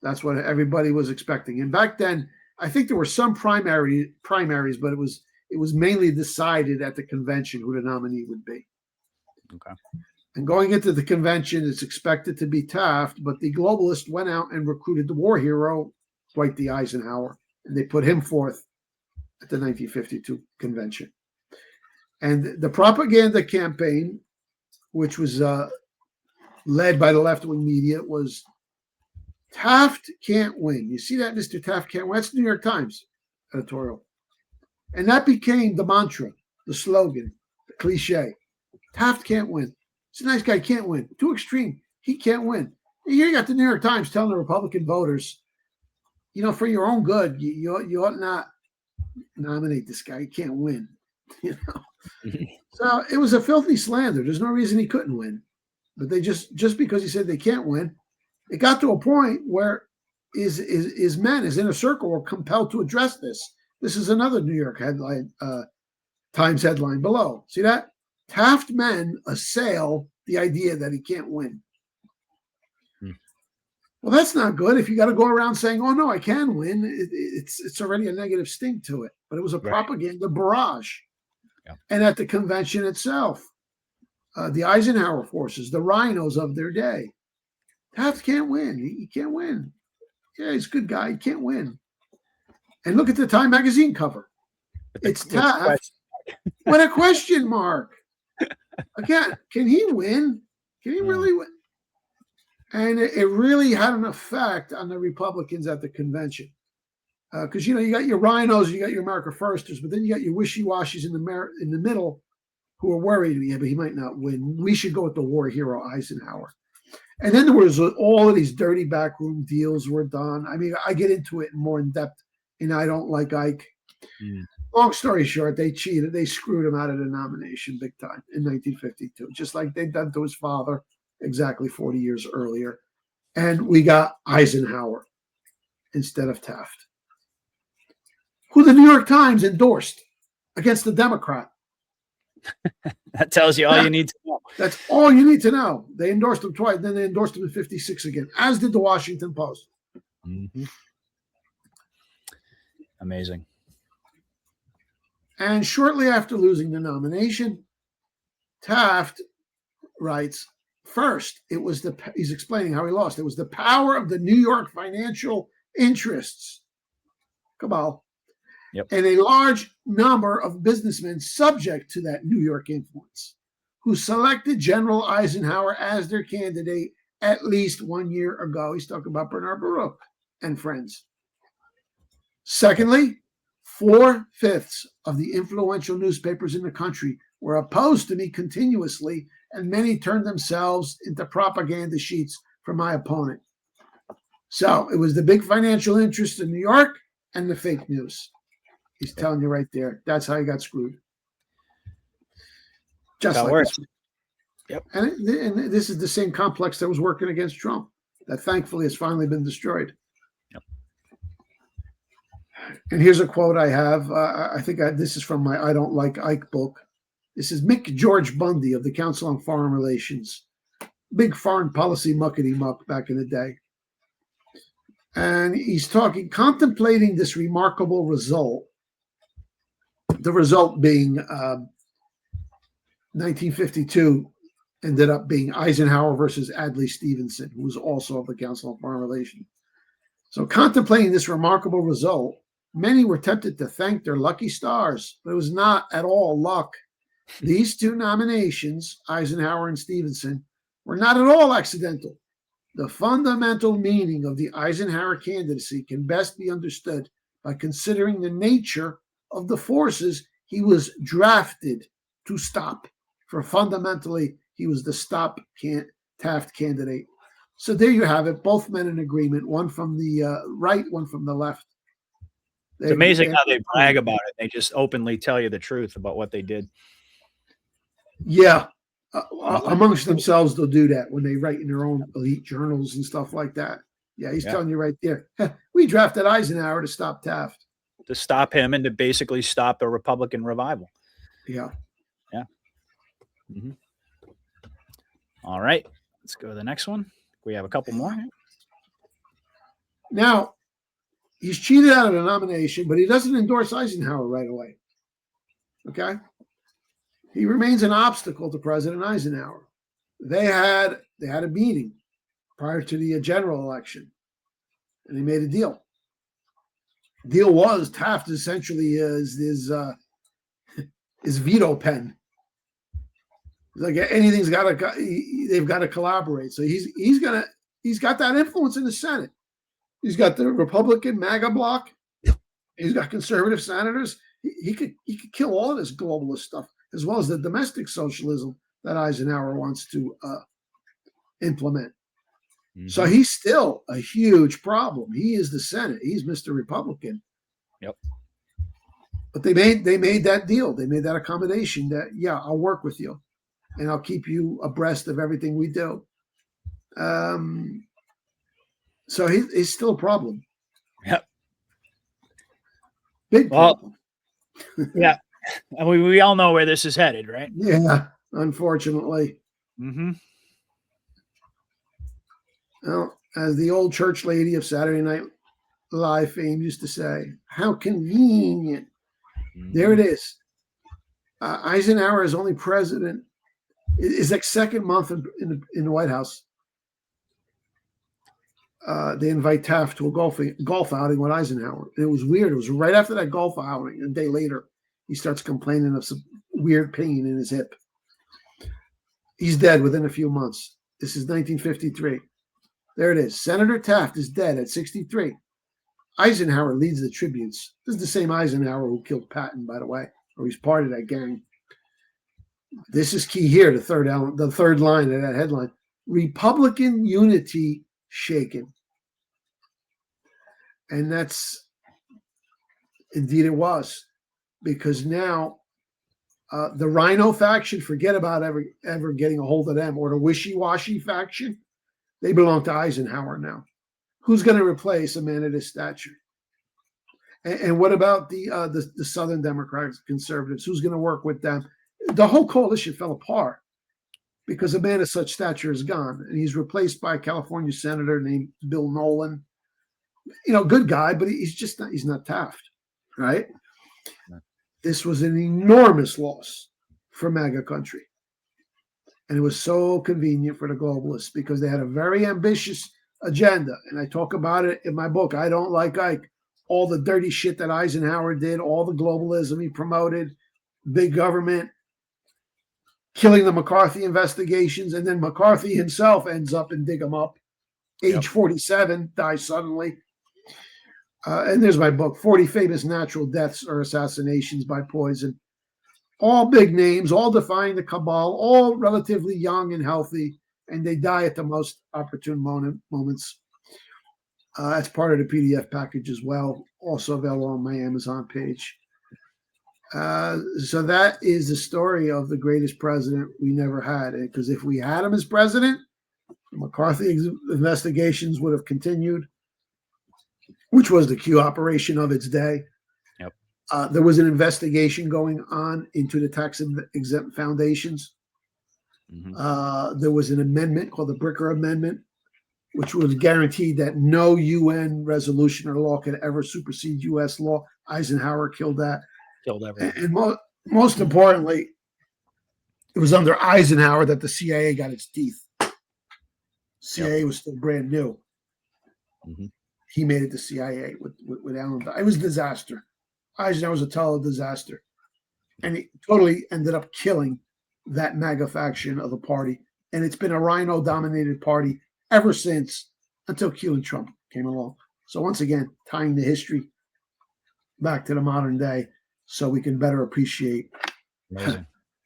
That's what everybody was expecting. And back then, I think there were some primaries, but it was mainly decided at the convention who the nominee would be. Okay. And going into the convention, it's expected to be Taft, but the globalists went out and recruited the war hero, Dwight D. Eisenhower, and they put him forth at the 1952 convention. And the propaganda campaign, which was led by the left-wing media, was Taft can't win. You see that, Mr. Taft can't win? That's the New York Times editorial. And that became the mantra, the slogan, the cliche. Taft can't win. He's a nice guy, can't win. Too extreme. He can't win. And here you got the New York Times telling the Republican voters, you know, for your own good, you ought not nominate this guy. He can't win. You know. So it was a filthy slander. There's no reason he couldn't win. But they just because he said they can't win, it got to a point where his men, his inner circle, were compelled to address this. This is another New York headline, Times headline below. See that? Taft men assail the idea that he can't win. Well, that's not good. If you got to go around saying, "Oh no, I can win," it's already a negative sting to it. But it was a propaganda barrage. Yeah. And at the convention itself, the Eisenhower forces, the rhinos of their day, Taft can't win. He can't win. Yeah, he's a good guy. He can't win. And look at the Time magazine cover. It's Taft. What a question mark. Again, can he win? Can he really win? And it really had an effect on the Republicans at the convention. Because, you know, you got your rhinos, you got your America Firsters, but then you got your wishy-washies in the middle who are worried, yeah, but he might not win. We should go with the war hero Eisenhower. And then there was all of these dirty backroom deals were done. I mean, I get into it more in depth, and I don't like Ike. Long story short, they cheated. They screwed him out of the nomination big time in 1952, just like they'd done to his father exactly 40 years earlier. And we got Eisenhower instead of Taft, who the New York Times endorsed against the Democrat. That tells you all you need to know. That's all you need to know. They endorsed him twice, then they endorsed him in 56 again, as did the Washington Post. Mm-hmm. Amazing. And shortly after losing the nomination, Taft writes, first, it was he's explaining how he lost. It was the power of the New York financial interests. Cabal. Yep. And a large number of businessmen subject to that New York influence who selected General Eisenhower as their candidate at least 1 year ago. He's talking about Bernard Baruch and friends. Secondly, 4/5 of the influential newspapers in the country were opposed to me continuously, and many turned themselves into propaganda sheets for my opponent. So it was the big financial interests in New York and the fake news. He's telling you right there. That's how he got screwed. Just that like works. this. Yep. And this is the same complex that was working against Trump that thankfully has finally been destroyed. Yep. And here's a quote I have. I think this is from my I Don't Like Ike book. This is Mick George Bundy of the Council on Foreign Relations. Big foreign policy muckety-muck back in the day. And he's contemplating this remarkable result. The result being 1952 ended up being Eisenhower versus Adlai Stevenson, who was also of the Council on Foreign Relations. So contemplating this remarkable result, many were tempted to thank their lucky stars, but it was not at all luck. These two nominations, Eisenhower and Stevenson, were not at all accidental. The fundamental meaning of the Eisenhower candidacy can best be understood by considering the nature of the forces he was drafted to stop. For fundamentally, he was the Taft candidate. So there you have it. Both men in agreement. One from the right, one from the left. It's amazing how they brag about it. They just openly tell you the truth about what they did. Yeah, amongst themselves, they'll do that when they write in their own elite journals and stuff like that. Yeah, he's telling you right there. We drafted Eisenhower to stop Taft. To stop him and to basically stop a Republican revival. Yeah. Yeah. All right. Let's go to the next one. We have a couple more. Now, he's cheated out of the nomination, but he doesn't endorse Eisenhower right away. Okay? He remains an obstacle to President Eisenhower. They had a meeting prior to the general election, and they made a deal. The deal was Taft essentially is his veto pen. Like anything's they've got to collaborate. So he's got that influence in the Senate. He's got the Republican MAGA bloc. He's got conservative senators. He could kill all of this globalist stuff, as well as the domestic socialism that Eisenhower wants to implement. So he's still a huge problem. He is the Senate. He's Mr. Republican. Yep. But they made that deal. They made that accommodation that, I'll work with you and I'll keep you abreast of everything we do. So he's still a problem. Yep. Big problem. Yeah. And we all know where this is headed, right? Yeah, unfortunately. Well, as the old church lady of Saturday Night Live fame used to say, how convenient. There it is. Eisenhower is only president. It's like second month in the White House. They invite Taft to a golf outing with Eisenhower. And it was weird. It was right after that golf outing. A day later, he starts complaining of some weird pain in his hip. He's dead within a few months. This is 1953. There it is. Senator Taft is dead at 63. Eisenhower leads the tributes. This is the same Eisenhower who killed Patton, by the way, or he's part of that gang. This is key here, the third line of that headline. Republican unity shaken. And that's indeed it was, because now the Rhino faction, forget about ever getting a hold of them, or the wishy-washy faction, they belong to Eisenhower now. Who's going to replace a man of his stature? And what about the Southern Democrats, conservatives? Who's going to work with them? The whole coalition fell apart because a man of such stature is gone, and he's replaced by a California senator named Bill Nolan. Good guy, but he's not Taft, right? This was an enormous loss for MAGA country. And it was so convenient for the globalists because they had a very ambitious agenda. And I talk about it in my book. I Don't Like Ike. All the dirty shit that Eisenhower did, all the globalism he promoted, big government, killing the McCarthy investigations. And then McCarthy himself ends up and dig him up. Age 47, dies suddenly. And there's my book, 40 Famous Natural Deaths or Assassinations by Poison. All big names, all defying the cabal, all relatively young and healthy, and they die at the most opportune moments. That's part of the PDF package as well, also available on my Amazon page. So that is the story of the greatest president we never had. Because if we had him as president, the McCarthy investigations would have continued, which was the Q operation of its day. There was an investigation going on into the tax-exempt foundations. There was an amendment called the Bricker Amendment, which was guaranteed that no UN resolution or law could ever supersede U.S. law. Eisenhower killed that. Killed everything. And most importantly, it was under Eisenhower that the CIA got its teeth. CIA was still brand new. He made it to CIA with Allen. It was a disaster. Eisenhower was a total disaster. And he totally ended up killing that MAGA faction of the party. And it's been a Rhino-dominated party ever since, until Q and Trump came along. So once again, tying the history back to the modern day so we can better appreciate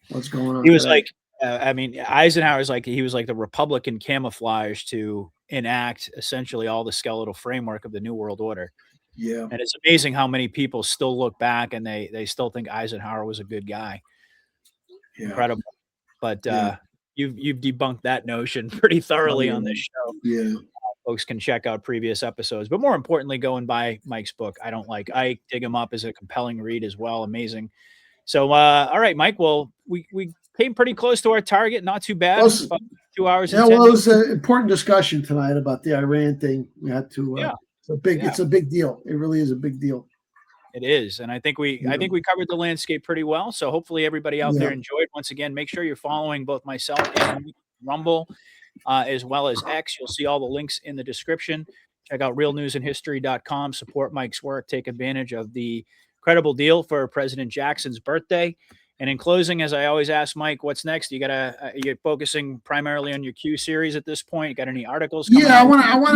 what's going on. He was today. Eisenhower's he was like the Republican camouflage to enact essentially all the skeletal framework of the New World Order. Yeah. And it's amazing how many people still look back and they still think Eisenhower was a good guy. Yeah. Incredible. But you've debunked that notion pretty thoroughly on this show. Yeah. Folks can check out previous episodes, but more importantly, go and buy Mike's book. I Don't Like Ike. Dig him up as a compelling read as well. Amazing. So, all right, Mike. Well, we came pretty close to our target. Not too bad. About 2 hours. Yeah, well, it was an important discussion tonight about the Iran thing. We had to. It's a big deal. It really is a big deal. It is, and I think we covered the landscape pretty well. So hopefully everybody out there enjoyed. Once again, make sure you're following both myself and Rumble, as well as X. You'll see all the links in the description. Check out realnewsandhistory.com. Support Mike's work. Take advantage of the incredible deal for President Jackson's birthday. And in closing, as I always ask Mike, what's next? You're focusing primarily on your Q series at this point. You got any articles coming I out? want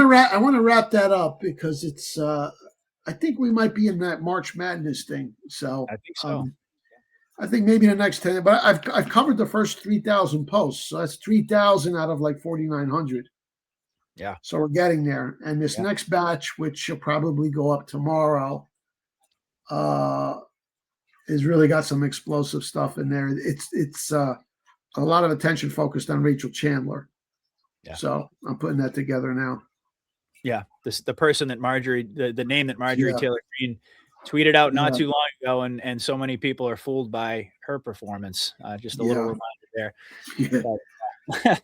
to wrap that up because it's. I think we might be in that March Madness thing. So I think so. I think maybe the next 10. But I've covered the first 3,000 posts. So that's 3,000 out of like 4,900. Yeah. So we're getting there. And this next batch, which will probably go up tomorrow, has really got some explosive stuff in there. It's a lot of attention focused on Rachel Chandler. Yeah. So I'm putting that together now. Yeah, the person that the name that Marjorie Taylor Greene tweeted out not too long ago, and so many people are fooled by her performance. Just a little reminder there. But,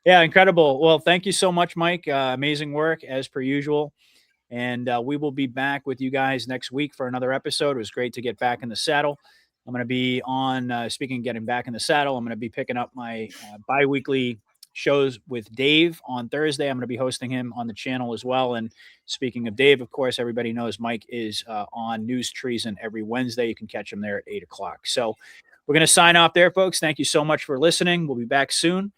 yeah, incredible. Well, thank you so much, Mike. Amazing work as per usual. And we will be back with you guys next week for another episode. It was great to get back in the saddle. I'm going to be on, speaking of getting back in the saddle, I'm going to be picking up my bi-weekly shows with Dave on Thursday. I'm going to be hosting him on the channel as well. And speaking of Dave, of course, everybody knows Mike is on News Treason every Wednesday. You can catch him there at 8 o'clock. So we're going to sign off there, folks. Thank you so much for listening. We'll be back soon.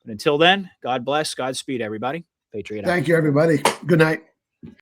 But until then, God bless. Godspeed, everybody. Patriot out. Thank you, everybody. Good night.